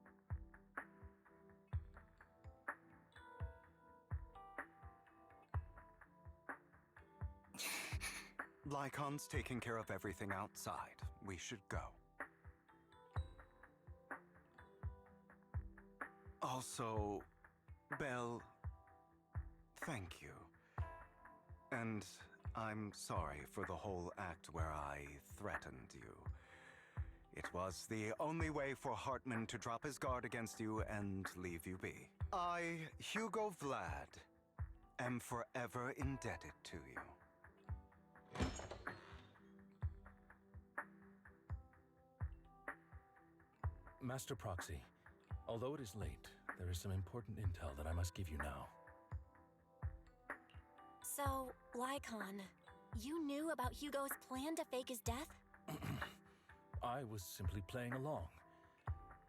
Lycon's taking care of everything outside. We should go. Also, Belle, thank you. And I'm sorry for the whole act where I threatened you. It was the only way for Hartman to drop his guard against you and leave you be. I, Hugo Vlad, am forever indebted to you. Master Proxy, although it is late, there is some important intel that I must give you now. So, Lycon, you knew about Hugo's plan to fake his death? I was simply playing along.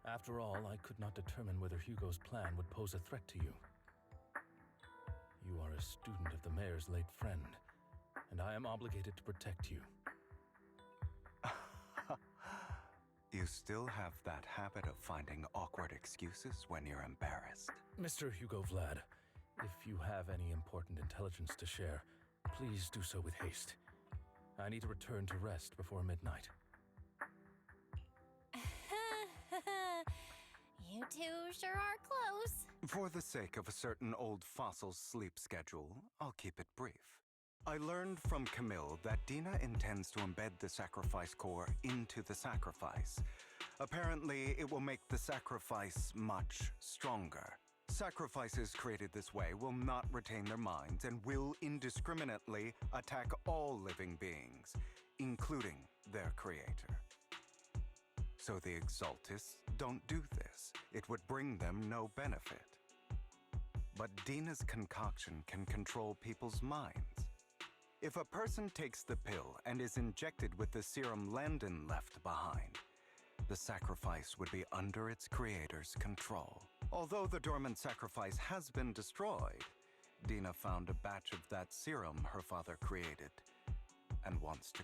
After all, I could not determine whether Hugo's plan would pose a threat to you. You are a student of the mayor's late friend, and I am obligated to protect you. You still have that habit of finding awkward excuses when you're embarrassed. Mr. Hugo Vlad, if you have any important intelligence to share, please do so with haste. I need to return to rest before midnight. You two sure are close. For the sake of a certain old fossil's sleep schedule, I'll keep it brief. I learned from Camille that Dina intends to embed the sacrifice core into the sacrifice. Apparently, it will make the sacrifice much stronger. Sacrifices created this way will not retain their minds and will indiscriminately attack all living beings, including their creator. So the Exaltists don't do this. It would bring them no benefit. But Dina's concoction can control people's minds. If a person takes the pill and is injected with the serum Landon left behind, the sacrifice would be under its creator's control. Although the dormant sacrifice has been destroyed, Dina found a batch of that serum her father created and wants to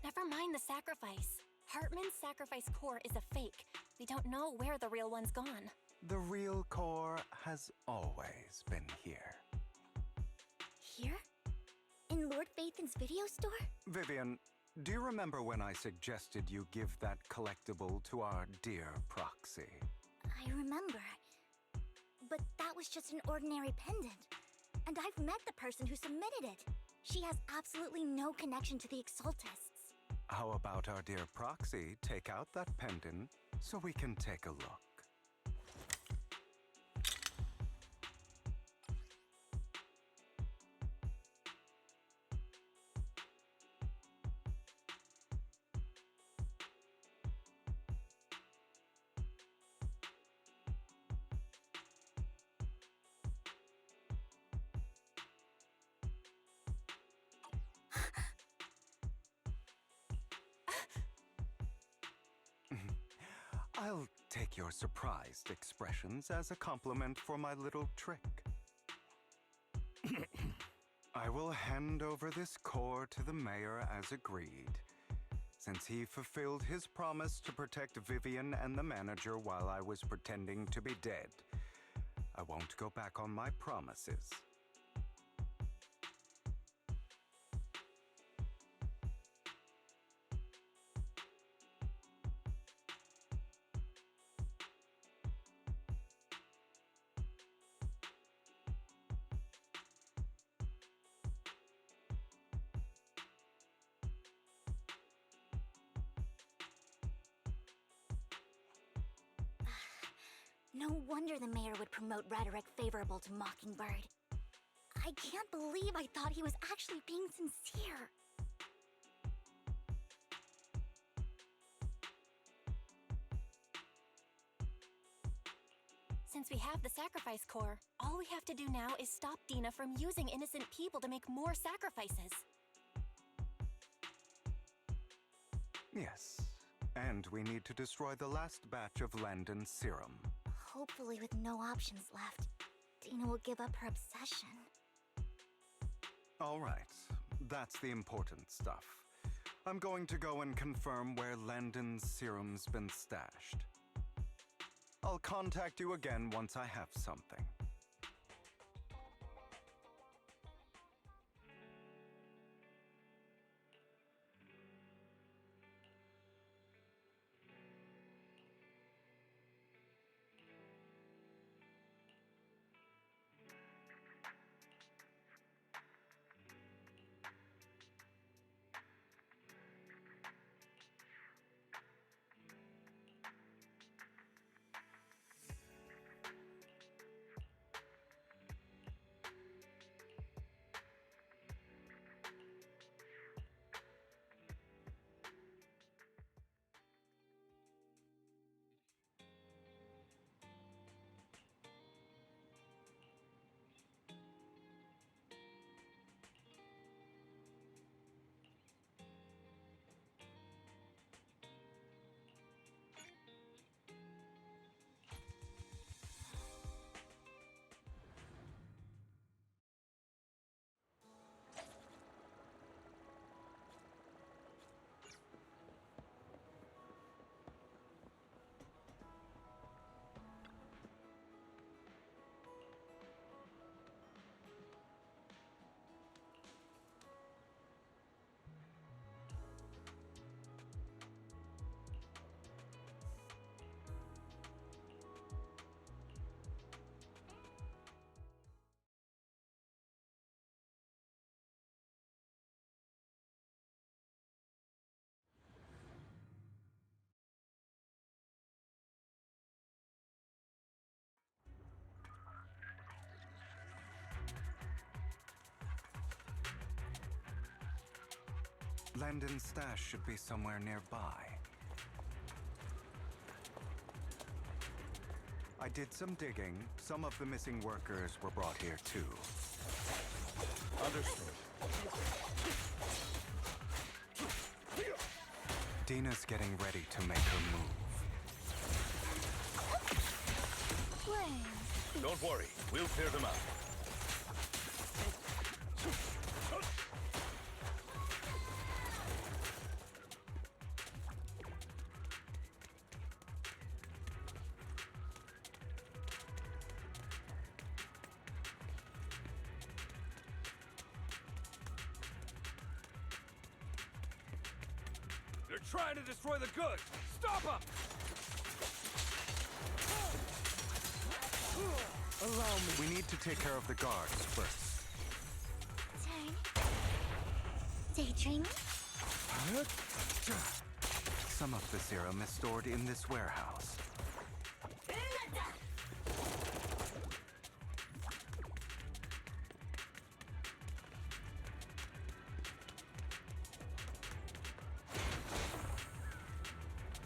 Never mind the sacrifice. Hartman's sacrifice core is a fake. We don't know where the real one's gone. The real core has always been here. Here? In Lord Phaethon's video store? Vivian, do you remember when I suggested you give that collectible to our dear Proxy? I remember. But that was just an ordinary pendant. And I've met the person who submitted it. She has absolutely no connection to the Exaltists. How about our dear Proxy take out that pendant so we can take a look? I'll take your surprised expressions as a compliment for my little trick. I will hand over this core to the mayor as agreed. Since he fulfilled his promise to protect Vivian and the manager while I was pretending to be dead, I won't go back on my promises. No wonder the mayor would promote rhetoric favorable to Mockingbird. I can't believe I thought he was actually being sincere. Since we have the sacrifice core, all we have to do now is stop Dina from using innocent people to make more sacrifices. Yes, and we need to destroy the last batch of Landon's serum. Hopefully with no options left, Dina will give up her obsession. All right, that's the important stuff. I'm going to go and confirm where Landon's serum's been stashed. I'll contact you again once I have something. Landon's stash should be somewhere nearby. I did some digging. Some of the missing workers were brought here too. Understood. Dina's getting ready to make her move. Don't worry, we'll clear them out. They're trying to destroy the goods! Stop them! Allow me. We need to take care of the guards first. Turn. Daydreaming? Some of the serum is stored in this warehouse.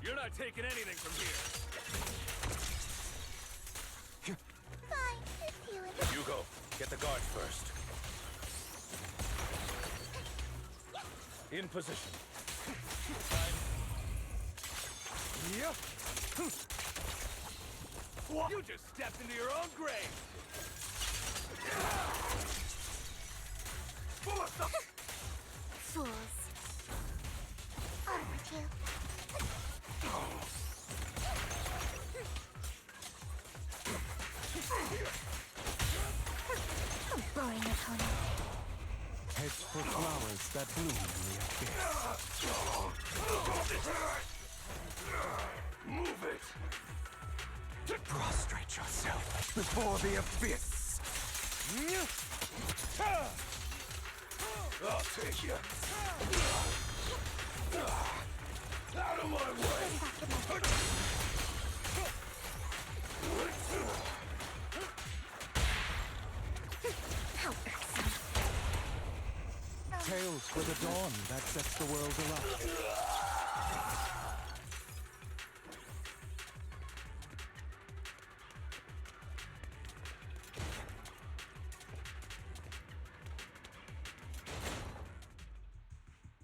You're not taking anything from here! Fine, I feel it. Hugo, get the guards first. In position. You just stepped into your own grave! Fools. On with you. A boring opponent. Head for flowers that bloom in the abyss. Move it! Prostrate yourself before the abyss. I'll take you. Out of my way! How irksome. Tales for the dawn that sets the world alight.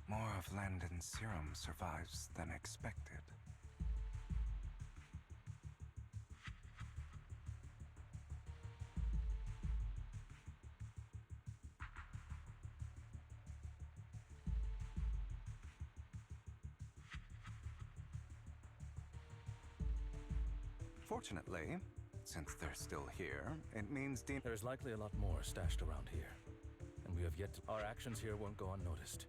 More of Landon's serum survives than expected. Fortunately, since they're still here, it means There's likely a lot more stashed around here. And we have yet to... Our actions here won't go unnoticed.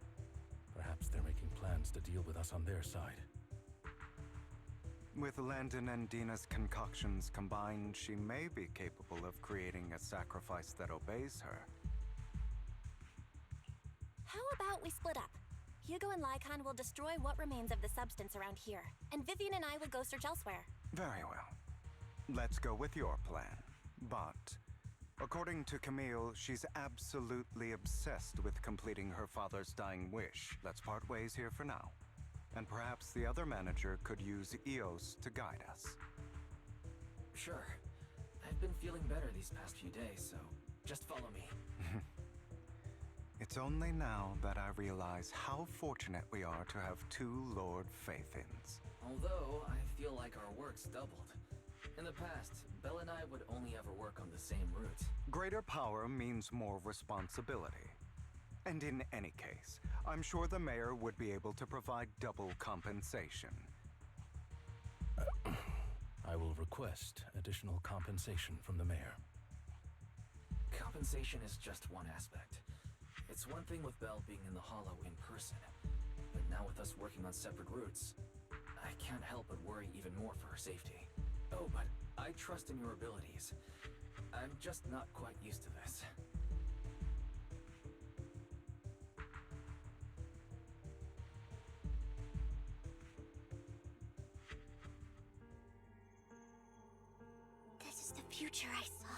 Perhaps they're making plans to deal with us on their side. With Landon and Dina's concoctions combined, she may be capable of creating a sacrifice that obeys her. How about we split up? Hugo and Lycon will destroy what remains of the substance around here, and Vivian and I will go search elsewhere. Very well. Let's go with your plan. But, according to Camille, she's absolutely obsessed with completing her father's dying wish. Let's part ways here for now. And perhaps the other manager could use Eos to guide us. Sure. I've been feeling better these past few days, so just follow me. It's only now that I realize how fortunate we are to have two Lord Faithins. Although, I feel like our work's doubled. In the past, Belle and I would only ever work on the same route. Greater power means more responsibility. And in any case, I'm sure the mayor would be able to provide double compensation. I will request additional compensation from the mayor. Compensation is just one aspect. It's one thing with Belle being in the Hollow in person, but now with us working on separate routes, I can't help but worry even more for her safety. Oh, but I trust in your abilities. I'm just not quite used to this. This is the future I saw.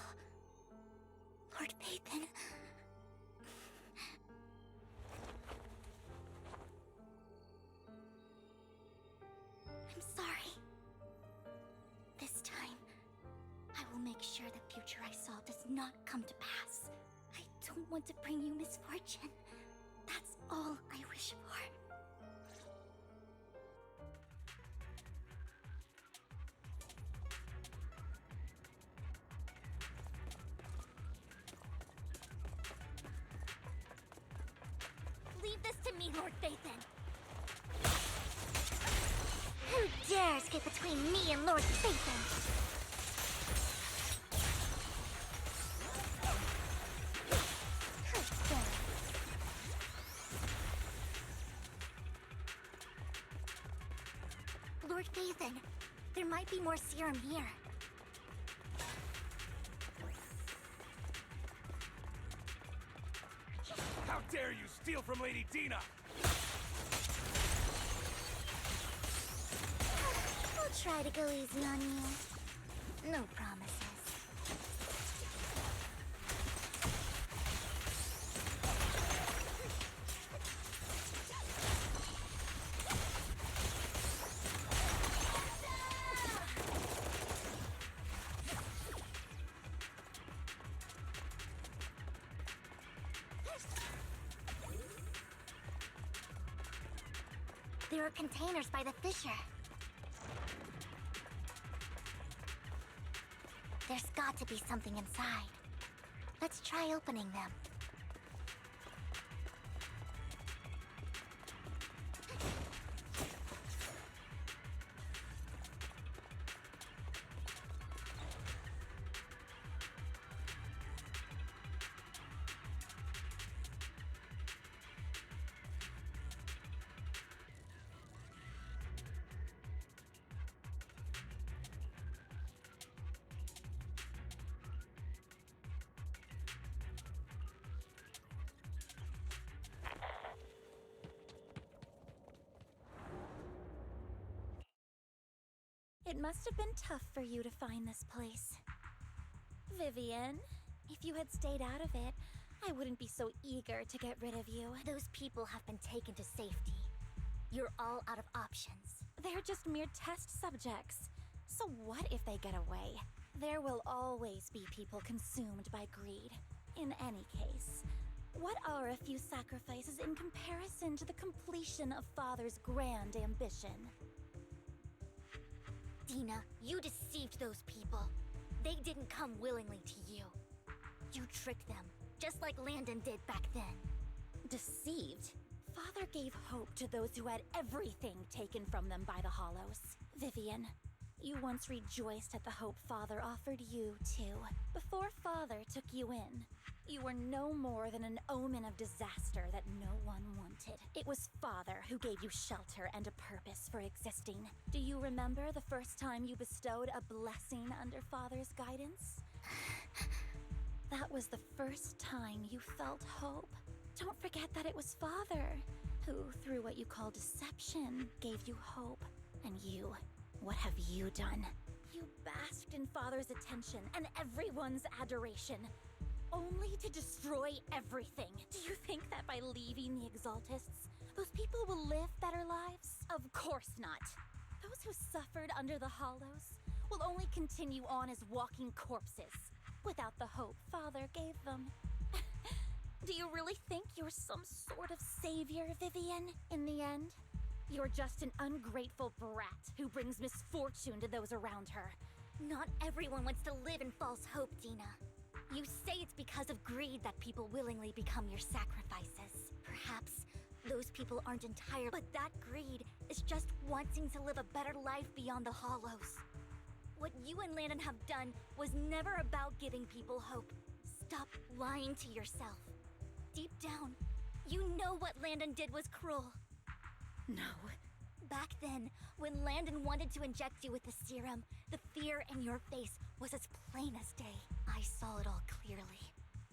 Lord Phaethon. I'm sorry. This time, I will make sure the future I saw does not come to pass. I don't want to bring you misfortune. That's all I wish for. Leave this to me, Lord Phaethon. Who dares get between me and Lord Phaethon? How dare. Lord Phaethon, there might be more serum here. How dare you steal from Lady Dina! I'll try to go easy on you. No promises. There are containers by the fissure. There's got to be something inside. Let's try opening them. It must have been tough for you to find this place. Vivian, if you had stayed out of it, I wouldn't be so eager to get rid of you. Those people have been taken to safety. You're all out of options. They're just mere test subjects. So what if they get away? There will always be people consumed by greed. In any case, what are a few sacrifices in comparison to the completion of Father's grand ambition? Dina, you deceived those people. They didn't come willingly to you. You tricked them, just like Landon did back then. Deceived? Father gave hope to those who had everything taken from them by the Hollows. Vivian, you once rejoiced at the hope Father offered you, too. Before Father took you in, you were no more than an omen of disaster that no one wanted. It was Father who gave you shelter and a purpose for existing. Do you remember the first time you bestowed a blessing under Father's guidance? That was the first time you felt hope. Don't forget that it was Father who, through what you call deception, gave you hope. And you, what have you done? You basked in Father's attention and everyone's adoration, only to destroy everything. Do you think that by leaving the Exaltists, those people will live better lives? Of course not. Those who suffered under the Hollows will only continue on as walking corpses, without the hope Father gave them. Do you really think you're some sort of savior, Vivian, in the end? You're just an ungrateful brat who brings misfortune to those around her. Not everyone wants to live in false hope, Dina. You say it's because of greed that people willingly become your sacrifices. Perhaps those people aren't entire, but that greed is just wanting to live a better life beyond the Hollows. What you and Landon have done was never about giving people hope. Stop lying to yourself. Deep down, you know what Landon did was cruel. No. Back then, when Landon wanted to inject you with the serum, the fear in your face was as plain as day. I saw it all clearly.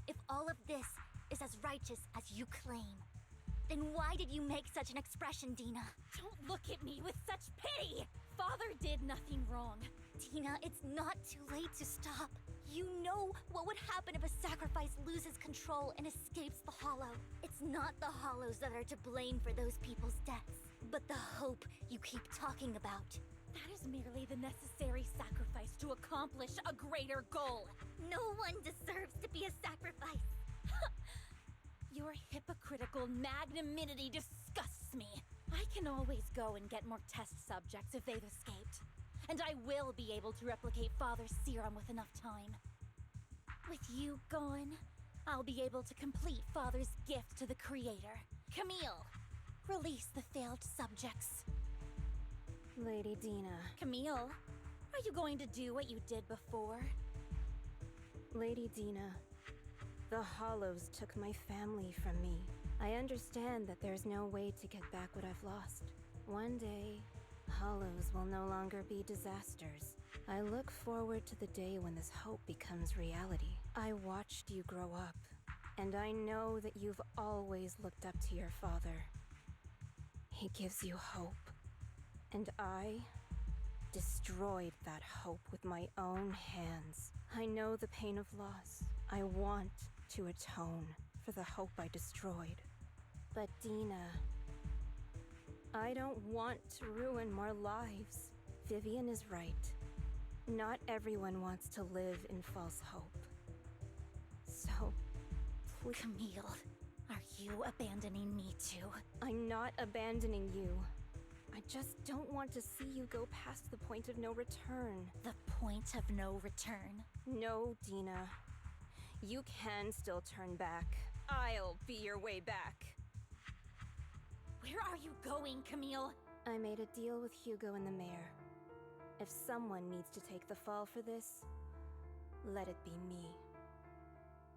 If all of this is as righteous as you claim, then why did you make such an expression, Dina? Don't look at me with such pity! Father did nothing wrong. Dina, it's not too late to stop. You know what would happen if a sacrifice loses control and escapes the Hollow. It's not the Hollows that are to blame for those people's deaths, but the hope you keep talking about. That is merely the necessary sacrifice to accomplish a greater goal. No one deserves to be a sacrifice. Your hypocritical magnanimity disgusts me. I can always go and get more test subjects if they've escaped. And I will be able to replicate Father's serum with enough time. With you gone, I'll be able to complete Father's gift to the Creator. Camille, release the failed subjects. Lady Dina. Camille, are you going to do what you did before? Lady Dina, the Hollows took my family from me. I understand that there's no way to get back what I've lost. One day, Hollows will no longer be disasters. I look forward to the day when this hope becomes reality. I watched you grow up, and I know that you've always looked up to your father. He gives you hope. And I destroyed that hope with my own hands. I know the pain of loss. I want to atone for the hope I destroyed. But Dina, I don't want to ruin more lives. Vivian is right. Not everyone wants to live in false hope. So, please... Camille, are you abandoning me too? I'm not abandoning you. I just don't want to see you go past the point of no return. The point of no return? No, Dina. You can still turn back. I'll be your way back. Where are you going, Camille? I made a deal with Hugo and the mayor. If someone needs to take the fall for this, let it be me.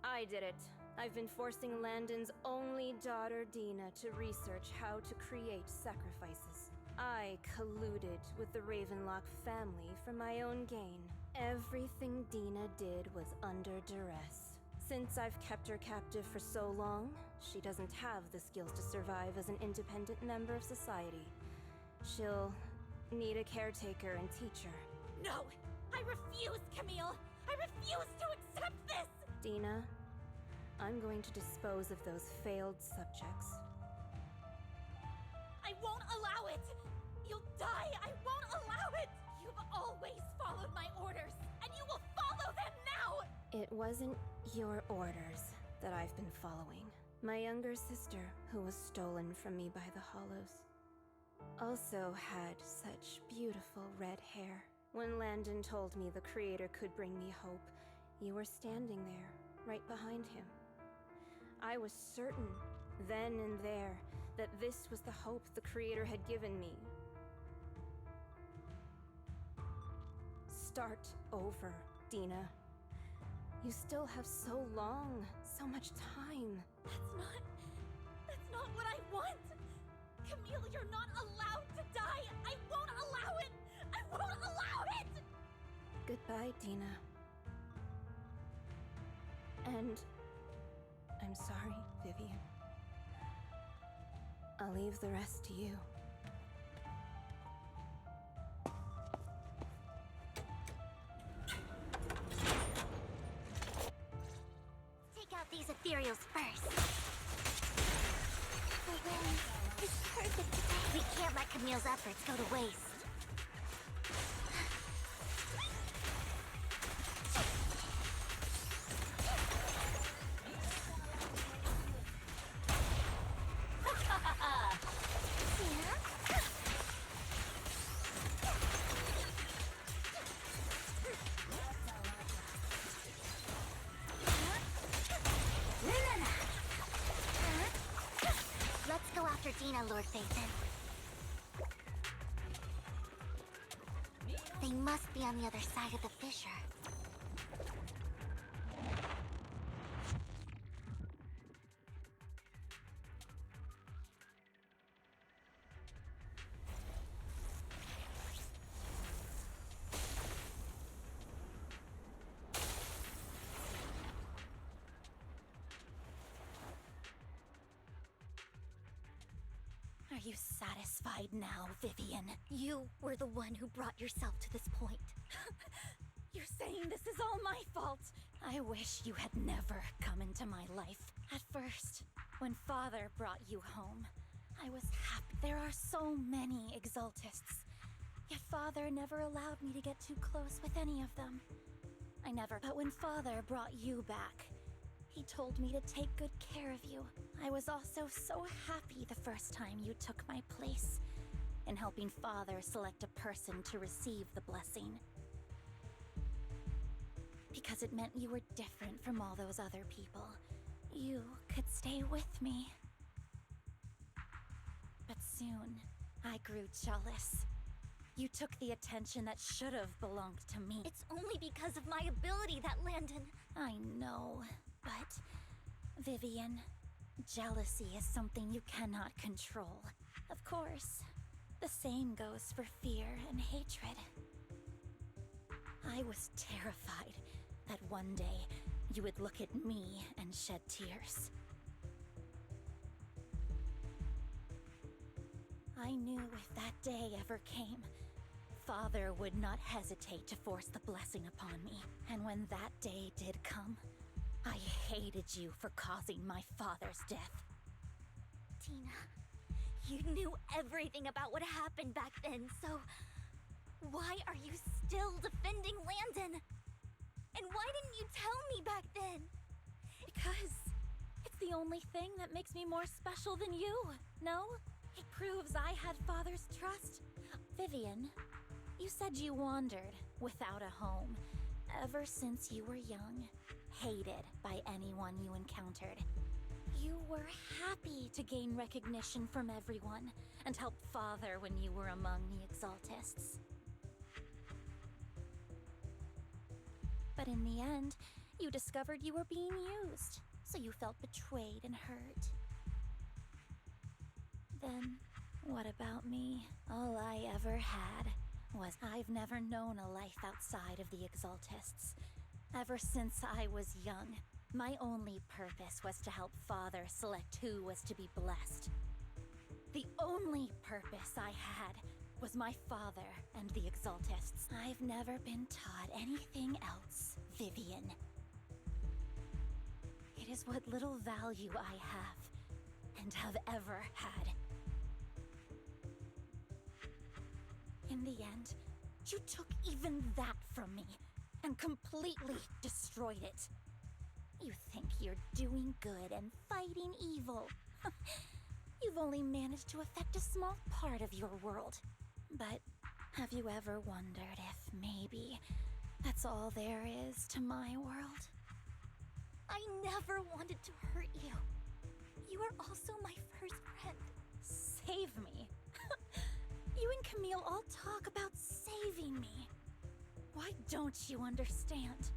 I did it. I've been forcing Landon's only daughter, Dina, to research how to create sacrifices. I colluded with the Ravenlock family for my own gain. Everything Dina did was under duress. Since I've kept her captive for so long, she doesn't have the skills to survive as an independent member of society. She'll need a caretaker and teacher. No! I refuse, Camille! I refuse to accept this! Dina, I'm going to dispose of those failed subjects. I won't allow it! You'll die! I won't allow it! You've always followed my orders, and you will follow them now! It wasn't your orders that I've been following. My younger sister, who was stolen from me by the Hollows, also had such beautiful red hair. When Landon told me the Creator could bring me hope, you were standing there, right behind him. I was certain, then and there, that this was the hope the Creator had given me. Start over, Dina. You still have so long, so much time. That's not what I want! Camille, you're not allowed to die! I won't allow it! I won't allow it! Goodbye, Dina. And I'm sorry, Vivian. I'll leave the rest to you. Take out these ethereals first. The wind is perfect today. We can't let Camille's efforts go to waste. Let's go after Dina, Lord Phaethon. They must be on the other side of the fissure. Are you satisfied now, Vivian? You were the one who brought yourself to this point. You're saying this is all my fault? I wish you had never come into my life. At first, when Father brought you home, I was happy. There are so many Exaltists, yet Father never allowed me to get too close with any of them. I never. But when Father brought you back, he told me to take good care of you. I was also so happy the first time you took my place in helping Father select a person to receive the blessing. Because it meant you were different from all those other people. You could stay with me. But soon, I grew jealous. You took the attention that should have belonged to me. It's only because of my ability that Landon... I know, but... Vivian, jealousy is something you cannot control. Of course, the same goes for fear and hatred. I was terrified that one day you would look at me and shed tears. I knew if that day ever came, Father would not hesitate to force the blessing upon me. And when that day did come, I hated you for causing my father's death. Tina, you knew everything about what happened back then, so... why are you still defending Landon? And why didn't you tell me back then? Because it's the only thing that makes me more special than you, no? It proves I had Father's trust. Vivian, you said you wandered without a home ever since you were young, hated by anyone you encountered. You were happy to gain recognition from everyone and help Father when you were among the Exaltists. But in the end, you discovered you were being used, so you felt betrayed and hurt. Then, what about me? All I ever had was I've never known a life outside of the Exaltists. Ever since I was young, my only purpose was to help Father select who was to be blessed. The only purpose I had was my father and the Exaltists. I've never been taught anything else, Vivian. It is what little value I have and have ever had. In the end, you took even that from me and completely destroyed it. You think you're doing good and fighting evil. You've only managed to affect a small part of your world. But have you ever wondered if maybe that's all there is to my world? I never wanted to hurt you. You are also my first friend. Save me? You and Camille all talk about saving me. Why don't you understand?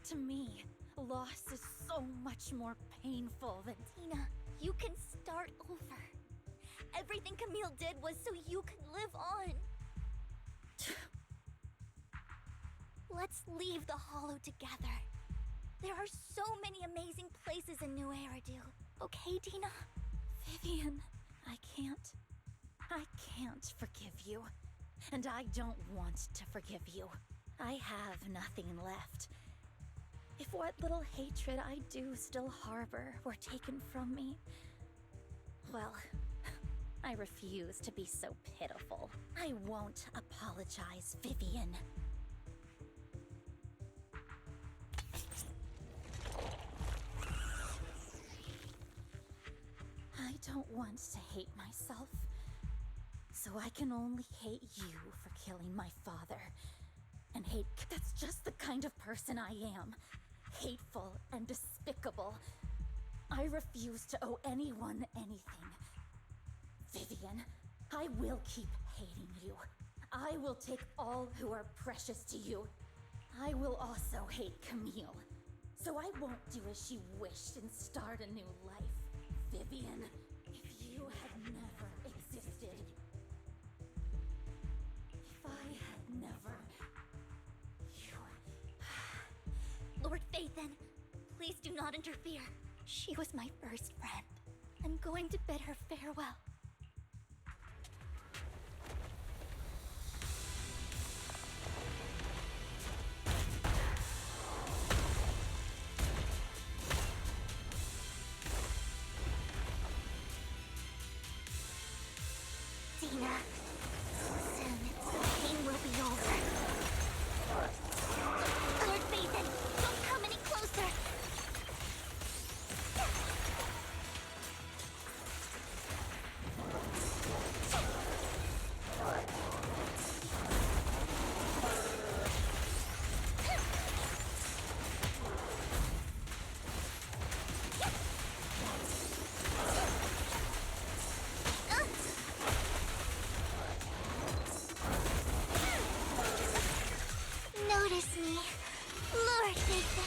To me, loss is so much more painful than... Tina, you can start over. Everything Camille did was so you could live on. Let's leave the Hollow together. There are so many amazing places in New Eridu. Okay, Tina? Vivian, I can't forgive you. And I don't want to forgive you. I have nothing left. If what little hatred I do still harbor were taken from me, well, I refuse to be so pitiful. I won't apologize, Vivian. I don't want to hate myself. So I can only hate you for killing my father. And hate... That's just the kind of person I am. Hateful and despicable. I refuse to owe anyone anything. Vivian, I will keep hating you. I will take all who are precious to you. I will also hate Camille. So I won't do as she wished and start a new life. Vivian, if you had never existed... If I had never... Lord Phaethon, please do not interfere. She was my first friend. I'm going to bid her farewell. Tina, soon the pain will be over. Lord Phaethon, don't come any closer! Notice me, Lord Phaethon.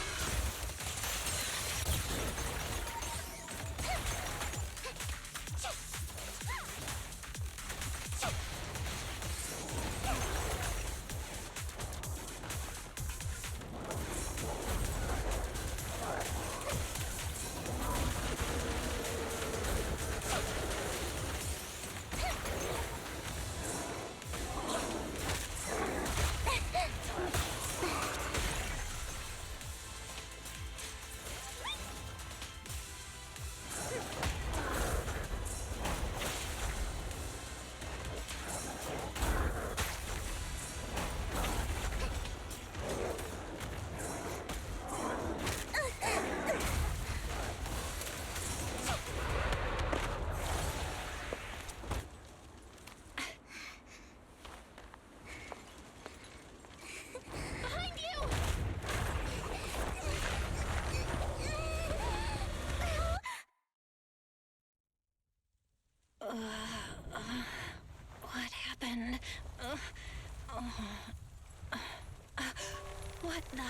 What the?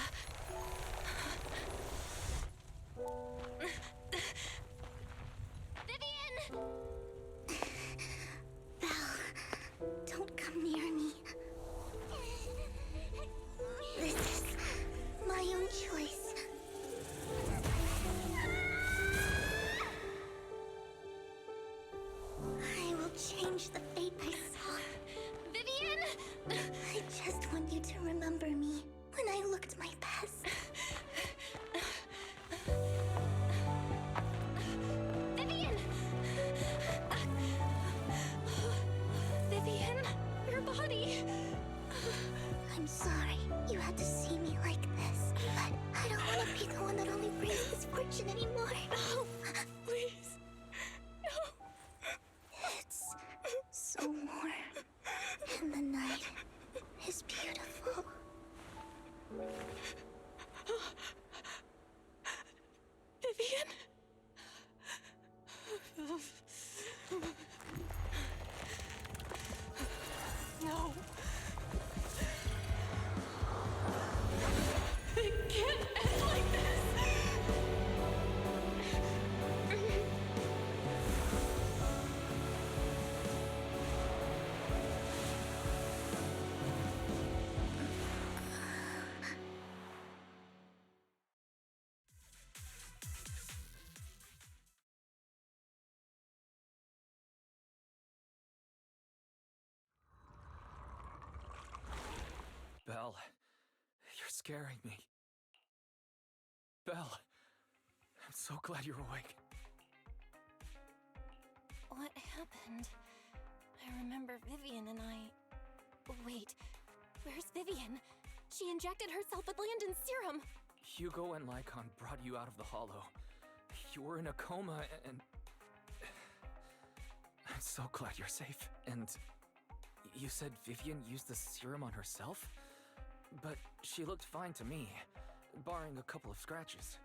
Vivian! Belle, don't come near me. This is my own choice. I will change the fate I saw. Vivian! I just want you to remember me when I looked my best. Vivian! Vivian, your body. I'm sorry you had to see me like this, but I don't want to be the one that only brings misfortune anymore. No, please. No. It's so warm, and the night is beautiful. Vivian? No. It can't end like this. Belle, you're scaring me. Belle, I'm so glad you're awake. What happened? I remember Vivian and I... Wait, where's Vivian? She injected herself with Landon's serum. Hugo and Lycon brought you out of the hollow. You were in a coma and... I'm so glad you're safe. And you said Vivian used the serum on herself? But she looked fine to me, barring a couple of scratches.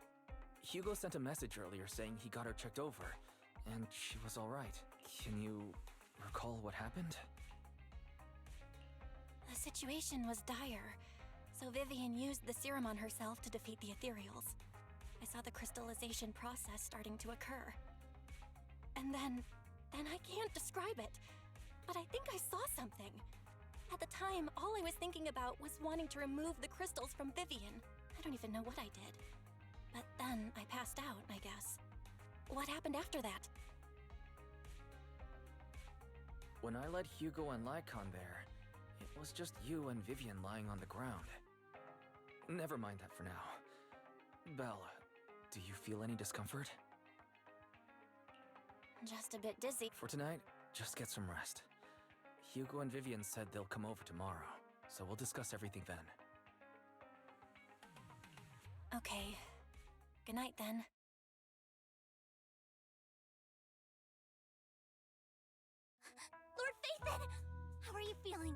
Hugo sent a message earlier saying he got her checked over, and she was alright. Can you recall what happened? The situation was dire, so Vivian used the serum on herself to defeat the Ethereals. I saw the crystallization process starting to occur. And then I can't describe it, but I think I saw something. At the time, all I was thinking about was wanting to remove the crystals from Vivian. I don't even know what I did. But then I passed out, I guess. What happened after that? When I led Hugo and Lycon there, it was just you and Vivian lying on the ground. Never mind that for now. Belle, do you feel any discomfort? Just a bit dizzy. For tonight, just get some rest. Hugo and Vivian said they'll come over tomorrow, so we'll discuss everything then. Okay. Good night then. Lord Phaethon! How are you feeling?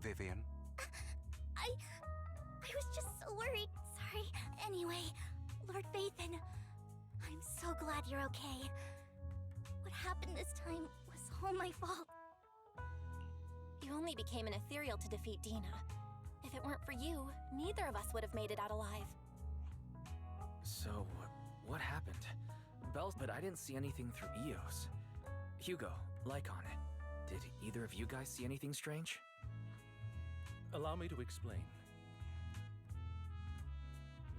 Vivian? I was just so worried. Sorry. Anyway, Lord Phaethon, I'm so glad you're okay. What happened this time was all my fault. You only became an ethereal to defeat Dina. If it weren't for you, neither of us would have made it out alive. So, what happened? Belle, but I didn't see anything through Eos. Hugo, Lycon, did either of you guys see anything strange? Allow me to explain.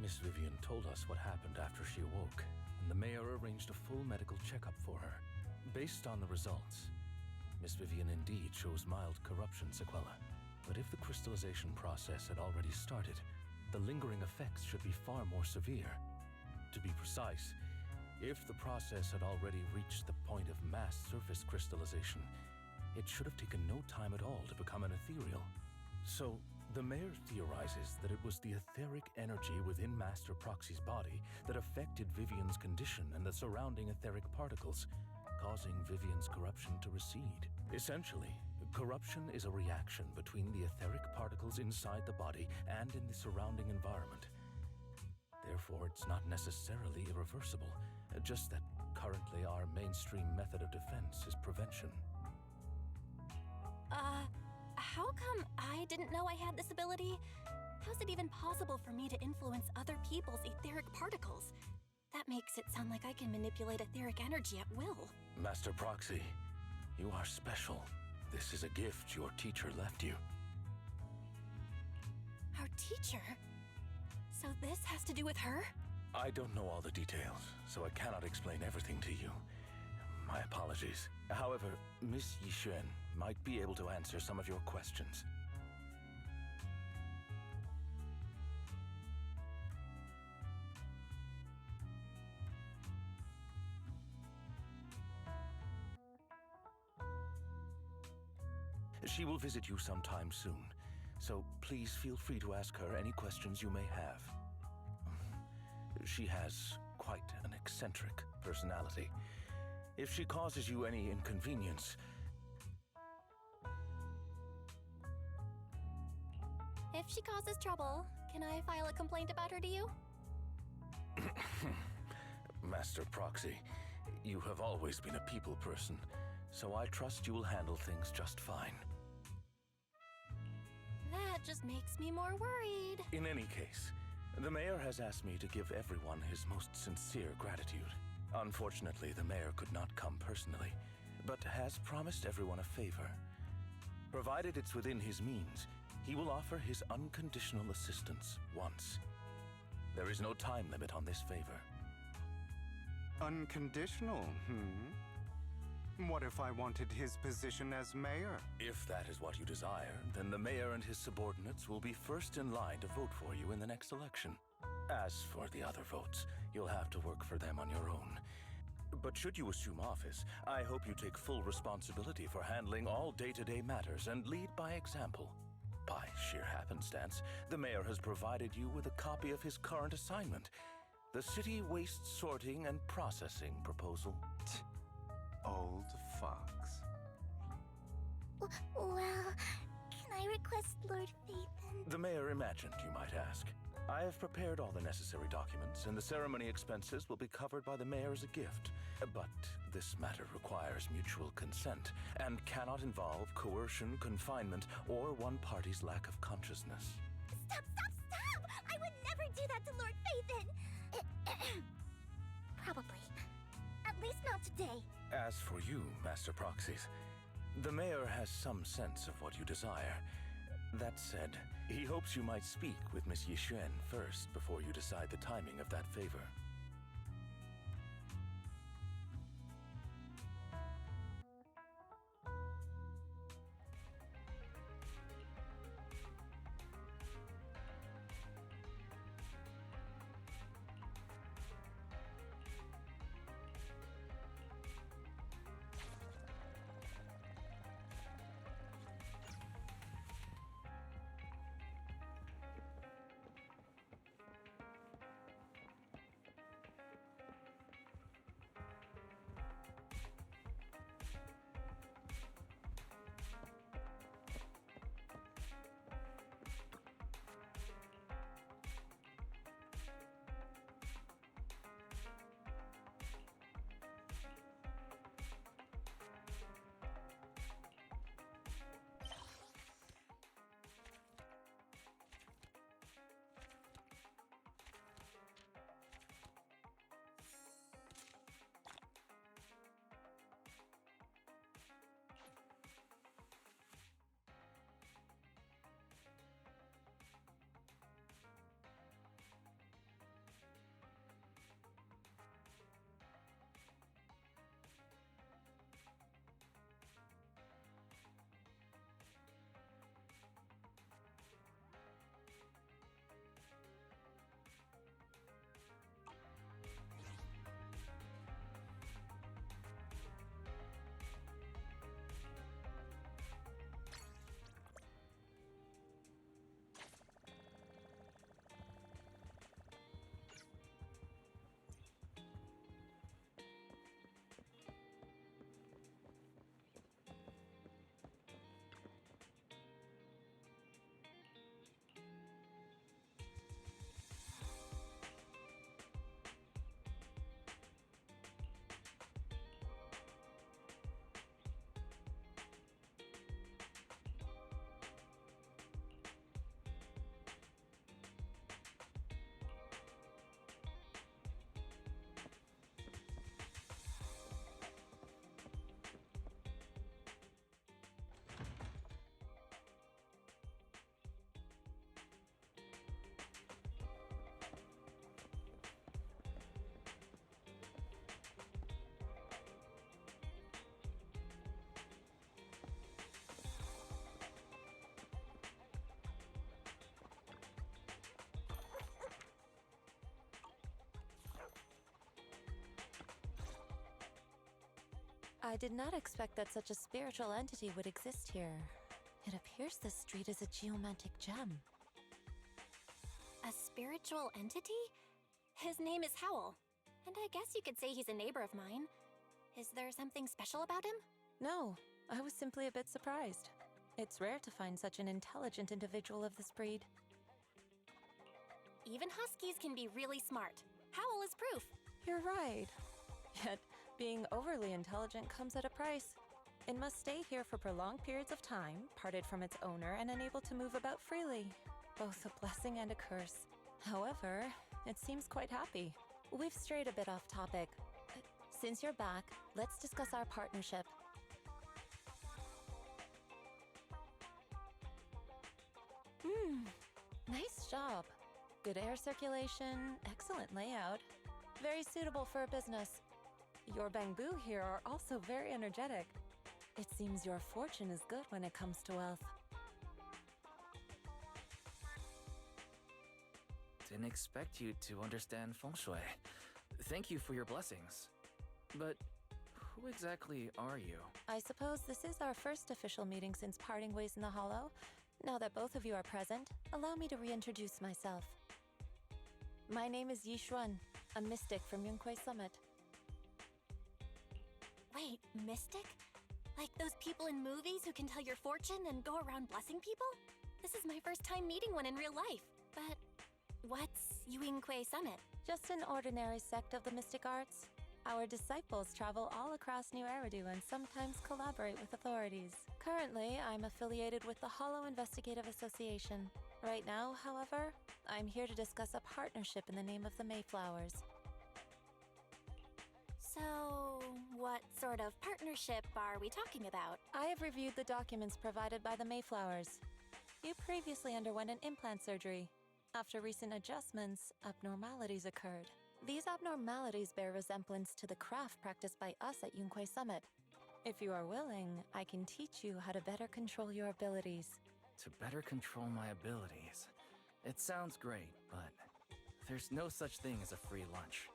Miss Vivian told us what happened after she awoke, and the mayor arranged a full medical checkup for her. Based on the results, Miss Vivian indeed shows mild corruption sequela. But if the crystallization process had already started, the lingering effects should be far more severe. To be precise, if the process had already reached the point of mass surface crystallization, it should have taken no time at all to become an ethereal. So, the mayor theorizes that it was the etheric energy within Master Proxy's body that affected Vivian's condition and the surrounding etheric particles, causing Vivian's corruption to recede. Essentially, corruption is a reaction between the etheric particles inside the body and in the surrounding environment. Therefore, it's not necessarily irreversible, just that currently our mainstream method of defense is prevention. how come I didn't know I had this ability? How's it even possible for me to influence other people's etheric particles? That makes it sound like I can manipulate etheric energy at will. Master Proxy, you are special. This is a gift your teacher left you. Our teacher? So this has to do with her? I don't know all the details, so I cannot explain everything to you. My apologies. However, Miss Yixuan might be able to answer some of your questions. She will visit you sometime soon, so please feel free to ask her any questions you may have. She has quite an eccentric personality. If she causes you any inconvenience... If she causes trouble, can I file a complaint about her to you? Master Proxy, you have always been a people person, so I trust you will handle things just fine. That just makes me more worried. In any case, the mayor has asked me to give everyone his most sincere gratitude. Unfortunately, the mayor could not come personally, but has promised everyone a favor. Provided it's within his means, he will offer his unconditional assistance once. There is no time limit on this favor. Unconditional, What if I wanted his position as mayor? If that is what you desire, then the mayor and his subordinates will be first in line to vote for you in the next election. As for the other votes, you'll have to work for them on your own. But should you assume office, I hope you take full responsibility for handling all day-to-day matters and lead by example. By sheer happenstance, the mayor has provided you with a copy of his current assignment, the City Waste Sorting and Processing proposal. Old fox. Well, can I request Lord Phaethon? The mayor imagined, you might ask. I have prepared all the necessary documents, and the ceremony expenses will be covered by the mayor as a gift. But this matter requires mutual consent, and cannot involve coercion, confinement, or one party's lack of consciousness. Stop! I would never do that to Lord Phaethon! Probably. At least not today. As for you, Master Proxies, the mayor has some sense of what you desire. That said, he hopes you might speak with Miss Yixuan first before you decide the timing of that favor. I did not expect that such a spiritual entity would exist here. It appears this street is a geomantic gem. A spiritual entity? His name is Howl. And I guess you could say he's a neighbor of mine. Is there something special about him? No, I was simply a bit surprised. It's rare to find such an intelligent individual of this breed. Even huskies can be really smart. Howl is proof. You're right. Yet, being overly intelligent comes at a price. It must stay here for prolonged periods of time, parted from its owner, and unable to move about freely. Both a blessing and a curse. However, it seems quite happy. We've strayed a bit off topic. Since you're back, let's discuss our partnership. Nice job. Good air circulation, excellent layout. Very suitable for a business. Your bamboo here are also very energetic. It seems your fortune is good when it comes to wealth. Didn't expect you to understand feng shui. Thank you for your blessings. But who exactly are you? I suppose this is our first official meeting since parting ways in the Hollow. Now that both of you are present, allow me to reintroduce myself. My name is Yishuan, a mystic from Yunquei Summit. Wait, mystic? Like those people in movies who can tell your fortune and go around blessing people? This is my first time meeting one in real life. But what's Yunquei Summit? Just an ordinary sect of the mystic arts. Our disciples travel all across New Eridu and sometimes collaborate with authorities. Currently, I'm affiliated with the Hollow Investigative Association. Right now, however, I'm here to discuss a partnership in the name of the Mayflowers. So, what sort of partnership are we talking about? I have reviewed the documents provided by the Mayflowers. You previously underwent an implant surgery. After recent adjustments, abnormalities occurred. These abnormalities bear resemblance to the craft practiced by us at Yunquei Summit. If you are willing, I can teach you how to better control your abilities. To better control my abilities. It sounds great, but there's no such thing as a free lunch.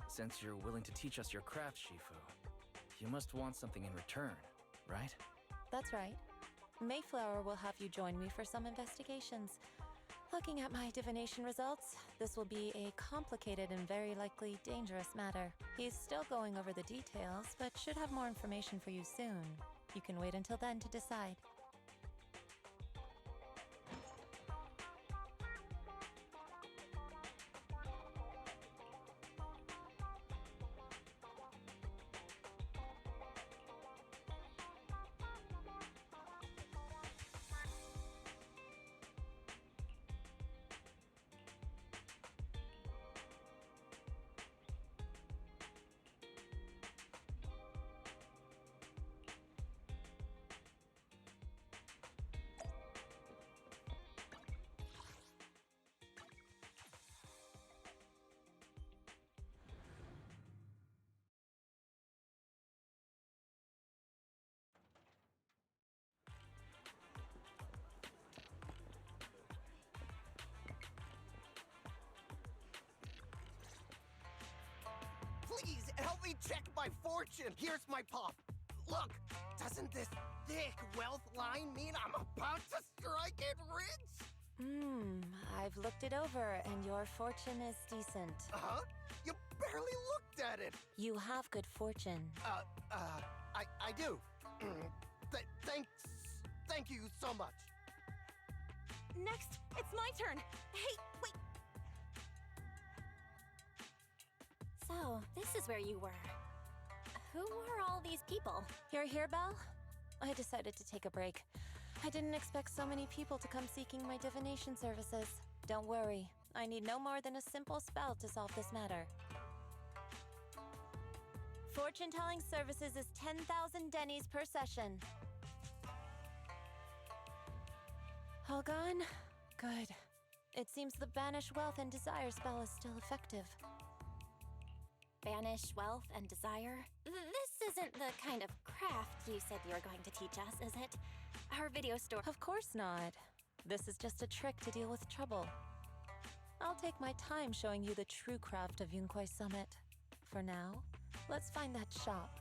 Since you're willing to teach us your craft, Shifu, you must want something in return, right? That's right. Mayflower will have you join me for some investigations. Looking at my divination results, this will be a complicated and very likely dangerous matter. He's still going over the details, but should have more information for you soon. You can wait until then to decide. Please, help me check my fortune! Here's my pop. Look, doesn't this thick wealth line mean I'm about to strike it rich? I've looked it over, and your fortune is decent. Huh? You barely looked at it! You have good fortune. I do. Thank you so much. Next, it's my turn. Hey, wait. So, this is where you were. Who are all these people? You're here, Belle? I decided to take a break. I didn't expect so many people to come seeking my divination services. Don't worry, I need no more than a simple spell to solve this matter. Fortune-telling services is 10,000 dennies per session. All gone? Good. It seems the Banish Wealth and Desire spell is still effective. Banish wealth and desire? This isn't the kind of craft you said you were going to teach us, is it? Our video store— Of course not. This is just a trick to deal with trouble. I'll take my time showing you the true craft of Yunquei Summit. For now, let's find that shop.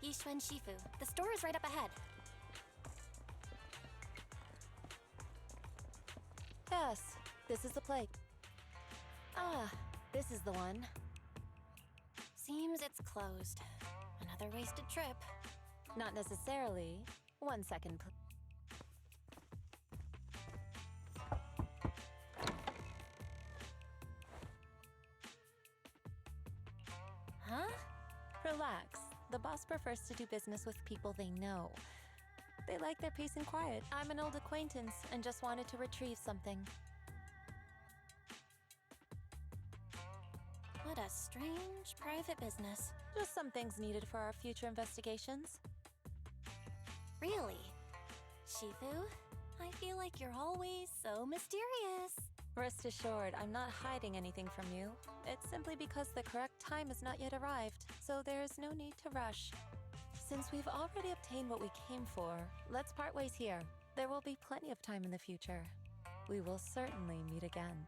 Yixuan Shifu. The store is right up ahead. Yes, this is the place. Ah, this is the one. Seems it's closed. Another wasted trip. Not necessarily. 1 second, please. Huh? Relax. The boss prefers to do business with people they know. They like their peace and quiet. I'm an old acquaintance and just wanted to retrieve something. What a strange private business. Just some things needed for our future investigations. Really? Shifu, I feel like you're always so mysterious. Rest assured, I'm not hiding anything from you. It's simply because the correct time has not yet arrived, so there is no need to rush. Since we've already obtained what we came for, let's part ways here. There will be plenty of time in the future. We will certainly meet again.